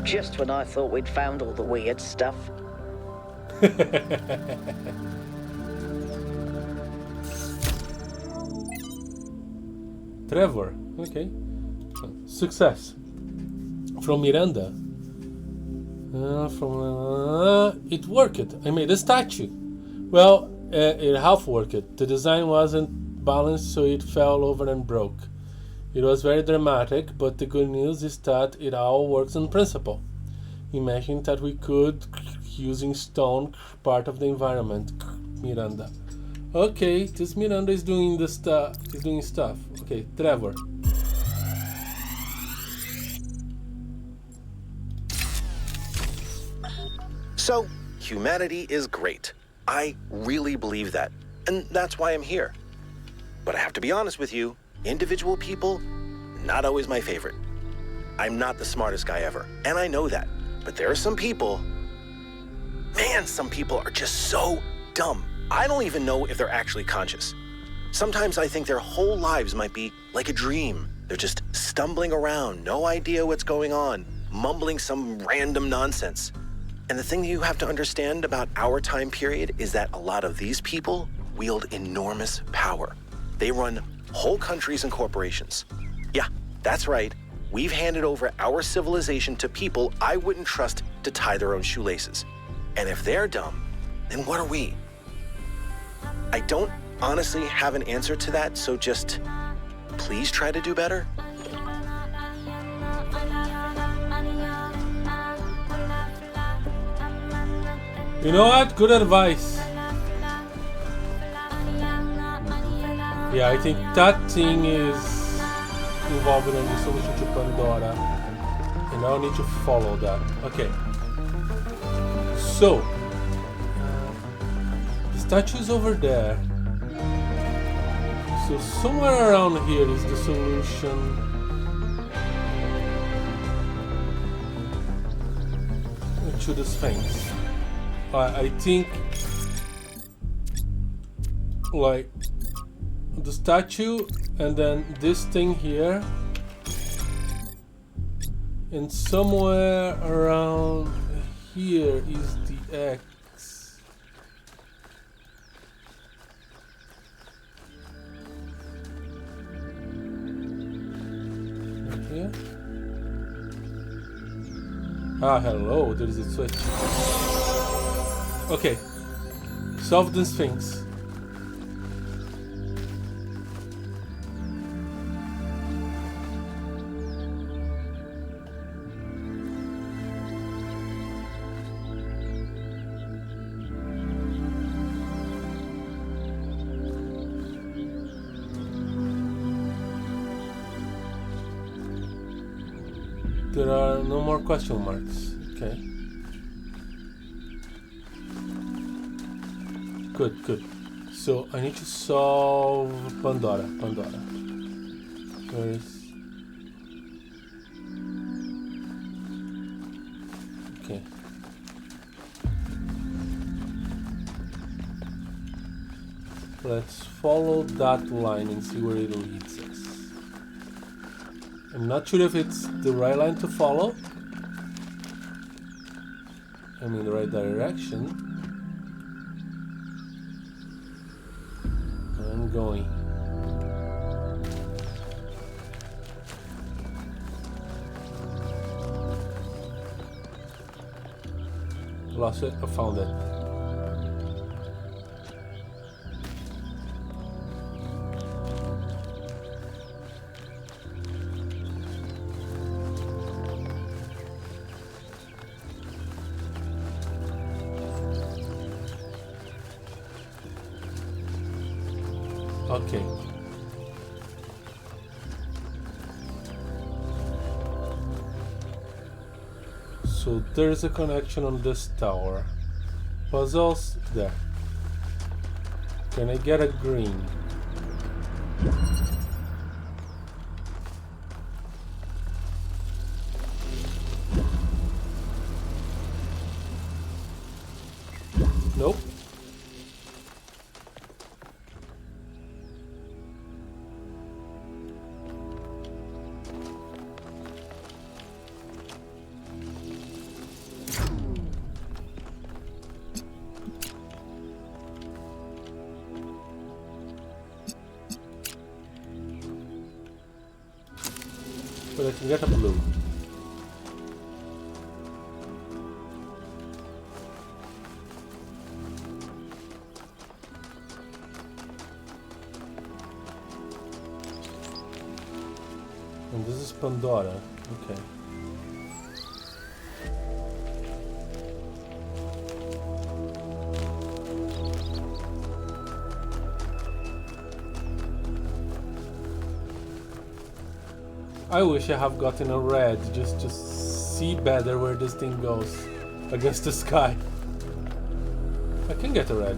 Just when I thought we'd found all the weird stuff. Trevor, okay. Success. From Miranda. It worked. I made a statue. Well, it half worked. The design wasn't balanced, so it fell over and broke. It was very dramatic, but the good news is that it all works on principle. Imagine that we could, using stone, part of the environment. Miranda. Okay, this Miranda is doing the stuff. Is doing stuff. Okay, Trevor. So, humanity is great. I really believe that. And that's why I'm here. But I have to be honest with you, individual people, not always my favorite. I'm not the smartest guy ever, and I know that. But there are some people, man, some people are just so dumb. I don't even know if they're actually conscious. Sometimes I think their whole lives might be like a dream. They're just stumbling around, no idea what's going on, mumbling some random nonsense. And the thing you have to understand about our time period is that a lot of these people wield enormous power. They run whole countries and corporations. Yeah, that's right. We've handed over our civilization to people I wouldn't trust to tie their own shoelaces. And if they're dumb, then what are we? I don't honestly have an answer to that, so just please try to do better. You know what? Good advice. Yeah, I think that thing is involved in the solution to Pandora, and I'll need to follow that. Okay. So, the statue is over there. So somewhere around here is the solution to the Sphinx. I think, like, the statue and then this thing here, and somewhere around here is the X. Right here. Ah, hello, there is a switch. Okay, solve the Sphinx. There are no more question marks. Okay. Good, good. So I need to solve Pandora. Where is... Okay. Let's follow that line and see where it leads us. I'm not sure if it's the right line to follow. I'm in the right direction. I'm going. Lost it. I found it. Okay. So there's a connection on this tower. Puzzles there. Can I get a green? Nope. But I can get a blue. And this is Pandora. Okay. I wish I have gotten a red just to see better where this thing goes against the sky. I can get a red.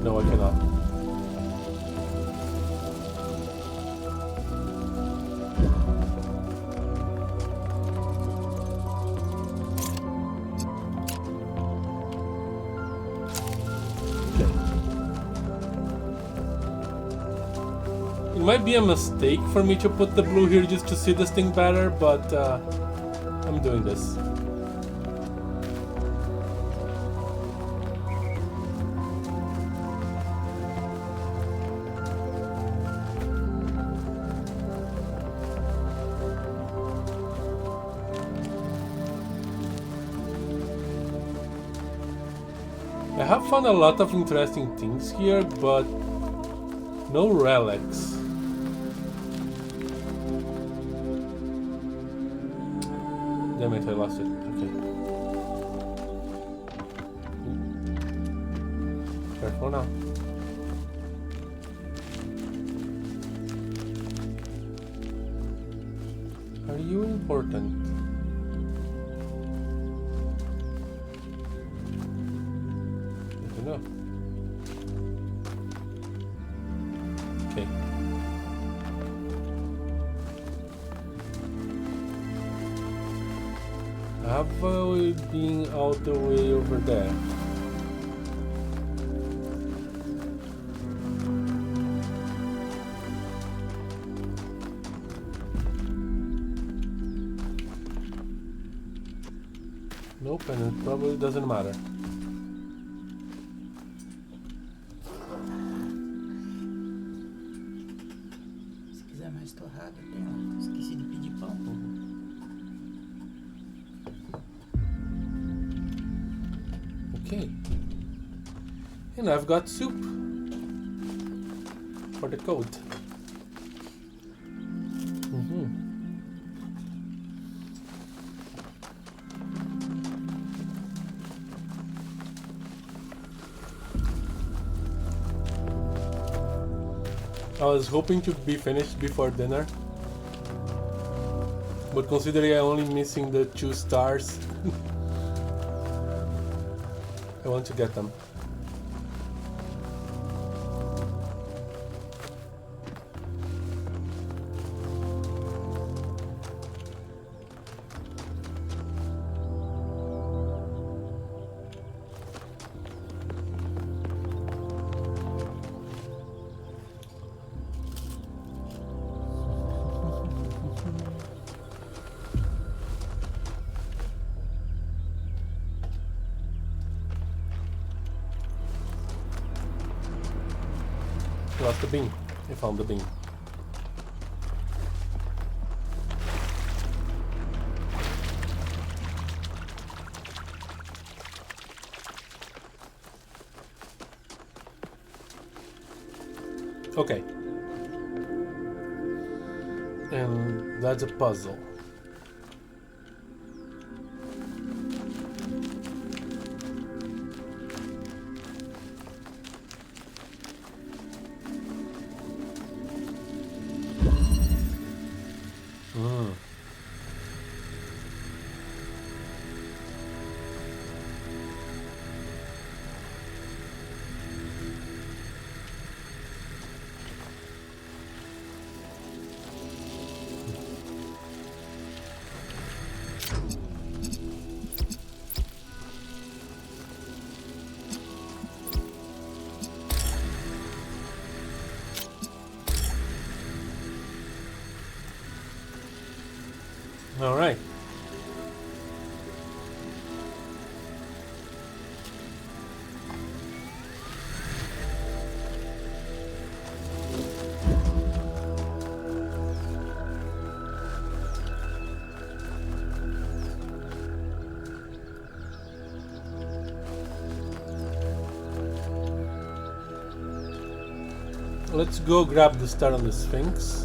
No, I cannot. It might be a mistake for me to put the blue here just to see this thing better, but I'm doing this. I have found a lot of interesting things here, but no relics. Damn it, I lost it. Okay. Careful now. Are you important? I don't know. Okay. Have we been out the way over there? Nope, and it probably doesn't matter. Se quiser mais torrada, tem lá. Esqueci de pedir pão. Okay. And I've got soup for the code. I was hoping to be finished before dinner, but considering I'm only missing the 2 stars, I want to get them. Lost the bean. I found the bean. Okay. And that's a puzzle. All right. Let's go grab the star on the Sphinx.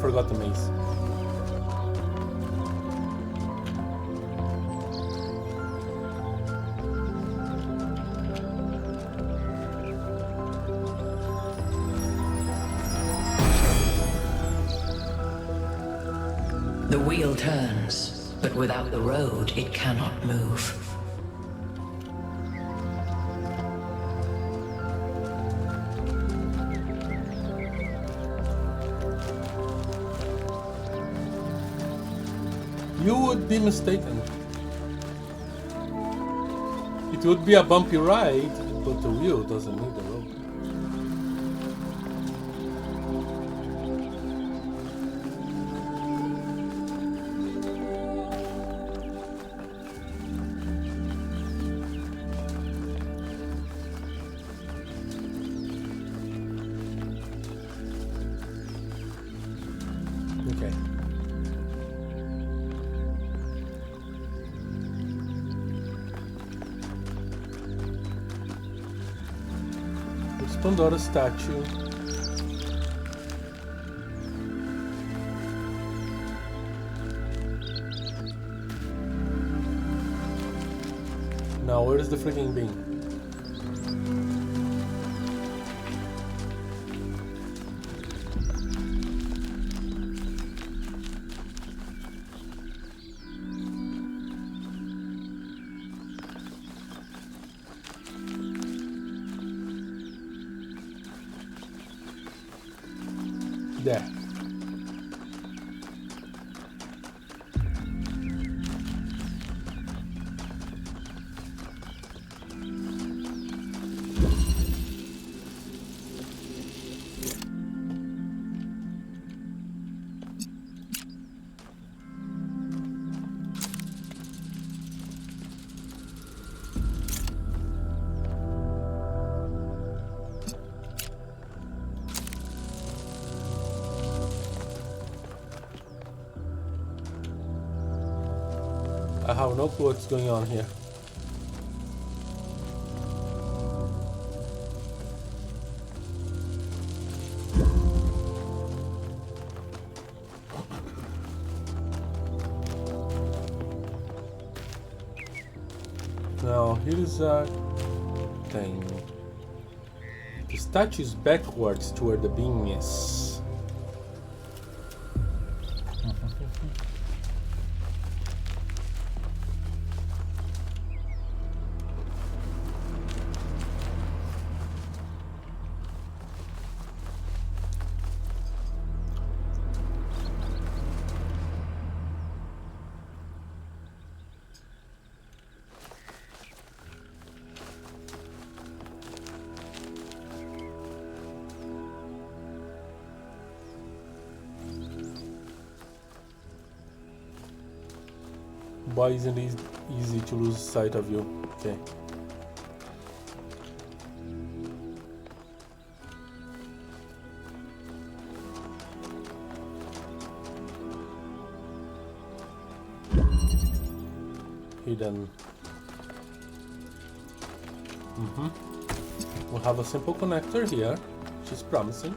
Forgot the maze. The wheel turns, but without the road, it cannot move. You would be mistaken. It would be a bumpy ride, but the wheel doesn't need the road. Okay. Pandora statue. Now where is the freaking beam? There. I have no clue what's going on here. Now here's a thing. The statue is backwards to where the beam is. Why isn't it easy to lose sight of you? Okay. Hidden. We'll have a simple connector here, which is promising.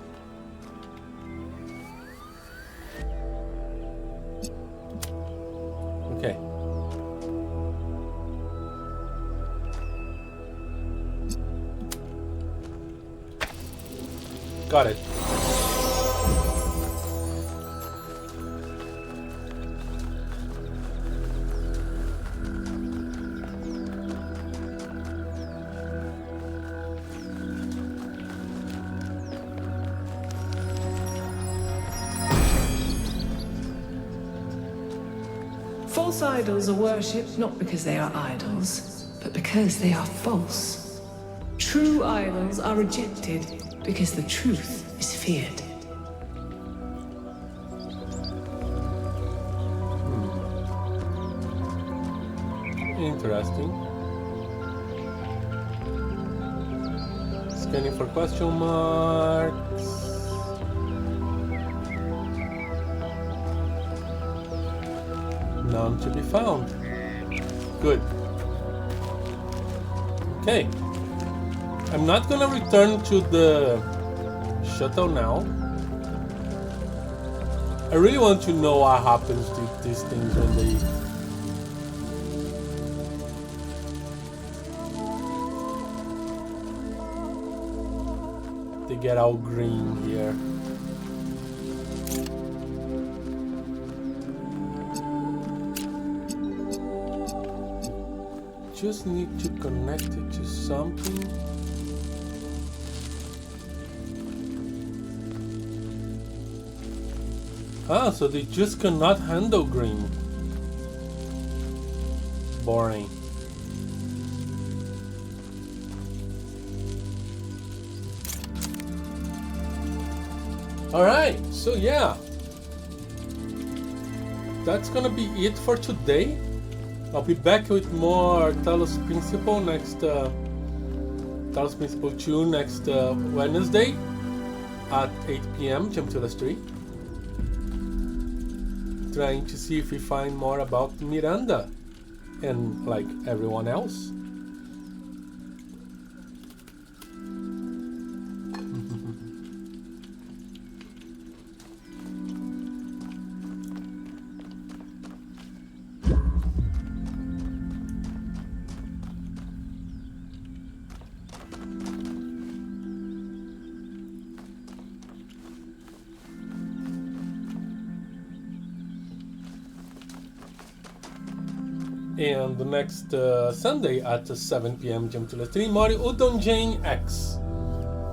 Okay. Got it. False idols are worshipped not because they are idols, but because they are false. True idols are rejected because the truth is feared. Interesting. Scanning for question marks. None to be found. Good. Okay. I'm not gonna return to the shuttle now. I really want to know what happens to these things when they get all green here. Just need to connect it to something. Ah, so they just cannot handle green. Boring. Alright, so yeah. That's gonna be it for today. I'll be back with more Talos Principle next Talos Principle 2 next Wednesday at 8 p.m. Jamtula Street. Trying to see if we find more about Miranda and like everyone else. And the next Sunday at 7 p.m. Jamtula Street, Mori Udon Jane X.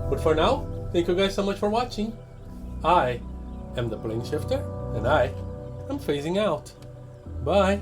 But for now, thank you guys so much for watching. I am the Plane Shifter, and I am phasing out. Bye.